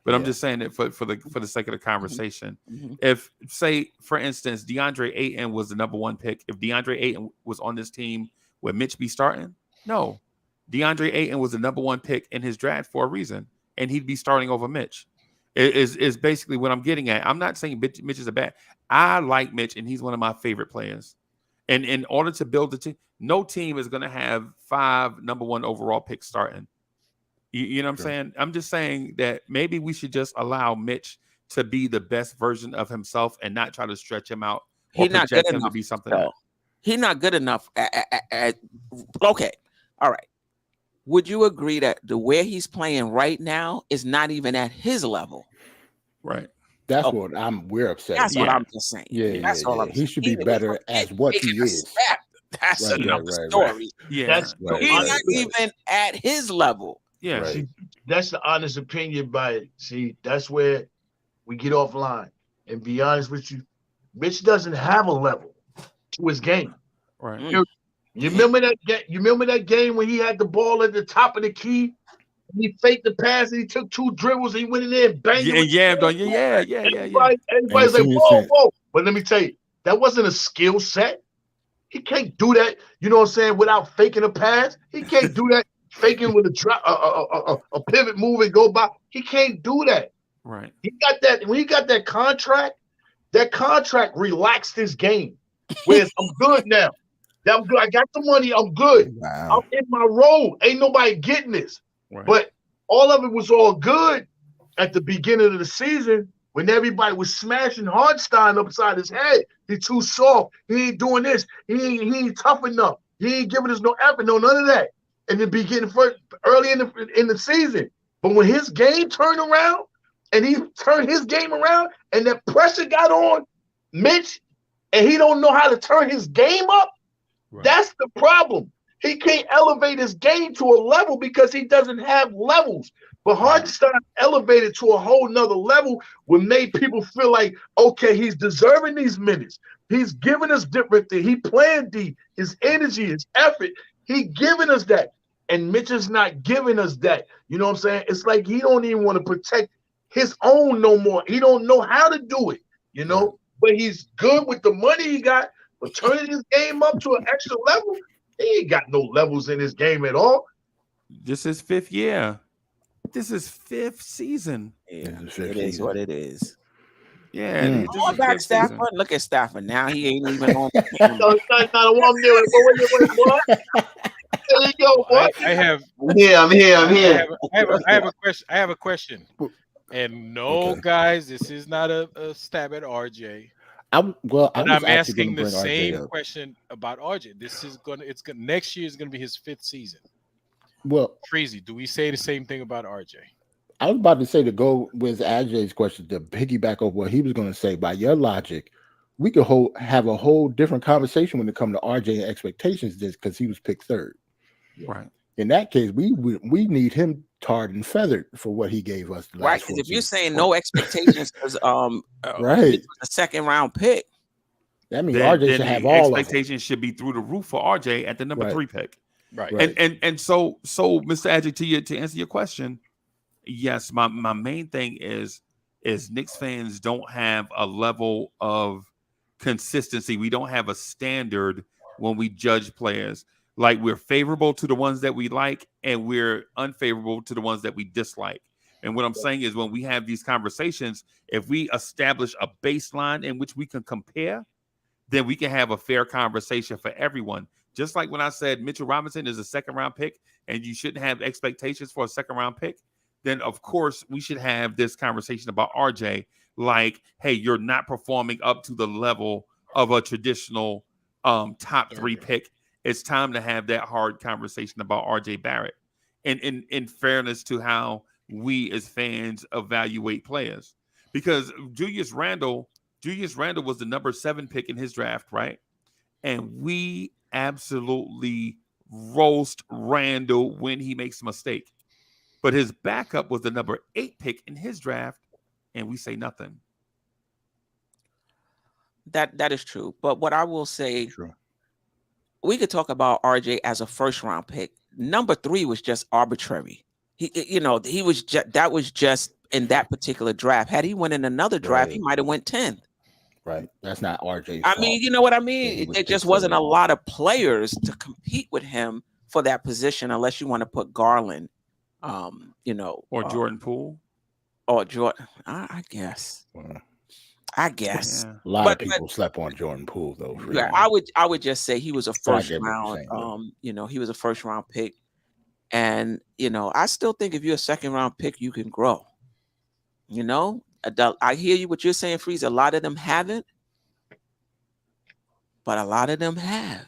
but I'm just saying it for the sake of the conversation. Mm-hmm. If, say, for instance, DeAndre Ayton was the number 1 pick, if DeAndre Ayton was on this team, would Mitch be starting? No. DeAndre Ayton was the number 1 pick in his draft for a reason, and he'd be starting over Mitch. Is basically what I'm getting at. I'm not saying Mitch is a bad. I like Mitch, and he's one of my favorite players. And in order to build the team, no team is going to have 5 number 1 overall picks starting. You know what I'm saying? I'm just saying that maybe we should just allow Mitch to be the best version of himself and not try to stretch him out or project him to be something else. He's not good enough. Okay. All right. Would you agree that the way he's playing right now is not even at his level? Right. That's what we're upset. That's what I'm just saying. Yeah, that's all I'm saying. He should be better as what he is. That's another story. Yeah, he's not even at his level. Yeah, right. See, that's the honest opinion by it. See, that's where we get offline. And be honest with you, Mitch doesn't have a level to his game. Right. You remember that game? You remember that game when he had the ball at the top of the key? And he faked the pass and he took 2 dribbles and he went in there and banged it. Yeah. Everybody's like, whoa. But let me tell you, that wasn't a skill set. He can't do that, you know what I'm saying, without faking a pass. He can't do that faking with a pivot move and go by. He can't do that. Right. He got that when he got that contract relaxed his game. Whereas I'm good now. I'm good. I got the money. I'm good. Wow. I'm in my role. Ain't nobody getting this. Right. But all of it was all good at the beginning of the season when everybody was smashing Hardenstein upside his head. He's too soft. He ain't doing this. He ain't tough enough. He ain't giving us no effort. No, none of that. In the beginning, early in the season. But when his game turned around and he turned his game around and that pressure got on Mitch and he don't know how to turn his game up, right. That's the problem. He can't elevate his game to a level because he doesn't have levels. But Hardenstein elevated to a whole nother level what made people feel like, okay, he's deserving these minutes. He's giving us different things. He playing deep. His energy, his effort, he giving us that. And Mitch is not giving us that. You know what I'm saying? It's like he don't even want to protect his own no more. He don't know how to do it, you know? Right. But he's good with the money he got. But turning his game up to an extra level, he ain't got no levels in his game at all. This is 5th year. This is 5th season. Yeah, it is what it is. Yeah. Going back Stafford. Look at Stafford now. He ain't even on. There you go, boy. I'm here. I have a question. And no, guys, this is not a stab at RJ. I'm asking the same question about RJ. Next year is gonna be his 5th season. Well, crazy. Do we say the same thing about RJ? I was about to say, to go with RJ's question, to piggyback off what he was going to say. By your logic, we could have a whole different conversation when it comes to RJ and expectations, just because he was picked 3rd. Right. In that case, we need him tarred and feathered for what he gave us. Right, because if you're saying no expectations, because right, a 2nd round pick, that means RJ should have all expectations should be through the roof for RJ at the number 3 pick. Right. And so Mr. Adjective, to answer your question, yes, my main thing is Knicks fans don't have a level of consistency. We don't have a standard when we judge players. Like, we're favorable to the ones that we like and we're unfavorable to the ones that we dislike. And what I'm saying is when we have these conversations, if we establish a baseline in which we can compare, then we can have a fair conversation for everyone. Just like when I said Mitchell Robinson is a second-round pick and you shouldn't have expectations for a second-round pick, then, of course, we should have this conversation about RJ like, hey, you're not performing up to the level of a traditional top 3 pick. It's time to have that hard conversation about RJ Barrett. And in fairness to how we as fans evaluate players. Because Julius Randle was the number 7 pick in his draft, right? And we absolutely roast Randle when he makes a mistake. But his backup was the number 8 pick in his draft, and we say nothing. That is true. But what I will say, we could talk about RJ as a first-round pick. Number 3 was just arbitrary. That was just in that particular draft. Had he went in another draft, he might have went 10th. Right. That's not RJ. I mean, you know what I mean? There just wasn't a lot of players to compete with him for that position, unless you want to put Garland, or Jordan Poole, or Jordan. I guess. I guess. Yeah. A lot of people slept on Jordan Poole, though. Yeah, I would just say he was a first round. He was a first round pick, and I still think if you're a second round pick, you can grow. I hear you what you're saying, Freeze. A lot of them haven't, but a lot of them have.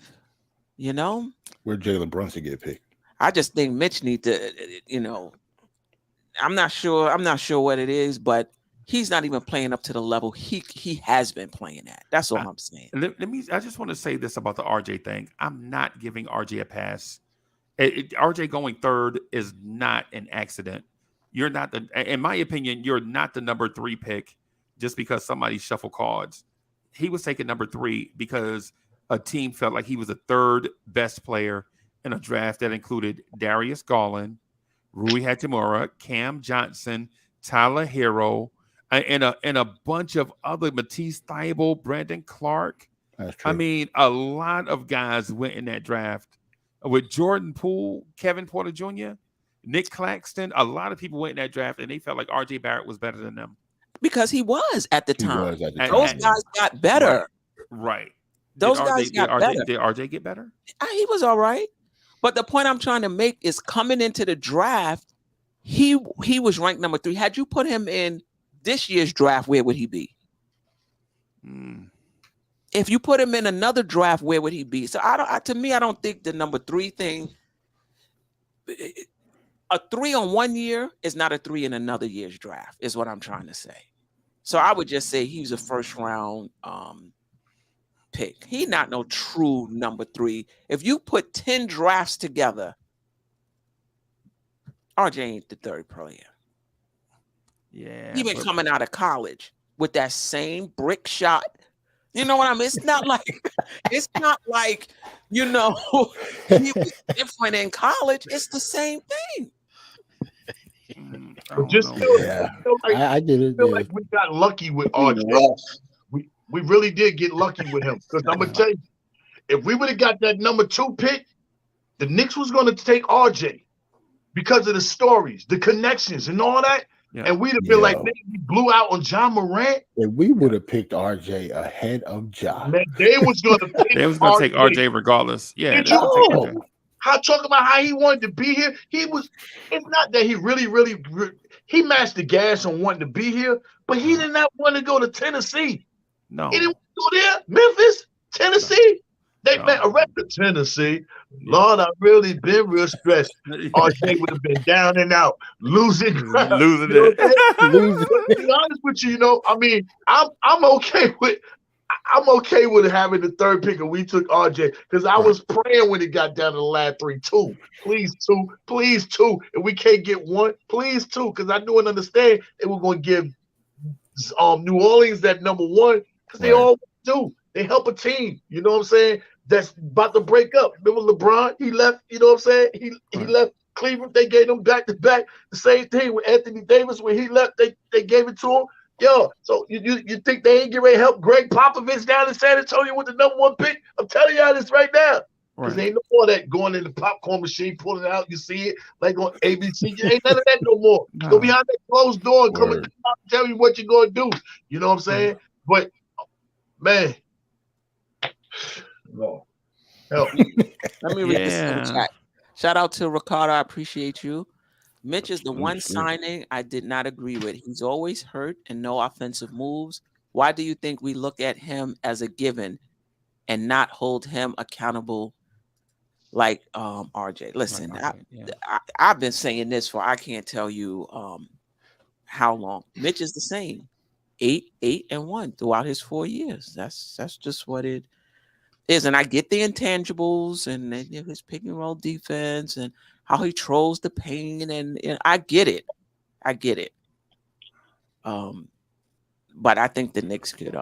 Where'd Jalen Brunson get picked? I just think Mitch needs to. I'm not sure what it is, but he's not even playing up to the level he has been playing at. That's all I'm saying. I just want to say this about the RJ thing. I'm not giving RJ a pass. RJ going 3rd is not an accident. You're not in my opinion, you're not the number 3 pick just because somebody shuffled cards. He was taking number 3 because a team felt like he was the 3rd best player in a draft that included Darius Garland, Rui Hachimura, Cam Johnson, Tyler Hero, and a bunch of other Matisse Thybulle, Brandon Clark. That's true. I mean, a lot of guys went in that draft with Jordan Poole, Kevin Porter Jr., Nick Claxton. A lot of people went in that draft and they felt like RJ Barrett was better than them because he was at the time. Those guys got better. Right. Those guys got better. Did RJ get better? He was all right. But the point I'm trying to make is coming into the draft, he was ranked number 3. Had you put him in this year's draft, where would he be? If you put him in another draft, where would he be? So I don't think the number 3 thing. A 3 on one year is not a 3 in another year's draft, is what I'm trying to say. So I would just say he's a first round pick. He's not no true number 3. If you put 10 drafts together, RJ ain't the 3rd player. Yeah. He been coming out of college with that same brick shot. You know what I mean? It's not like he was different in college. It's the same thing. I get it. I feel like we got lucky with RJ. We really did get lucky with him. Because I'm gonna tell you, if we would have got that number 2 pick, the Knicks was gonna take RJ because of the stories, the connections, and all that. Yeah. And we'd have been like, man, we blew out on John Morant. If we would have picked RJ ahead of John, man, they was gonna take RJ regardless. Yeah. How talking about how he wanted to be here? It's not that he really he matched the gas on wanting to be here, but he did not want to go to Tennessee. No, he didn't want to go there. Memphis, Tennessee. They arrested Tennessee. Lord, I've really been real stressed. RJ would have been down and out, losing it. To be honest with you, I mean, I'm okay with having the 3rd pick, and we took RJ because I was praying when it got down to the last 3 2. Please 2. If we can't get 1, please 2, because I knew and understand they were going to give New Orleans that number 1 because they always do. They help a team. You know what I'm saying? That's about to break up. Remember LeBron? He left. You know what I'm saying? He left Cleveland. They gave him back to back. The same thing with Anthony Davis when he left. They gave it to him. Yo, so you think they ain't get ready to help Greg Popovich down in San Antonio with the number 1 pick? I'm telling y'all this right now. Because ain't no more that going in the popcorn machine, pulling it out, you see it, like on ABC. Ain't none of that no more. Go behind that closed door and come and tell you what you're going to do. You know what I'm saying? But, man, no. Help. Let me read this in the chat. Shout out to Ricardo. I appreciate you. Mitch is the one signing I did not agree with. He's always hurt and no offensive moves. Why do you think we look at him as a given and not hold him accountable like RJ? Listen, I've been saying this for I can't tell you how long. Mitch is the same. 8-1 throughout his 4 years. That's just what it is. And I get the intangibles and his pick and roll defense and how he trolls the pain, and I get it. But I think the Knicks could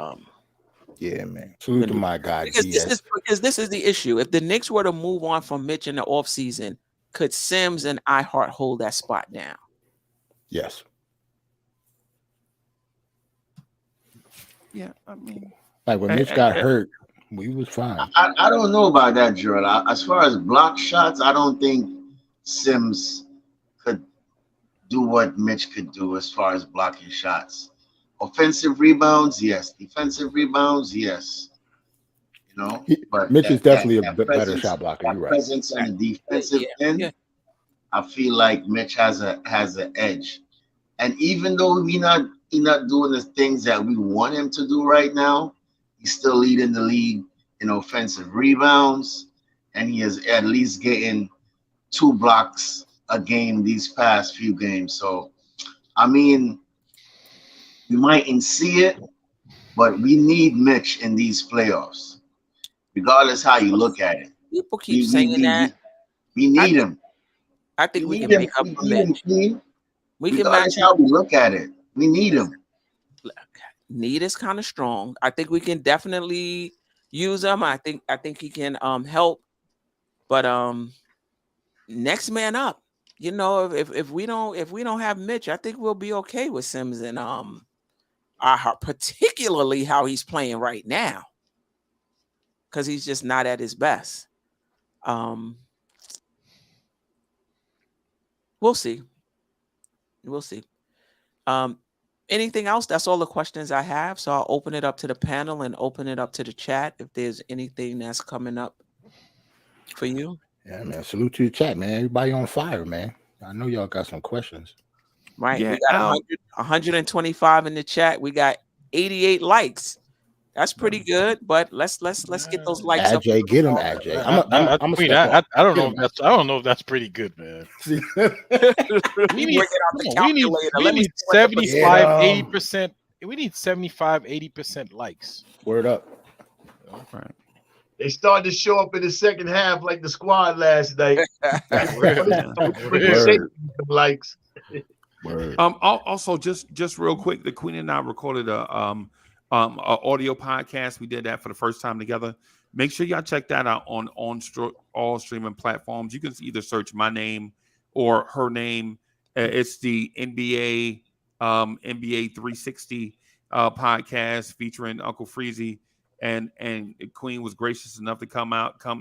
yeah, man. Salute to my guy. Because this is the issue. If the Knicks were to move on from Mitch in the offseason, could Sims and iHeart hold that spot down? Yes. Yeah, I mean, like when Mitch got hurt, we was fine. I don't know about that, Gerald. As far as block shots, I don't think Sims could do what Mitch could do as far as blocking shots. Offensive rebounds, yes. Defensive rebounds, yes. You know, but Mitch is definitely a better shot blocker. You're right. Presence on the defensive end, I feel like Mitch has an edge. And even though he's not doing the things that we want him to do right now, he's still leading the league in offensive rebounds, and he is at least getting 2 blocks a game these past few games. So, I mean, we mightn't see it, but we need Mitch in these playoffs, regardless how you look at it. People keep saying that. We need him. I think we can make up for Mitch. We can match how we look at it. We need him. Need is kind of strong. I think we can definitely use him. I think he can help. But next man up. You know, if we don't have Mitch, I think we'll be okay with Sims and particularly how he's playing right now, because he's just not at his best. We'll see. Anything else? That's all the questions I have. So I'll open it up to the panel and open it up to the chat if there's anything that's coming up for you. Yeah, man. Salute to the chat, man. Everybody on fire, man. I know y'all got some questions. Right. Yeah, we got 125 in the chat. We got 88 likes. That's pretty good, but let's get those likes up. AJ, get him, AJ. I don't know if that's pretty good, man. we need 75, 80%. We need 75, 80% likes. Word up. Right. They started to show up in the second half like the squad last night. Likes. Word. Also, just real quick, the Queen and I recorded a audio podcast. We did that for the first time together. Make sure y'all check that out on all streaming platforms. You can either search my name or her name. It's the NBA 360 podcast featuring Uncle Freezy, and Queen was gracious enough to come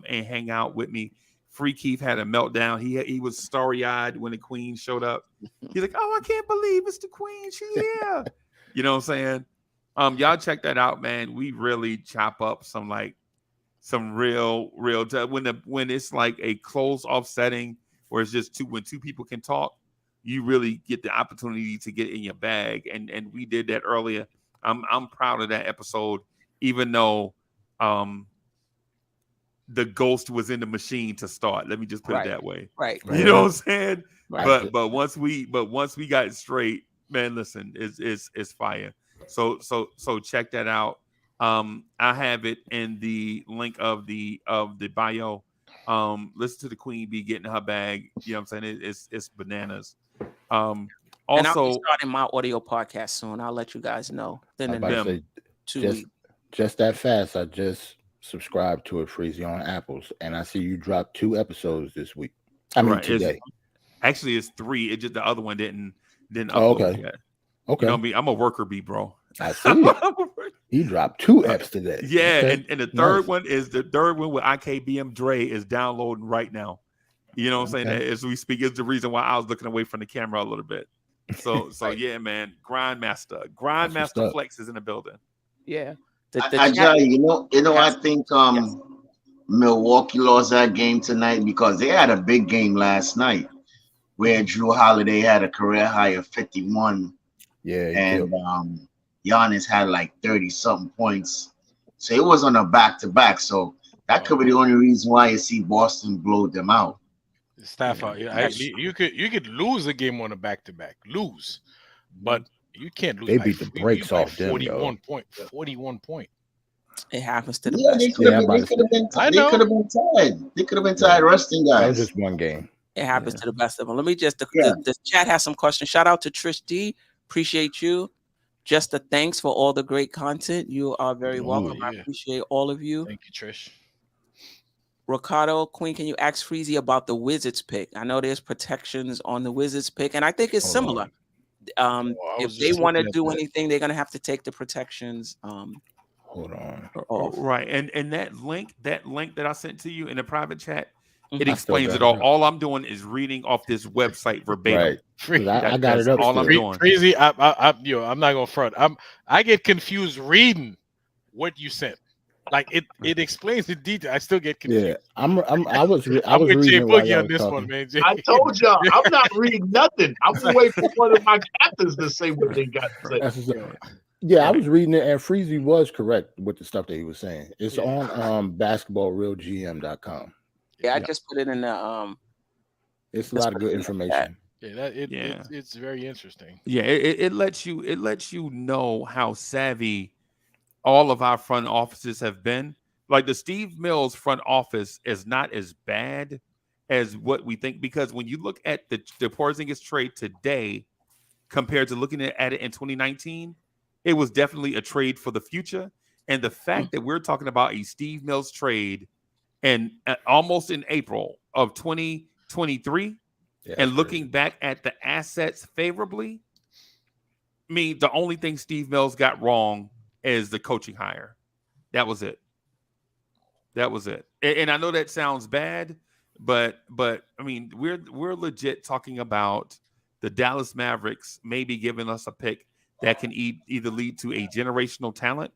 and hang out with me. Free Keith had a meltdown. He was starry-eyed when the Queen showed up. He's like, "Oh, I can't believe it's the Queen. She's here." You know what I'm saying? Y'all check that out, man. We really chop up some real when it's like a closed off setting where it's just when two people can talk, you really get the opportunity to get in your bag. And we did that earlier. I'm proud of that episode, even though the ghost was in the machine to start. Let me just put it that way. Right. You know what I'm saying? Right. But once we got it straight, man, listen, it's fire. So check that out. I have it in the link of the bio. Listen to the Queen be getting her bag. You know what I'm saying? It's bananas. Also, and I'll be starting my audio podcast soon. I'll let you guys know. Then in 2 weeks. Just that fast. I just subscribed to it, Freezy, on Apples, and I see you dropped 2 episodes this week. Today. Actually, it's 3. It just the other one didn't upload yet. Okay. You know me, I'm a worker bee, bro. I see. He dropped 2 Fs today. Yeah, Okay. and the third one is the third one with IKBM Dre is downloading right now. You know what I'm saying? As we speak, is the reason why I was looking away from the camera a little bit. So yeah, man. Grindmaster Flex is in the building. Yeah. I think Milwaukee lost that game tonight because they had a big game last night where Drew Holiday had a career high of 51. Yeah, and Giannis had like 30-something points. So it was on a back-to-back. So that could be the only reason why you see Boston blow them out. Stafford, you could lose a game on a back-to-back, but you can't lose. They beat the brakes off them, 41 point. It happens to the best. They could have been tied. They could have been tied resting guys. That was just one game. It happens to the best of them. Let me just the chat has some questions. Shout out to Trish D. Appreciate you. Just a thanks for all the great content. You are very welcome. I appreciate all of you. Thank you, Trish. Ricardo, Queen, can you ask Freezy about the Wizards pick? I know there's protections on the Wizards pick, and I think it's similar. If they want to do anything, they're going to have to take the protections. Hold on. Right. And that link that I sent to you in the private chat, it explains it all. All I'm doing is reading off this website verbatim. Right. I got it up. All I'm doing. Crazy. I'm not going to front. I get confused reading what you sent. Like it explains the detail. I still get confused. Yeah, I was with reading Jay Boogie on this one, man. I told y'all, I'm not reading nothing. I'm waiting for one of my captains to say what they got to say. Yeah, I was reading it, and Freezy was correct with the stuff that he was saying. It's on basketballrealgm.com. Yeah, I just put it in the It's a lot of good information. It's very interesting. Yeah, it lets you know how savvy all of our front offices have been. Like the Steve Mills front office is not as bad as what we think, because when you look at the Porzingis trade today compared to looking at it in 2019, it was definitely a trade for the future. And the fact that we're talking about a Steve Mills trade and almost in April of 2023 and looking back at the assets favorably, I mean, the only thing Steve Mills got wrong is the coaching hire. That was it. And I know that sounds bad, but I mean, we're legit talking about the Dallas Mavericks maybe giving us a pick that can either lead to a generational talent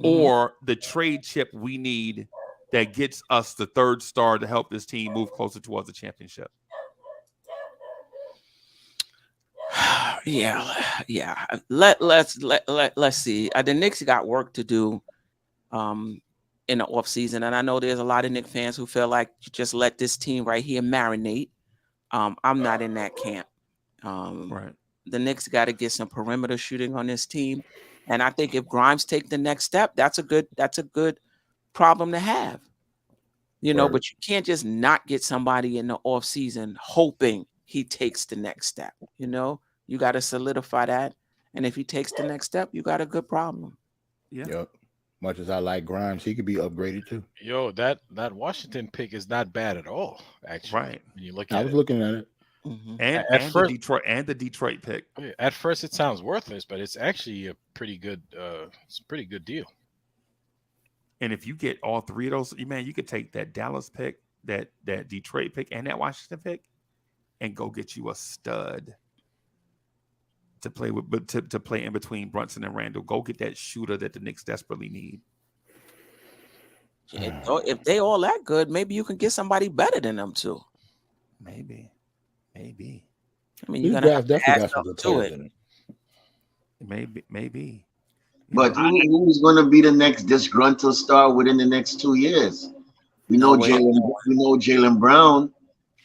or the trade chip we need that gets us the third star to help this team move closer towards a championship. Yeah. Let's see. The Knicks got work to do in the offseason, and I know there's a lot of Knicks fans who feel like you just let this team right here marinate. I'm not in that camp. Right. The Knicks got to get some perimeter shooting on this team, and I think if Grimes take the next step, that's a good problem to have. But you can't just not get somebody in the offseason hoping he takes the next step. You got to solidify that. And if he takes the next step, you got a good problem. Yeah. Yep. Much as I like Grimes, he could be upgraded too. Yo, that Washington pick is not bad at all, actually. Right. When you look I at was looking at it. Mm-hmm. And the Detroit pick. At first it sounds worthless, but it's actually a pretty good deal. And if you get all three of those, man, you could take that Dallas pick, that Detroit pick, and that Washington pick, and go get you a stud to play with, but to play in between Brunson and Randle. Go get that shooter that the Knicks desperately need. If they all that good, maybe you can get somebody better than them too. Maybe. I mean, you're gonna have to add something to it. Maybe. But who's going to be the next disgruntled star within the next 2 years? We know Jalen Brown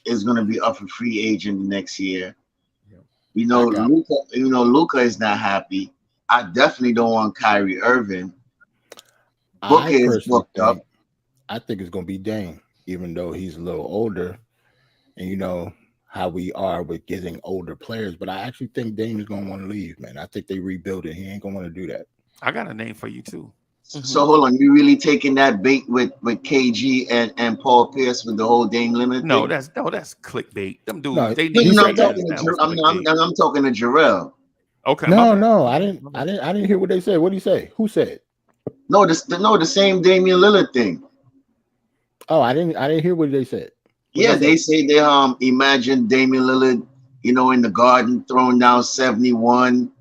is going to be up for free agent next year. We know Luka. Luka is not happy. I definitely don't want Kyrie Irving. Booker is booked up. I think it's going to be Dame, even though he's a little older, and how we are with getting older players. But I actually think Dame is going to want to leave, man. I think they rebuild it. He ain't going to want to do that. I got a name for you too. So hold on, you really taking that bait with KG and Paul Pierce with the whole Dame limit? No, that's clickbait. Them dudes. I'm talking to Jarrell. Okay. No, I didn't hear what they said. What did he say? Who said? No, the same Damian Lillard thing. Oh, I didn't hear what they said. Yeah, they say they imagine Damian Lillard, in the Garden throwing down 71.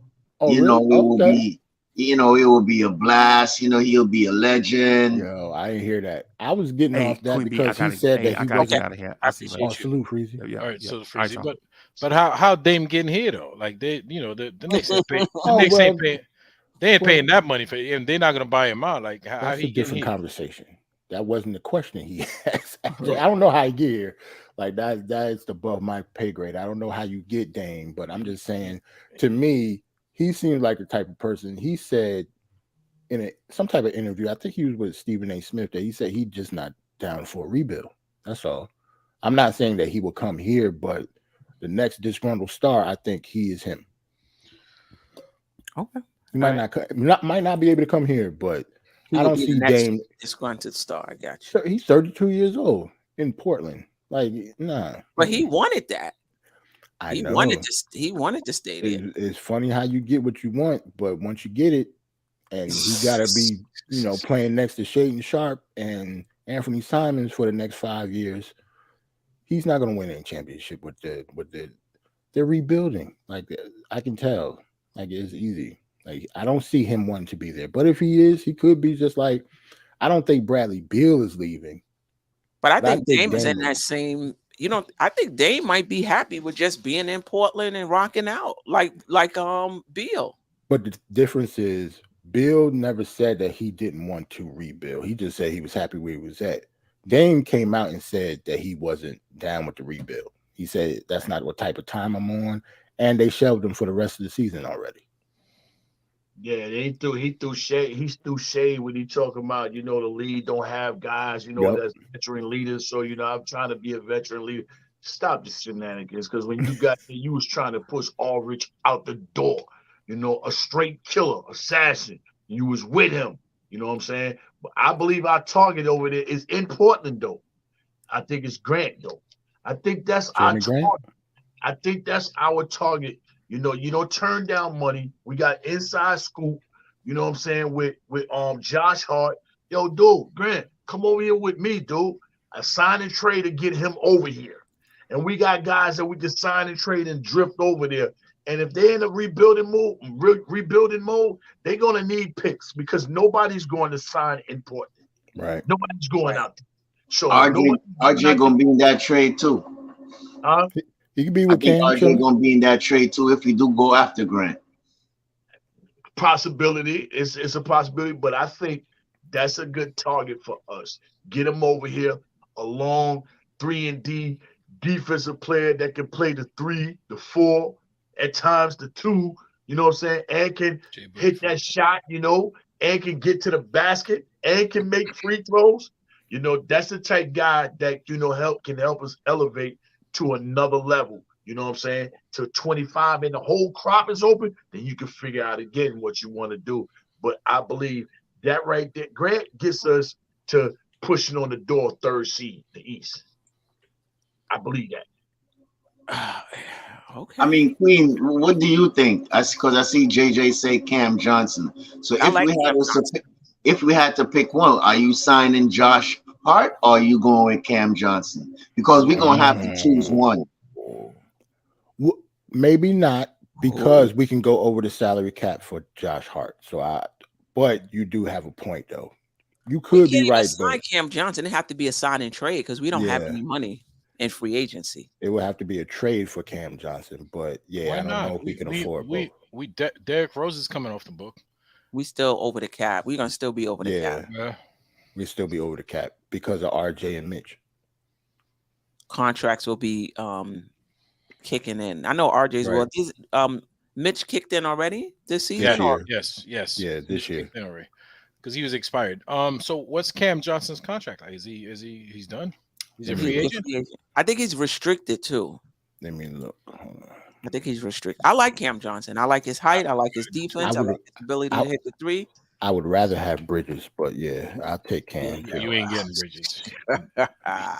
Oh, really? It will be, it will be a blast. He'll be a legend. Yo, I didn't hear that. I was getting off that because he said that he got out of here. I see you. Salute, Freezy. All right, so Freezy, but how Dame getting here though? Like the Knicks ain't paying. They ain't paying that money for him. They're not gonna buy him out. Like how that's he a different here? Conversation. That wasn't the question he asked. I don't know how he get here. Like that's above my pay grade. I don't know how you get Dame, but I'm just saying. To me, he seems like the type of person. He said in some type of interview, I think he was with Stephen A. Smith, that he said he's just not down for a rebuild. That's all. I'm not saying that he will come here, but the next disgruntled star, I think he is him. Okay. He might not be able to come here, but I don't see Dame disgruntled star. I got you. He's 32 years old in Portland. Like, nah. But he wanted that. He wanted to stay there. It's funny how you get what you want, but once you get it, and he got to be, playing next to Shaden Sharp and Anthony Simons for the next 5 years, he's not going to win any championship with they're rebuilding. Like, I can tell. Like, it's easy. Like, I don't see him wanting to be there. But if he is, he could be just like, I don't think Bradley Beal is leaving. But I think Dame is in that same, I think Dame might be happy with just being in Portland and rocking out like Beal. But the difference is Beal never said that he didn't want to rebuild. He just said he was happy where he was at. Dame came out and said that he wasn't down with the rebuild. He said that's not what type of time I'm on, and they shelved him for the rest of the season already. Yeah, he threw shade when he talking about, the league don't have guys, that's veteran leaders. So, I'm trying to be a veteran leader. Stop the shenanigans, because when you was trying to push Aldridge out the door, a straight killer, assassin. You was with him. You know what I'm saying? But I believe our target over there is in Portland, though. I think it's Grant, though. I think that's our target. I think that's our target. You don't turn down money. We got inside scoop, you know what I'm saying, with Josh Hart. Yo, dude, Grant, come over here with me, dude. I sign and trade to get him over here. And we got guys that we can sign and trade and drift over there. And if they're in a rebuilding mode, they're gonna need picks, because nobody's going to sign in Portland. Right. Nobody's going out there. So RJ gonna be in that trade too. He could be with Cam. RJ gonna be in that trade too if we do go after Grant. Possibility. It's a possibility, but I think that's a good target for us. Get him over here, a long 3-and-D defensive player that can play the 3, the 4, at times the 2, you know what I'm saying, and can hit that shot, and can get to the basket, and can make free throws. That's the type guy that, can help us elevate to another level. You know what I'm saying? To 25 and the whole crop is open, then you can figure out again what you want to do. But I believe that right there, Grant gets us to pushing on the door 3rd seed, the East. I believe that. Okay. I mean, Queen, what do you think? Because I see JJ say Cam Johnson. So if we had to pick one, are you signing Josh Hart or are you going with Cam Johnson? Because we're gonna have to choose one. Maybe not, because we can go over the salary cap for Josh Hart. But you do have a point though. You could be right. Sign Cam Johnson. It have to be a sign and trade, because we don't have any money in free agency. It would have to be a trade for Cam Johnson, but I don't know if we can afford both. Derrick Rose is coming off the book. We still over the cap. We're gonna still be over the cap. Yeah. We still be over the cap because of RJ and Mitch. Contracts will be kicking in. I know RJ's well. These Mitch kicked in already this season. Yes. Yeah, this year. Because he was expired. So what's Cam Johnson's contract like? He's done? He's a free agent? I think he's restricted too. Let me look. I think he's restricted. I like Cam Johnson. I like his height. I like his defense. I like his ability to hit the 3. I would rather have Bridges, but yeah, I'll take Cam. You ain't getting Bridges.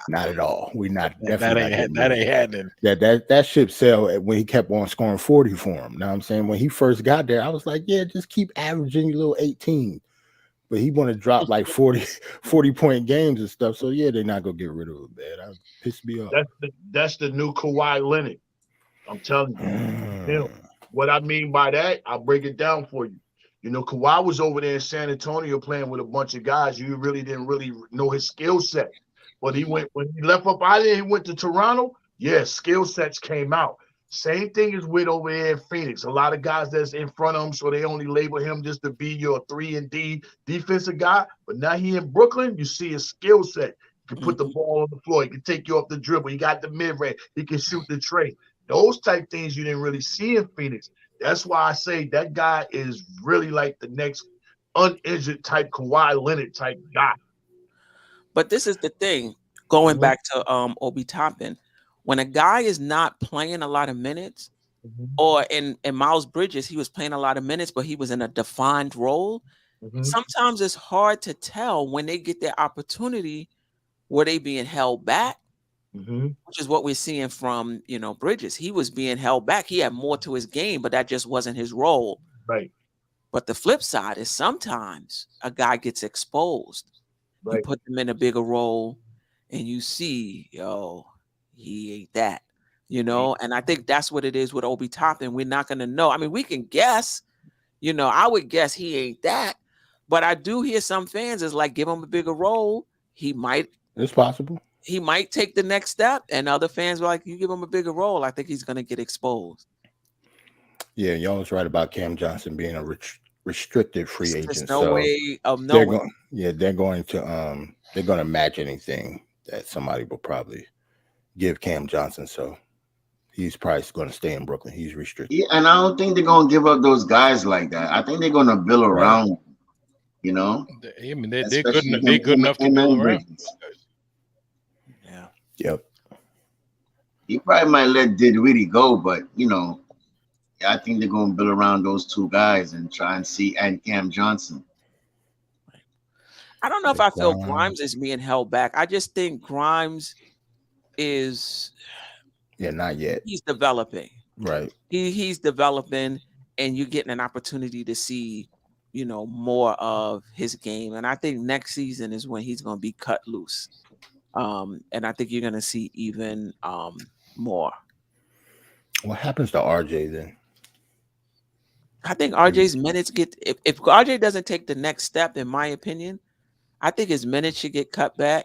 Not at all. We're not that definitely ain't happening. That ship sailed when he kept on scoring 40 for him. Know what I'm saying? When he first got there, I was like, yeah, just keep averaging your little 18. But he want to drop like 40 point games and stuff. So yeah, they're not gonna get rid of him, man. That pissed me off. That's the new Kawhi Leonard. I'm telling you. What I mean by that, I'll break it down for you. You know, Kawhi was over there in San Antonio playing with a bunch of guys. You really didn't really know his skill set. But when he left up out of there, he went to Toronto. Yeah, skill sets came out. Same thing is with over there in Phoenix. A lot of guys that's in front of him, so they only label him just to be your 3-and-D defensive guy. But now he in Brooklyn, you see his skill set. He can put the ball on the floor. He can take you off the dribble. He got the mid-range. He can shoot the tray. Those type things you didn't really see in Phoenix. That's why I say that guy is really like the next uninjured type Kawhi Leonard type guy. But this is the thing, going back to Obi Toppin, when a guy is not playing a lot of minutes, or in Miles Bridges, he was playing a lot of minutes, but he was in a defined role. Sometimes it's hard to tell when they get their opportunity, were they being held back? Which is what we're seeing from, Bridges. He was being held back. He had more to his game, but that just wasn't his role. Right. But the flip side is sometimes a guy gets exposed. Right. You put them in a bigger role and you see, he ain't that, and I think that's what it is with Obi Toppin. We're not going to know. I mean, we can guess, I would guess he ain't that, but I do hear some fans is like, give him a bigger role. He might. It's possible. He might take the next step, and other fans were like, you give him a bigger role, I think he's going to get exposed. Yeah, y'all was right about Cam Johnson being a restricted free agent. There's no way of knowing. They're going to match anything that somebody will probably give Cam Johnson. So he's probably going to stay in Brooklyn. He's restricted. Yeah, and I don't think they're going to give up those guys like that. I think they're going to build around, I mean, they're good enough to build around. Yep. You probably might let Dinwiddie go, but I think they're going to build around those two guys and try and see, and Cam Johnson. I don't know if I feel Grimes is being held back. I just think Grimes is. Yeah, not yet. He's developing. Right. He's developing, and you're getting an opportunity to see, more of his game. And I think next season is when he's going to be cut loose. And I think you're going to see even more. What happens to RJ then? I think RJ's minutes if RJ doesn't take the next step, in my opinion, I think his minutes should get cut back.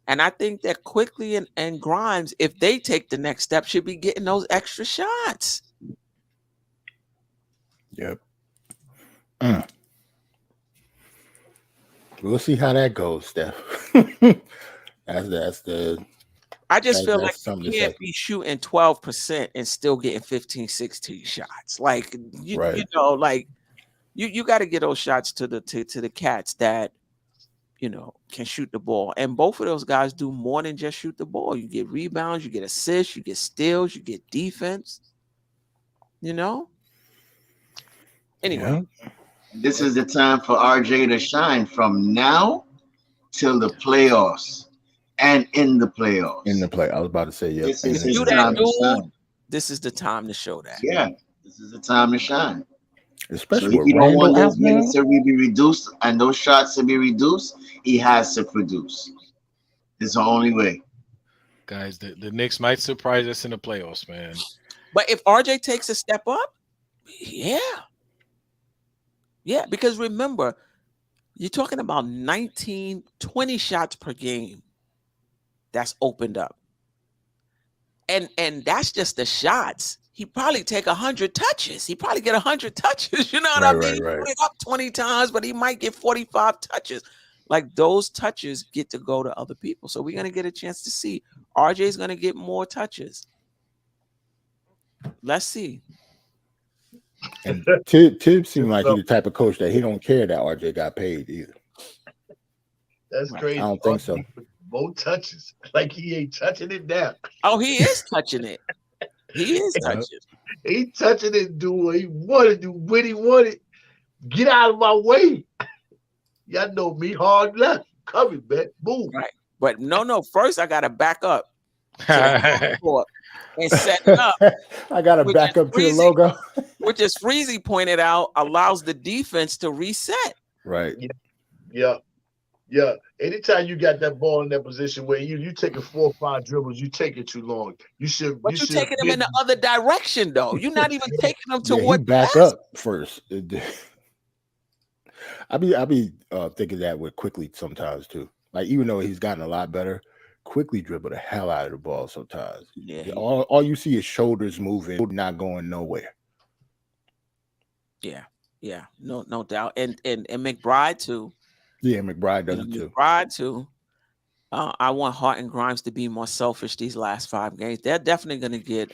And I think that Quickly and Grimes, if they take the next step, should be getting those extra shots. Yep. We'll see how that goes, Steph. That's the. I just feel like you can't be shooting 12% and still getting 15, 16 shots. Like you got to get those shots to the cats that can shoot the ball. And both of those guys do more than just shoot the ball. You get rebounds, you get assists, you get steals, you get defense. Anyway. Yeah. This is the time for RJ to shine from now till the playoffs. And in the playoffs. I was about to say, yeah. This is his time to shine. This is the time to show that. Yeah, this is the time to shine. Especially if you don't want those minutes to be reduced and those shots to be reduced, he has to produce. It's the only way. Guys, the Knicks might surprise us in the playoffs, man. But if RJ takes a step up, yeah, because remember, you're talking about 19, 20 shots per game. That's opened up. And that's just the shots. He probably take 100 touches. He probably get 100 touches. You know what I mean? Right. Put it up 20 times, but he might get 45 touches. Like those touches get to go to other people. So we're going to get a chance to see. RJ's going to get more touches. Let's see. And Tibbs seemed like he's the type of coach that he don't care that RJ got paid either. That's crazy. I don't think so. Both touches. Like he ain't touching it down. Oh, he is touching it. He is touching. He touching it, do what he want to do when he want it. Get out of my way. Y'all know me hard left. Covered, man. Boom. Right. But no. First, I got to back up to the court and set it up. I got to back up to the logo. Which, as Freezy pointed out, allows the defense to reset. Right. Yeah. Anytime you got that ball in that position where you taking 4 or 5 dribbles, you take it too long. You should. But you're taking them in the other direction, though. You're not even taking them to what. Back up first. I be thinking that with Quickly sometimes too. Like, even though he's gotten a lot better, Quickly dribble the hell out of the ball sometimes. Yeah. All you see is shoulders moving, not going nowhere. Yeah. No doubt. And McBride too. Yeah, McBride does it too. McBride too. I want Hart and Grimes to be more selfish these last 5 games. They're definitely going to get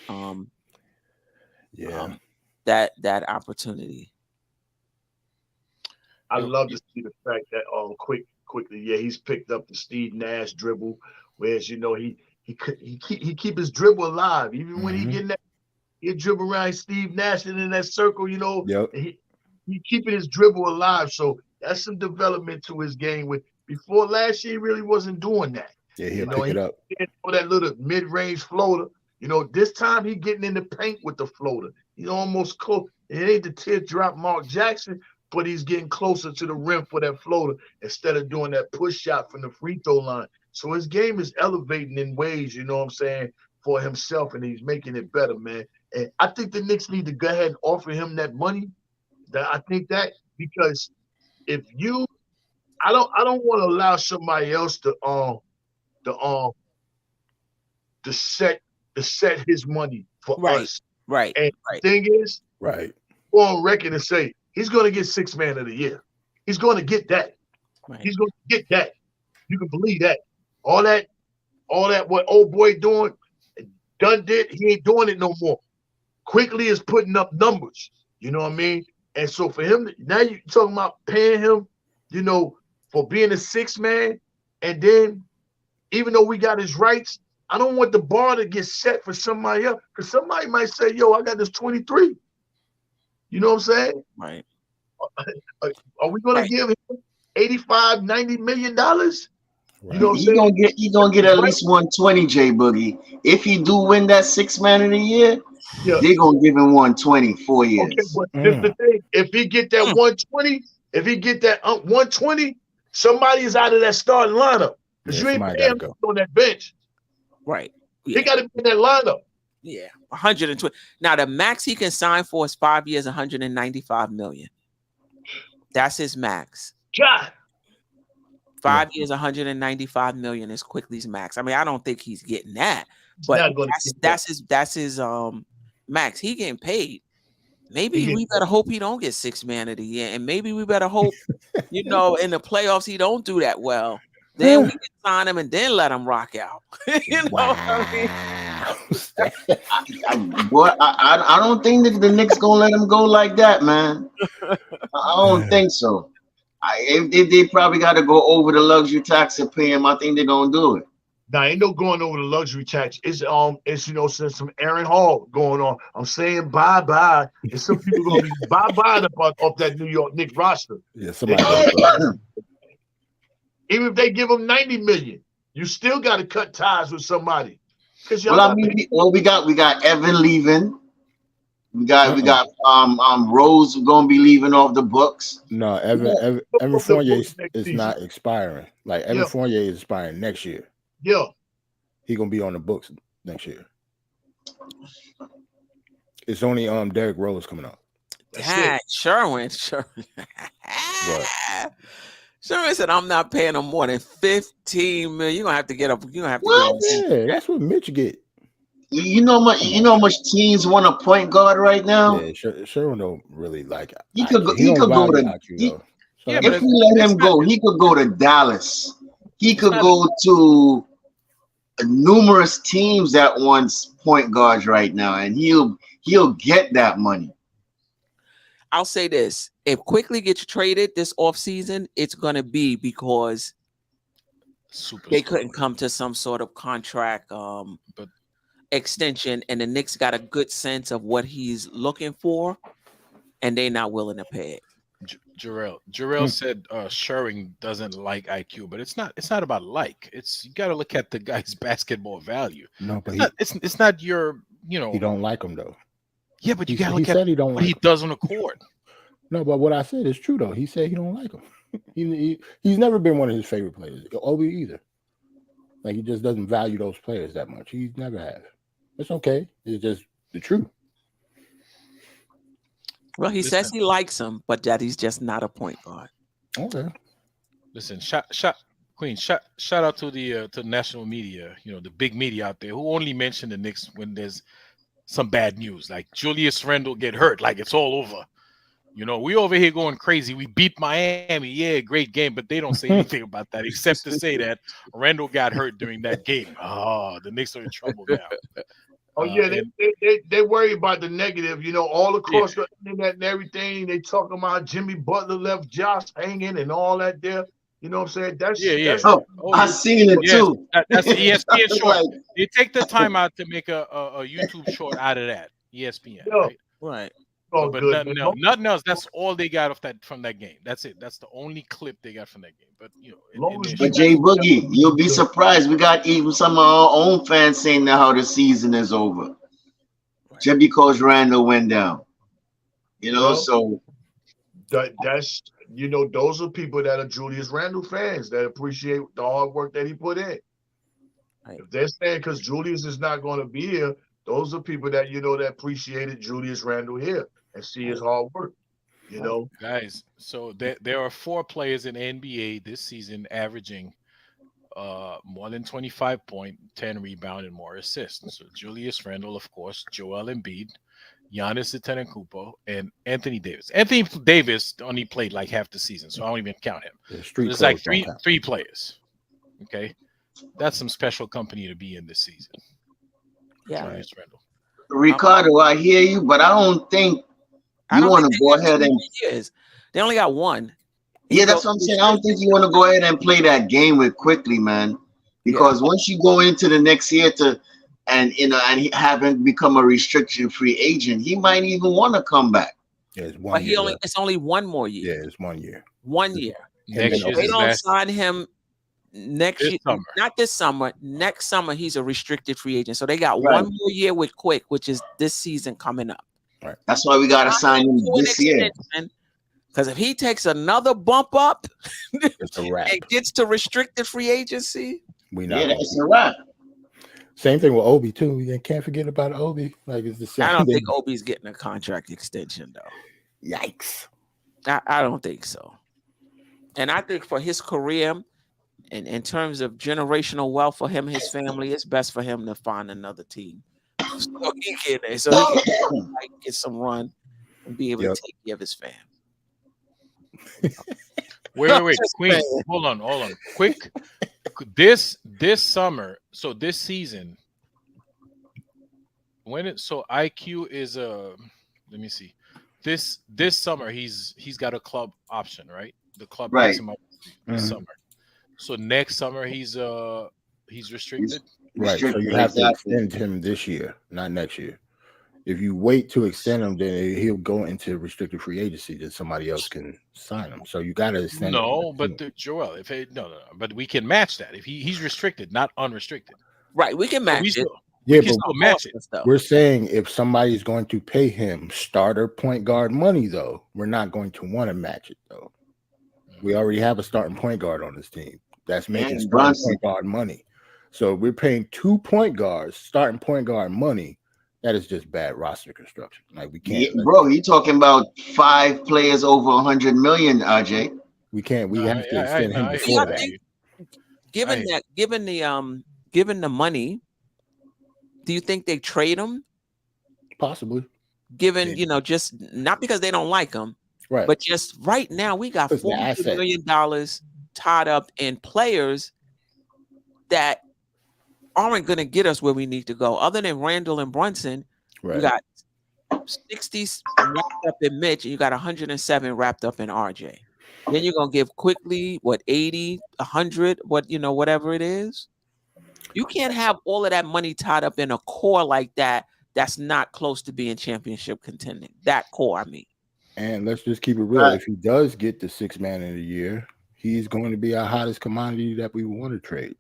that opportunity. I love to see the fact that quickly, he's picked up the Steve Nash dribble, whereas he keep his dribble alive even when he get that. He dribble around Steve Nash in that circle, Yep. He keeping his dribble alive. So that's some development to his game. With before last year, he really wasn't doing that. Yeah, he'll pick it up. For that little mid-range floater. This time he getting in the paint with the floater. He's almost close. It ain't the teardrop Mark Jackson, but he's getting closer to the rim for that floater instead of doing that push shot from the free throw line. So his game is elevating in ways, for himself, and he's making it better, man. And I think the Knicks need to go ahead and offer him that money. I think that because if I don't want to allow somebody else to set his money for us. Right. And the thing is, go on record and say he's going to get 6th man of the year. He's going to get that. Right. He's going to get that. You can believe that. All that what old boy doing, done did, he ain't doing it no more. Quickly is putting up numbers. You know what I mean? And so for him, now you're talking about paying him, for being a 6th man. And then even though we got his rights, I don't want the bar to get set for somebody else. Because somebody might say, yo, I got this 23. You know what I'm saying? Right. Are we going to give him $85, $90 million? Right. You know what I'm saying? He gonna get at least 120, J Boogie. If he do win that 6th man of the year, they're gonna give him 120 4 years. Okay, but this the thing. If he get that 120, if he get that 120, somebody is out of that starting lineup. Because you ain't paying him on that bench. Right. He got to be in that lineup. Yeah, 120. Now the max he can sign for is 5 years, 195 million. That's his max. God. 5 years, 195 million is Quickly's max. I mean, I don't think he's getting that, but that's his max. He getting paid. Maybe we better hope he don't get 6th man of the year, and maybe we better hope, in the playoffs he don't do that well. Then we can sign him and then let him rock out. What I mean? I don't think that the Knicks gonna let him go like that, man. I don't think so. If they probably got to go over the luxury tax and pay him, I think they're gonna do it. Now ain't no going over the luxury tax. It's since some Aaron Hall going on. I'm saying bye. And some people gonna be bye off that New York Knicks roster. Yeah, somebody. Even if they give him 90 million, you still got to cut ties with somebody. We got Evan leaving. We got Rose going to be leaving off the books. No, Evan Fournier is not expiring. Like Evan Fournier is expiring next year. Yeah, he's gonna be on the books next year. It's only Derrick Rose coming up. Sherwin. Sherwin said, "I'm not paying him more than 15 million. You're gonna have to get up. You're gonna have to get him. Yeah, that's what Mitch get. You know how much teams want a point guard right now? Yeah, Sherwin don't really like it. He could go to. If we let him go, he could go to Dallas. He could go to numerous teams that wants point guards right now, and he'll get that money. I'll say this: if Quickly gets traded this offseason, it's gonna be because they couldn't come to some sort of contract extension, and the Knicks got a good sense of what he's looking for, and they're not willing to pay it. Jarrell said Sherring doesn't like IQ, but it's not about like. It's you got to look at the guy's basketball value. No, but it's not your he don't like him though. Yeah, but you got to he look said at he don't what like he him. does on the court. No, but what I said is true though. He said he don't like him. He's never been one of his favorite players. Obi either. Like he just doesn't value those players that much. He never have. It's okay. It's just the truth. Well, he says he likes him, but that he's just not a point guard. Okay. Listen, shout out to the national media, the big media out there who only mention the Knicks when there's some bad news, like Julius Randle get hurt, like it's all over. We over here going crazy. We beat Miami. Yeah, great game, but they don't say anything about that except to say that Randle got hurt during that game. Oh, the Knicks are in trouble now. Oh yeah, they worry about the negative, all across the internet and everything. They talking about Jimmy Butler left Josh hanging and all that there. You know what I'm saying? That's I seen it too. That's the ESPN short. They take the time out to make a YouTube short out of that. ESPN, right? Oh, but good, nothing else. That's all they got from that game. That's it. That's the only clip they got from that game. But but Jay Boogie, you'll be surprised. We got even some of our own fans saying now how the season is over, just because Randle went down. So that's those are people that are Julius Randle fans that appreciate the hard work that he put in. Right. If they're saying because Julius is not going to be here, those are people that that appreciated Julius Randle here and see his hard work. Guys, so there are 4 players in NBA this season averaging more than 25 point, 10 rebound, and more assists. So Julius Randle, of course, Joel Embiid, Giannis Antetokounmpo, and Anthony Davis. Anthony Davis only played like half the season, so I don't even count him. There's like three players. Okay, that's some special company to be in this season. Yeah, Julius Randle. Ricardo, I hear you, but I don't think you want to go ahead and. They only got one. Yeah, that's what I'm saying. I don't think you want to go ahead and play that game with quickly, man. Because once you go into the next year and he haven't become a restriction free agent, he might even want to come back. Yeah, it's only one more year. Yeah, it's 1 year. 1 year. Next year, they don't sign him next year, not this summer. Next summer, he's a restricted free agent. So they got 1 more year with Quick, which is this season coming up. Right. That's why we got to sign him this year. Because if he takes another bump up, it's a wrap. It gets to restricted free agency. It's a wrap. Same thing with Obi too. We can't forget about Obi. Like it's the same. I don't think Obi's getting a contract extension though. Yikes! I don't think so. And I think for his career, and in terms of generational wealth for him and his family, it's best for him to find another team so he can get some run and be able to take care of his family. Wait, Queen. Hold on. Quick. This summer, so this season, IQ is let me see. This summer he's got a club option, right? The club picks him up this summer. So next summer he's restricted. Right. So you have to extend him this year, not next year. If you wait to extend him, then he'll go into restricted free agency. Then somebody else can sign him. So you got to extend. No, but Joel, but we can match that if he's restricted, not unrestricted. Right, we can match it. We can still match it. We're saying if somebody's going to pay him starter point guard money, though, we're not going to want to match it, though. We already have a starting point guard on this team that's making starting point guard money. So we're paying 2 point guards starting point guard money. That is just bad roster construction. Like we can't, bro. You talking about 5 players over 100 million, RJ? We can't. We have to extend him before that. Given the money, do you think they trade him? Possibly. Given just not because they don't like him, right? But just right now, we got $400 million tied up in players that aren't going to get us where we need to go. Other than Randle and Brunson, you got 60 wrapped up in Mitch, and you got 107 wrapped up in RJ. Then you're going to give quickly 80, 100, whatever it is. You can't have all of that money tied up in a core like that. That's not close to being championship contending. That core, I mean. And let's just keep it real. If he does get the 6th man of the year, he's going to be our hottest commodity that we want to trade.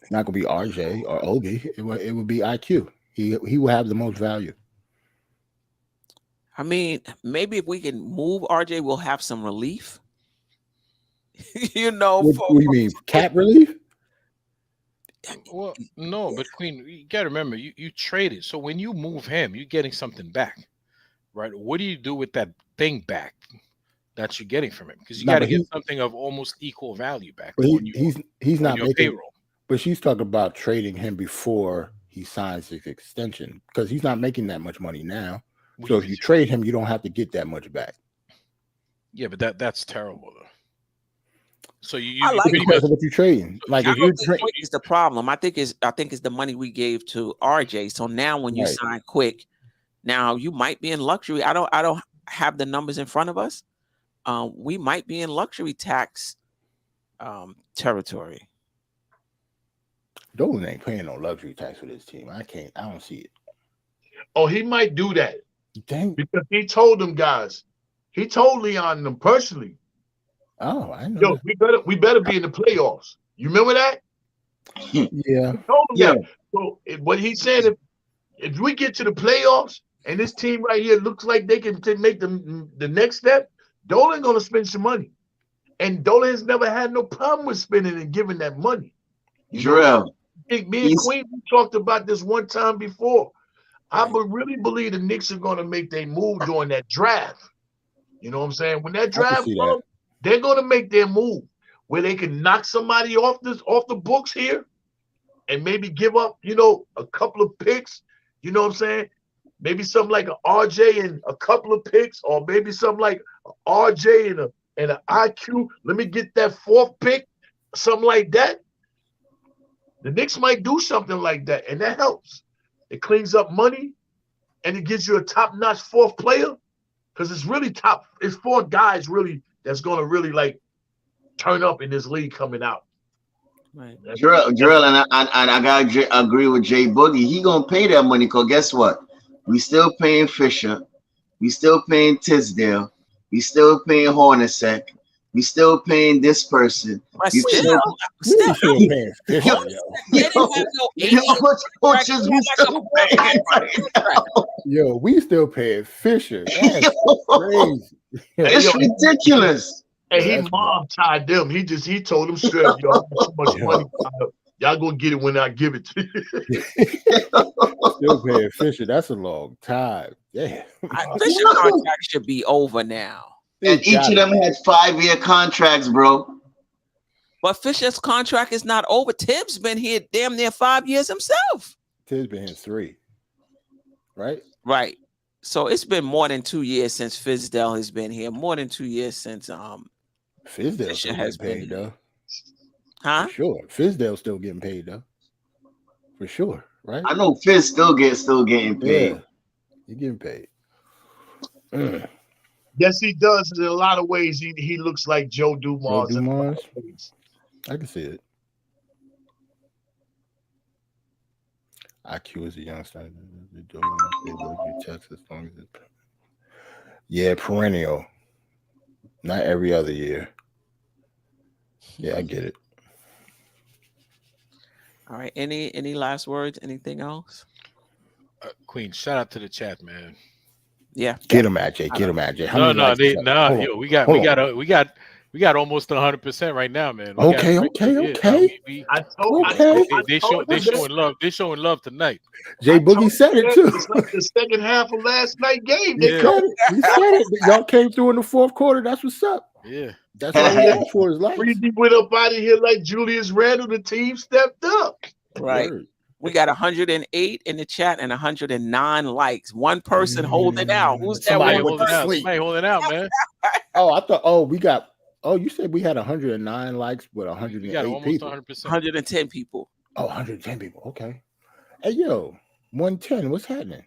It's not going to be RJ or Obi. It would be IQ. He will have the most value. I mean, maybe if we can move RJ, we'll have some relief. You know, what do you mean, cap relief? Well, no, but Queen, you gotta remember, you traded. So when you move him, you're getting something back, right? What do you do with that thing back that you're getting from him? Because you got to get something of almost equal value back. But he's not making payroll. But she's talking about trading him before he signs his extension because he's not making that much money now. So if you trade him, you don't have to get that much back. Yeah, but that's terrible though. So you I like because of what you're trading. Like if you're trading, is the problem. I think it's the money we gave to RJ. So now when you sign Quick, now you might be in luxury. I don't have the numbers in front of us. We might be in luxury tax territory. Dolan ain't paying no luxury tax for this team. I don't see it. Oh, he might do that. Dang. Because he told them guys. He told Leon and them personally. Oh, I know. Yo, we better be in the playoffs. You remember that? Yeah. He told them that. So what he said, if we get to the playoffs and this team right here looks like they can make the next step, Dolan gonna spend some money. And Dolan has never had no problem with spending and giving that money. Jarrell. Me and Queen, we talked about this one time before. I really believe the Knicks are going to make their move during that draft. You know what I'm saying? When that draft comes, they're going to make their move where they can knock somebody off the books here and maybe give up, a couple of picks. You know what I'm saying? Maybe something like an RJ and a couple of picks, or maybe something like an RJ and an IQ. Let me get that 4th pick, something like that. The Knicks might do something like that, and that helps. It cleans up money, and it gives you a top-notch 4th player, because it's really top. It's 4 guys really that's going to really like turn up in this league coming out. Right. Jarrell, and I gotta agree with Jay Boogie. He gonna pay that money, because guess what? We still paying Fisher, we still paying Tisdale, we still paying Hornacek. We still paying this person. Still paying Fisher, how much coaches we still paying right now? Yo, we still paying Fisher. That's crazy. It's ridiculous. And he mob-tied them. He told them straight, yo, I got too much money. Y'all gonna get it when I give it to you. Still paying Fisher. That's a long time. Yeah. Fisher contract should be over now. And each of them had 5-year contracts, bro. But Fisher's contract is not over. Tibbs been here damn near 5 years himself. Tibbs been here 3. Right? Right. So it's been more than 2 years since Fizdale has been here. More than 2 years since Fizdale still has paid though. Huh? For sure. Fizdale's still getting paid though. For sure, right? I know Fizz still getting paid. Yeah. You're getting paid. Yes, he does. In a lot of ways, he looks like Joe Dumars. Joe Dumars? I can see it. IQ is a young star. Yeah, perennial. Not every other year. Yeah, I get it. All right. Any last words? Anything else? Queen, shout out to the chat, man. Yeah, get him at Jay. Get him at Jay. Yo, we got almost 100% right now, man. Okay. They showing love. They showing love tonight. Jay Boogie said it too. It's like the second half of last night game. He said it. Y'all came through in the 4th quarter. That's what's up. Yeah, that's what we asked for his life. We went up out of here like Julius Randle. The team stepped up. Right. We got 108 in the chat and 109 likes. One person holding out. Who's that? Somebody holding out, man. I thought. We got. You said we had 109 likes with 108 people. 100%. 110 people. 110 people. Okay. Hey, yo, 110. What's happening?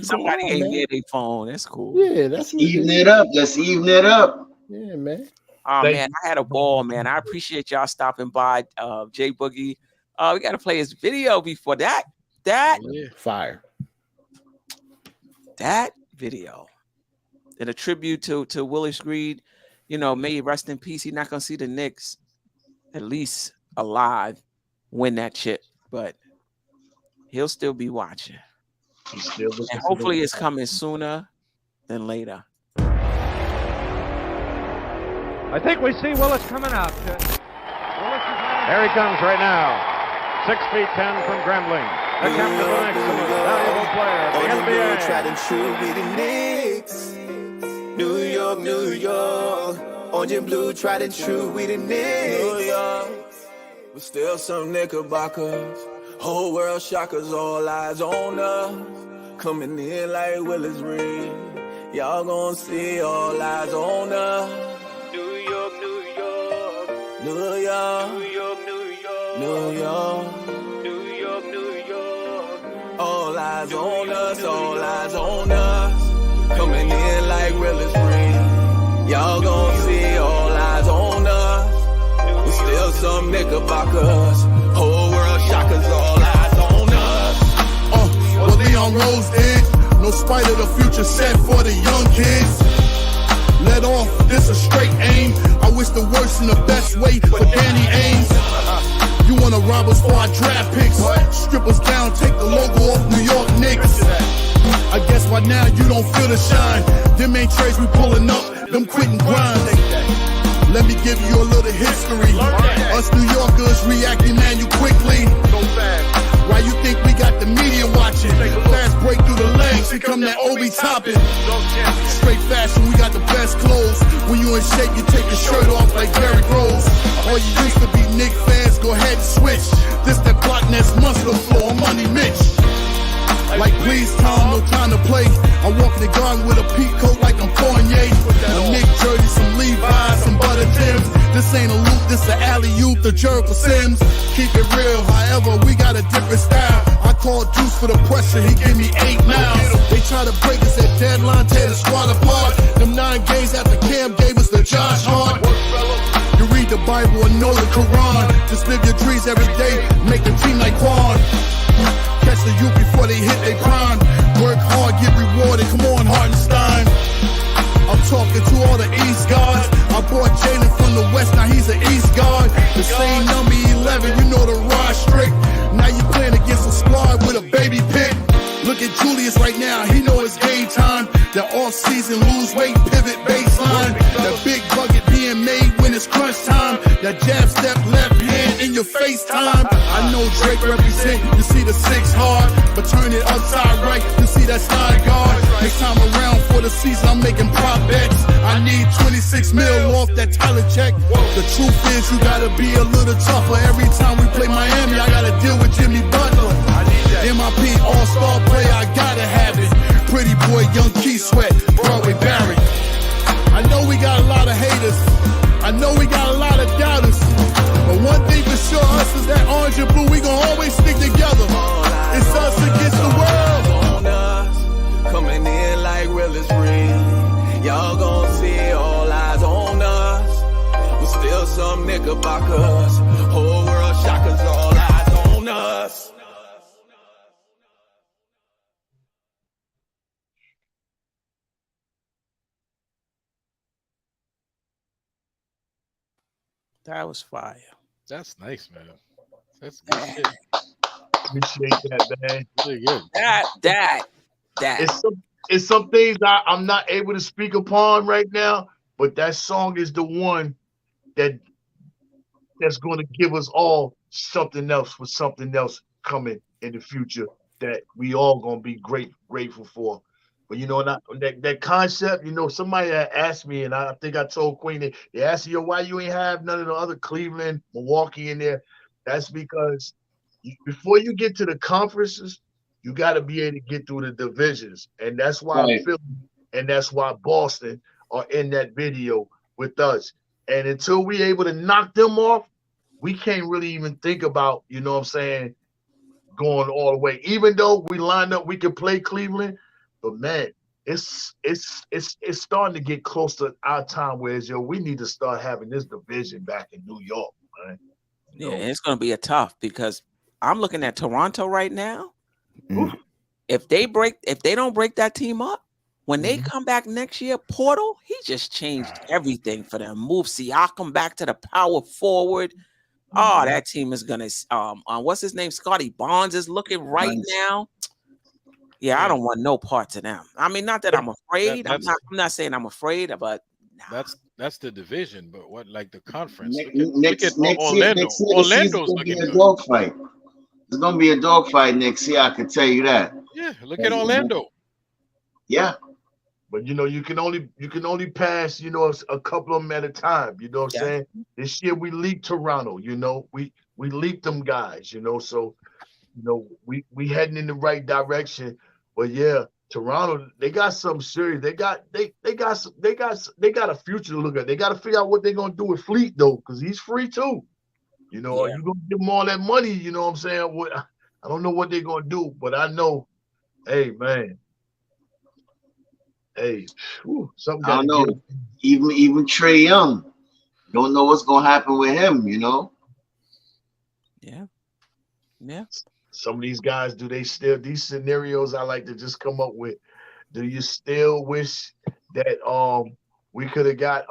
Somebody ain't near their phone. That's cool. Yeah, let's even it up. Let's even it up. Yeah, man. Oh man, I had a ball, man. I appreciate y'all stopping by. Jay Boogie. We got to play his video before that. Fire. that video, and a tribute to Willis Reed, you know, may he rest in peace. He's not gonna see the Knicks, at least alive, win that chip, but he'll still be watching. He's still looking And for hopefully the- it's coming sooner than later. I think we see Willis coming out. There he comes right now. 6'10" from Grambling. The captain of the Knicks, the most valuable player in the NBA. Tried and true with the Knicks. New York, New York. Orange and blue, tried and true with the Knicks. New York, but still some Knickerbockers. Whole world shockers, all eyes on us. Coming in like Willis Reed. Y'all gonna see all eyes on us. New York, New York. New York, New York, New York. New York, New York, New York. All eyes on us, all eyes on us. Coming in like Willis Reed. Y'all gon' see all eyes on us. But still some Knickerbockers. Whole world shockers, all eyes on us. What Leon Rose did, no spite of the future set for the young kids. Let off, this a straight aim. I wish the worst and the best way for Danny Ainge. You wanna rob us for our draft picks? Strip us down, take the logo off New York Knicks. I guess by now you don't feel the shine. Them ain't trades we pulling up, them quitting grind. Let me give you a little history. Us New Yorkers reacting man you quickly. Why you think we got the media watching? Fast break through the legs, here come that Obi topping. Straight fashion, we got the best clothes. When you in shape, you take your shirt off like Derrick Rose. All you used to be Knicks fans, go ahead and switch. This that block nest muscle floor, money Mitch. Like please Tom, no time to play. I walk in the garden with a peak coat like I'm Fournier. A Nick jersey, some Levi's, some butter Timbs. This ain't a loop, this a alley-oop, the Jericho Sims. Keep it real, however, we got a different style. I call Juice for the pressure, he gave me 8 miles. They try to break us at deadline, tear the squad apart. Them 9 games after Cam gave us the Josh Hart. You read the Bible and know the Quran. Just live your dreams every day, make a team like Quan. Catch the youth before they hit their prime. Work hard, get rewarded. Come on, Hartenstein. I'm talking to all the East guards. I brought Jalen from the West, now he's an East guard. The same number 11, you know the rod strict. Now you playing against a squad with a baby pick. Look at Julius right now, he know it's game time. The off-season lose weight, pivot baseline. The big bucket being made when it's crunch time. That jab step left hand in your face time. I know Drake represent, you see the 6 hard. But turn it upside right, you see that side guard. Next time around for the season, I'm making prop bets. I need 26 mil off that Tyler check. The truth is you gotta be a little tougher. Every time we play Miami, I gotta deal with Jimmy Butler. MIP all-star player, I gotta have it. Pretty boy, young Key Sweat, Broadway Barrett. I know we got a lot of haters. I know we got a lot of doubters. But one thing for sure, us is that orange and blue, we gon' always stick together. It's us against the world. On us, coming in like Willis Reed. Y'all gon' see all eyes on us. But still some Knickerbockers. Whole world shockers, all eyes on us. That was fire. That's nice, man. That's good shit. Appreciate that, man. Really good. That. It's some things I'm not able to speak upon right now, but that song is the one that's going to give us all something else with something else coming in the future that we all going to be grateful for. But you know, that concept, you know, somebody had asked me, and I think I told Queen, they asked you, why you ain't have none of the other Cleveland, Milwaukee in there. That's because before you get to the conferences, you got to be able to get through the divisions. And that's why Philly and that's why Boston are in that video with us. And until we able to knock them off, we can't really even think about, you know what I'm saying, going all the way. Even though we lined up, we could play Cleveland, but man, it's starting to get close to our time where we need to start having this division back in New York, man. Yeah, and it's going to be a tough because I'm looking at Toronto right now. if they don't break that team up, when they come back next year, Portal, he just changed everything for them. Move Siakam back to the power forward. Oh, that team is gonna what's his name? Scotty Barnes is looking right now. Yeah, I don't want no parts of them. I mean, not that I'm afraid. I'm not saying I'm afraid, but that's the division. But what, like the conference? Next look at Orlando. Orlando's looking good. Dogfight. There's gonna be a dogfight next year. I can tell you that. Yeah, look at Orlando. Yeah, but you know, you can only pass, you know, a couple of them at a time. You know what I'm saying? This year we leaked Toronto. You know, we leaked them guys. You know, so you know we heading in the right direction. But yeah, Toronto, they got something serious. They got a future to look at. They got to figure out what they're gonna do with Fleet though, because he's free too. You know, are you gonna give him all that money? You know what I'm saying? I don't know what they're gonna do, but I know, hey man, something. I don't know. Even Trae Young, don't know what's gonna happen with him. You know. Yeah. Some of these guys, do they still, these scenarios I like to just come up with, do you still wish that we could have got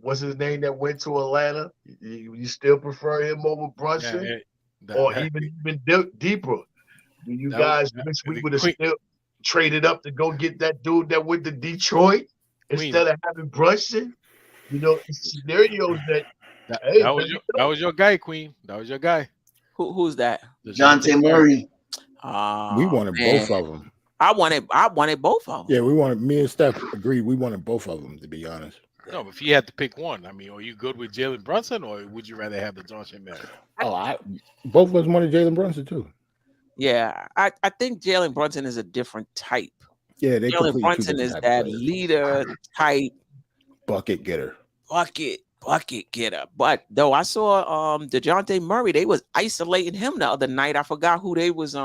what's his name that went to Atlanta? You still prefer him over Brunson? Even deeper? Do you guys wish we would have still traded up to go get that dude that went to Detroit instead of having Brunson? You know, scenarios that was your guy, Queen. That was your guy. Who's that? DeJounte Murray. We wanted both of them. I wanted both of them. Yeah, we wanted. Me and Steph agreed. We wanted both of them, to be honest. No, but if you had to pick one, I mean, are you good with Jalen Brunson, or would you rather have the DeJounte Murray? Both of us wanted Jalen Brunson too. Yeah, I think Jalen Brunson is a different type. Yeah, Jalen Brunson is that leader type, bucket getter. Bucket getter. But though I saw DeJounte Murray, they was isolating him the other night. I forgot who they was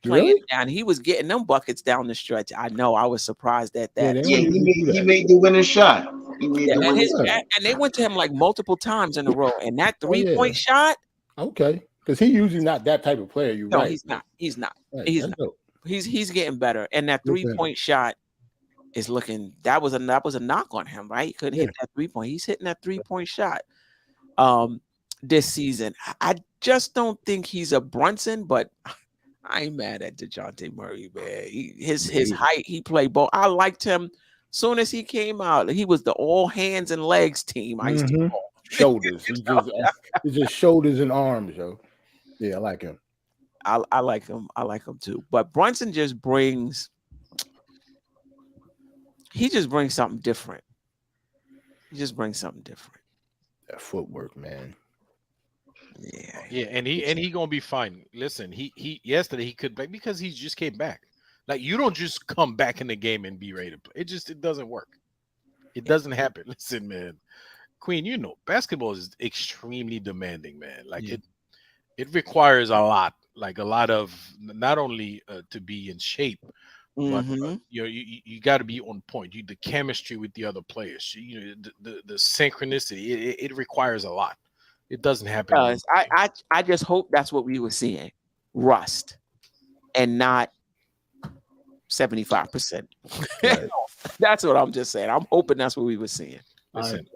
playing down. He was getting them buckets down the stretch. I know. I was surprised at that. Yeah, he made the winning shot. And they went to him like multiple times in a row. And that 3-point shot. Okay. Because he's usually not that type of player. You're right. He's not. He's not. Right. He's not. He's getting better. And that 3-point shot is looking, that was a knock on him, right? He couldn't hit that 3-point. He's hitting that 3-point shot this season. I just don't think he's a Brunson, but I ain't mad at DeJounte Murray, man. His height, he played ball. I liked him soon as he came out. He was the all hands and legs team. I used to call. Shoulders. It's just shoulders and arms, yo. Yeah, I like him. I like him. I like him too. But Brunson just brings something different. He just brings something different. That footwork, man. Yeah, and he gonna be fine. Listen, he yesterday he could back because he just came back. Like, you don't just come back in the game and be ready to play. It doesn't work. It doesn't happen. Listen, man. Queen, you know, basketball is extremely demanding, man. Like it requires a lot. Like a lot of not only to be in shape, but you got to be on point. The chemistry with the other players, the synchronicity. It requires a lot. It doesn't happen. I just hope that's what we were seeing, rust, and not 75%. Right. That's what I'm just saying. I'm hoping that's what we were seeing. Listen,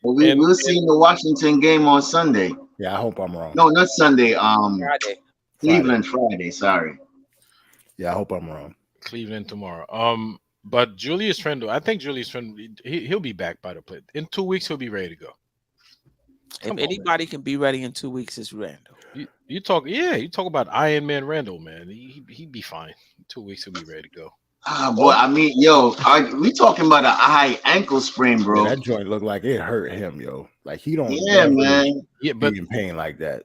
we'll see the Washington game on Sunday. Yeah, I hope I'm wrong. No, not Sunday. Friday. Cleveland Friday. Sorry. Yeah, I hope I'm wrong. Cleveland tomorrow. But Julius Randle, I think Julius Randle, he'll be back by the play. In 2 weeks, he'll be ready to go. If anybody can be ready in 2 weeks, it's Randle. You talk about Iron Man Randle, man. He'd be fine. In 2 weeks, he'll be ready to go. Boy, I mean, we talking about a high ankle sprain, bro. Yeah, that joint looked like it hurt him, yo. Like he don't. Yeah, man. Yeah, but be in pain like that.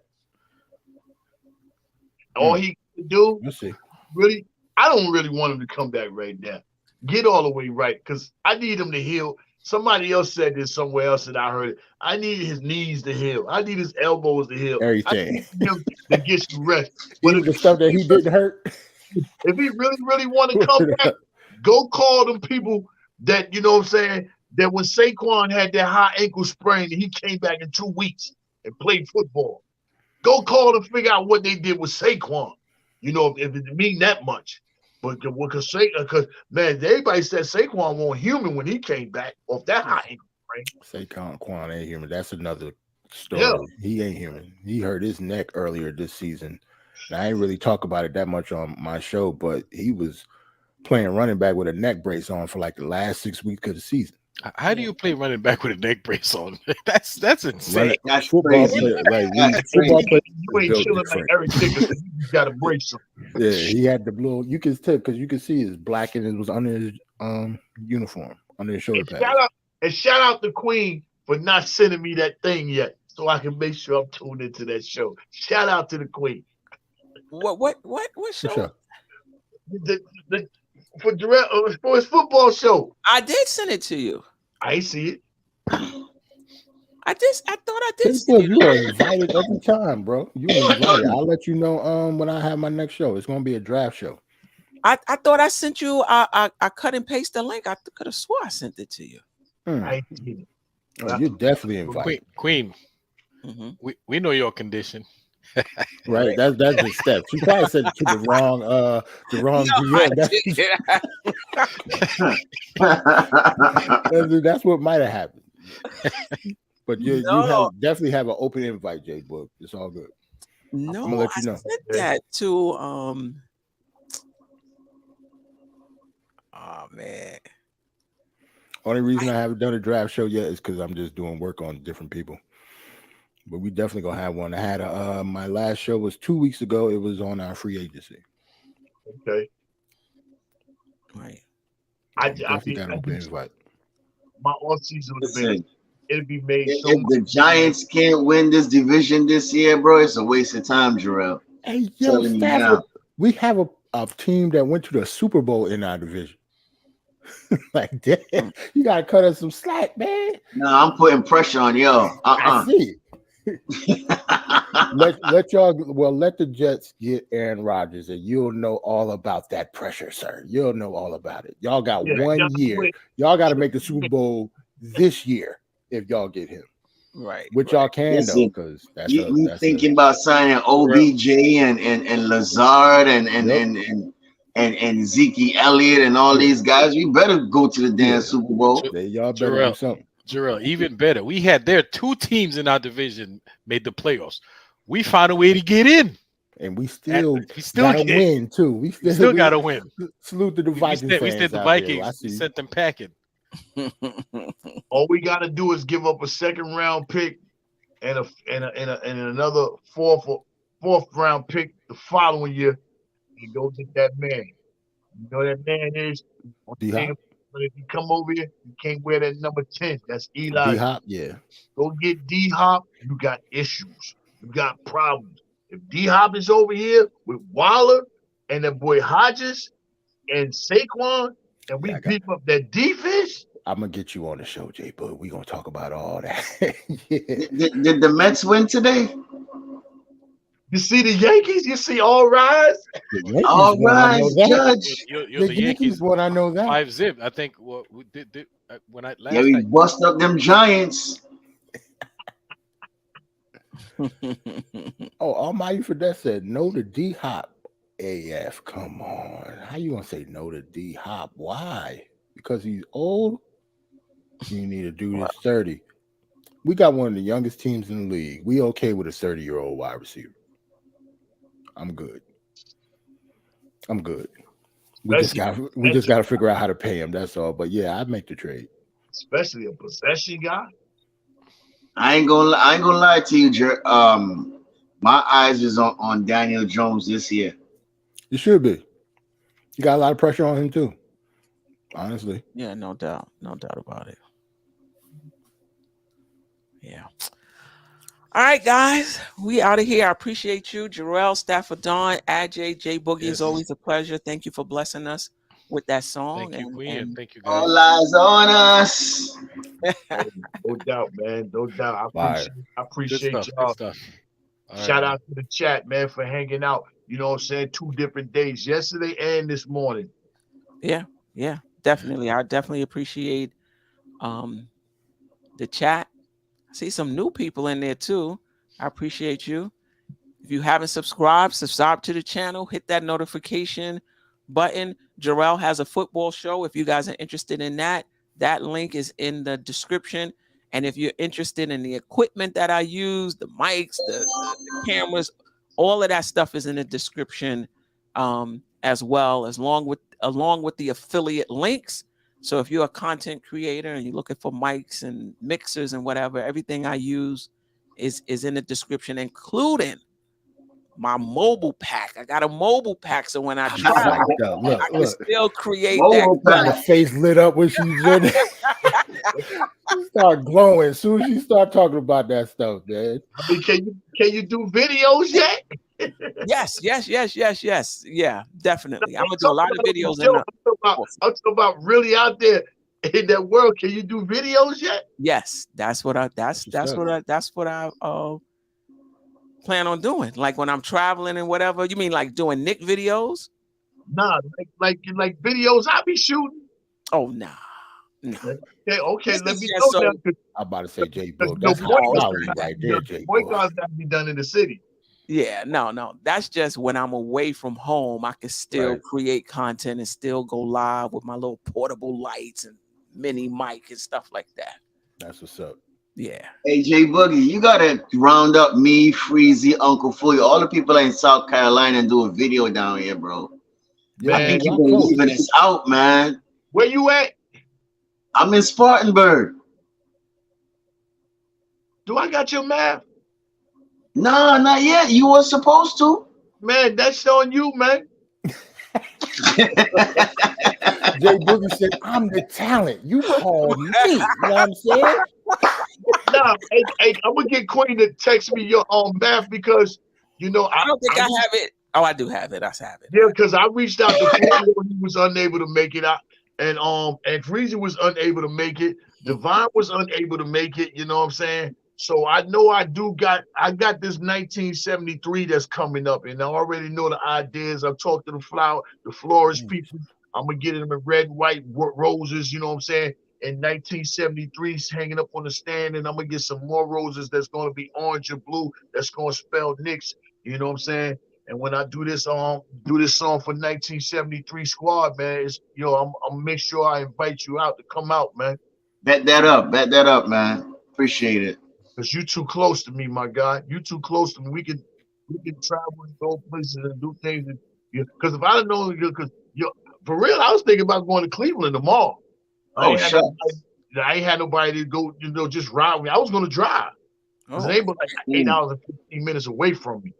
All he can do, Let's see. really, I don't really want him to come back right now. Get all the way right, because I need him to heal. Somebody else said this somewhere else that I heard it. I need his knees to heal. I need his elbows to heal. Everything. I need him to get some rest. But the stuff that he didn't hurt. If he really want to come back, go call them people that, you know what I'm saying, that when Saquon had that high ankle sprain, he came back in 2 weeks and played football. Go call and figure out what they did with Saquon, you know, if it mean that much. But because man, everybody said Saquon wasn't human when he came back off that high ankle, right? Saquon ain't human. That's another story. Yeah. He ain't human. He hurt his neck earlier this season. And I ain't really talk about it that much on my show, but he was playing running back with a neck brace on for like the last 6 weeks of the season. How do you play running back with a neck brace on? That's insane. That's football crazy. player, like That's football crazy. player, You ain't chilling like Eric Dickerson. You got to brace him. yeah, he had the blue. You can tell because you can see his black and it was under his uniform, under his shoulder pad. Shout out to Queen for not sending me that thing yet, so I can make sure I'm tuned into that show. Shout out to the Queen. What show? For his football show. I did send it to you. I ain't see it. I thought I did. You are invited every time, bro. You are invited. I'll let you know when I have my next show. It's gonna be a draft show. I thought I sent you. I cut and paste the link. I could have swore I sent it to you. I ain't seen it. Oh, you're definitely invited. Queen. We know your condition. Right, that's the step. She probably sent it to the wrong DM. That's what might have happened. But you definitely have an open invite, J Book. It's all good. No, I'm gonna let you know. I sent that to oh man. Only reason I haven't done a draft show yet is because I'm just doing work on different people. But we definitely gonna have one. I had my last show was 2 weeks ago. It was on our free agency. Okay. Right. I got an open invite. My offseason would have been. It'd be made If so the Giants can't win this division this year, bro, it's a waste of time, Jarrell. Hey, yo, Stafford, we have a team that went to the Super Bowl in our division. Like, damn, you gotta cut us some slack, man. No, I'm putting pressure on y'all. I see it. let the Jets get Aaron Rodgers, and you'll know all about that pressure, sir. You'll know all about it. Y'all got 1 year. Y'all got to make the Super Bowl this year if y'all get him. Right. Which y'all can though, because that's you thinking about signing OBJ and Lazard and Zeke Elliott and all these guys. We better go to the damn Super Bowl. Y'all better do something. Jarrell, even better. There are 2 teams in our division made the playoffs. We found a way to get in. And we still gotta win too. We still gotta win. Salute to the Vikings. We said the Vikings. We sent them packing. All we gotta do is give up a second round pick and another fourth round pick the following year and go get that man. You know that man is. But if you come over here, you can't wear that number 10. That's Eli. D-Hop, yeah. Go get D-Hop. You got issues. You got problems. If D-Hop is over here with Waller and that boy Hodges and Saquon, and we beat up that defense, I'm gonna get you on the show, J. Bud. We're gonna talk about all that. Did the Mets win today? You see the Yankees? You see all rise? All rise, Judge. The Yankees one I know that 5-0. I think what we did when I last we bust up them Giants. Almighty for that said no to D Hop. AF, come on. How you gonna say no to D Hop? Why? Because he's old? You need to do this 30. We got one of the youngest teams in the league. We okay with a 30-year-old wide receiver. I'm good. We just got to figure out how to pay him. That's all. But yeah, I'd make the trade. Especially a possession guy. I ain't gonna lie to you, my eyes is on Daniel Jones this year. It should be. You got a lot of pressure on him too. Honestly. Yeah, no doubt about it. Yeah. All right, guys, we out of here. I appreciate you, Jarrell, Stafford, Don, Ajay, J Boogie. It's always a pleasure. Thank you for blessing us with that song. Thank you, Queen. Thank you, guys. All eyes on us. No doubt, man. No doubt. I appreciate y'all. Shout out to the chat, man, for hanging out. You know what I'm saying? 2 different days, yesterday and this morning. Yeah, definitely. I definitely appreciate the chat. I see some new people in there too. I appreciate you. If you haven't subscribed to the channel, hit that notification button. Jarrell has a football show. If you guys are interested in that, that link is in the description. And if you're interested in the equipment that I use, the mics, the cameras, all of that stuff is in the description as well, along with the affiliate links. So if you're a content creator and you're looking for mics and mixers and whatever, everything I use is in the description, including my mobile pack. I got a mobile pack, so when I travel, I can still create that. Her face lit up when she did it. She start glowing as soon as she start talking about that stuff, man. I mean, can you do videos yet? Yes. Yeah, definitely. I'm gonna do a lot of videos. I'm talking about really out there in that world. Can you do videos yet? Yes, that's what I plan on doing. Like when I'm traveling and whatever. You mean like doing Nick videos? Nah, like videos I be shooting. Oh nah. Okay, let me go now. I'm about to say J Book. That's right there, J Book. Got to be done in the city. Yeah, no. That's just when I'm away from home. I can still create content and still go live with my little portable lights and mini mic and stuff like that. That's what's up. Yeah. Hey, J Boogie, you gotta round up me, Freezy, Uncle Fully, all the people in South Carolina and do a video down here, bro. Man, I think you've been leaving us out, man. Where you at? I'm in Spartanburg. Do I got your map? No, not yet. You were supposed to. Man, that's on you, man. Jay Boogie said, I'm the talent. You called me. You know what I'm saying? Nah, hey, I'm gonna get Queen to text me your map because I don't think I have it. Oh, I do have it. I have it. Yeah, because I reached out to Freezy when he was unable to make it out. And Freezy was unable to make it. Divine was unable to make it. You know what I'm saying? So I know I got this 1973 that's coming up, and I already know the ideas. I've talked to the florist people. I'm gonna get them in red, white roses. You know what I'm saying? And 1973 hanging up on the stand, and I'm gonna get some more roses that's gonna be orange and blue. That's gonna spell Knicks. You know what I'm saying? And when I do this song for 1973 squad, man, I'm gonna make sure I invite you out to come out, man. Bet that up, man. Appreciate it. Cause you too close to me, my guy. You too close to me. We can travel and go places and do things. Because if I didn't know, because for real, I was thinking about going to Cleveland tomorrow. I ain't had nobody to go, just ride with me. I was gonna drive. Because they were like 8 hours and 15 minutes away from me.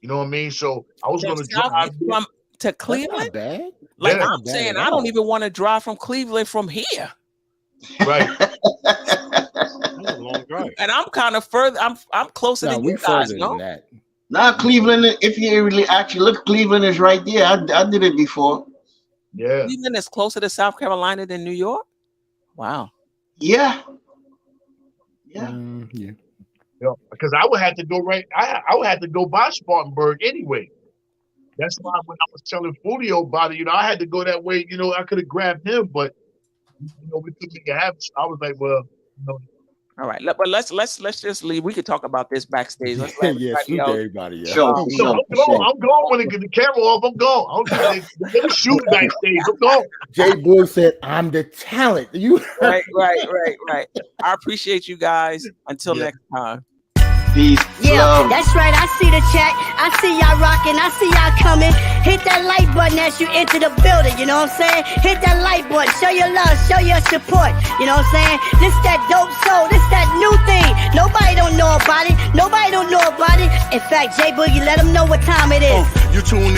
You know what I mean? So I was going to drive to Cleveland. Bad. Like I'm saying, I don't even want to drive from Cleveland from here. Right. That's a long drive. And I'm kind of further. I'm closer than you guys. No. Not Cleveland. If you really actually look, Cleveland is right there. I did it before. Yeah. Cleveland is closer to South Carolina than New York. Wow. Yeah. Yeah, because I would have to go I would have to go by Spartanburg anyway. That's why when I was telling Fulio about it, I had to go that way. I could have grabbed him, but we couldn't make it happen. So I was like, well, All right, but let's just leave. We could talk about this backstage. Let's shoot everybody. Yeah. Sure. I'm going when they get the camera off. I'm going. They shoot backstage. I'm going. Jay Boy said, "I'm the talent." You right. I appreciate you guys. Until next time. Peace. Yeah, love. That's right. I see the chat. I see y'all rocking. I see y'all coming. Hit that like button as you enter the building. You know what I'm saying? Hit that like button. Show your love. Show your support. You know what I'm saying? This that dope soul. This that new thing. Nobody don't know about it. In fact, J Boogie, let them know what time it is. You tune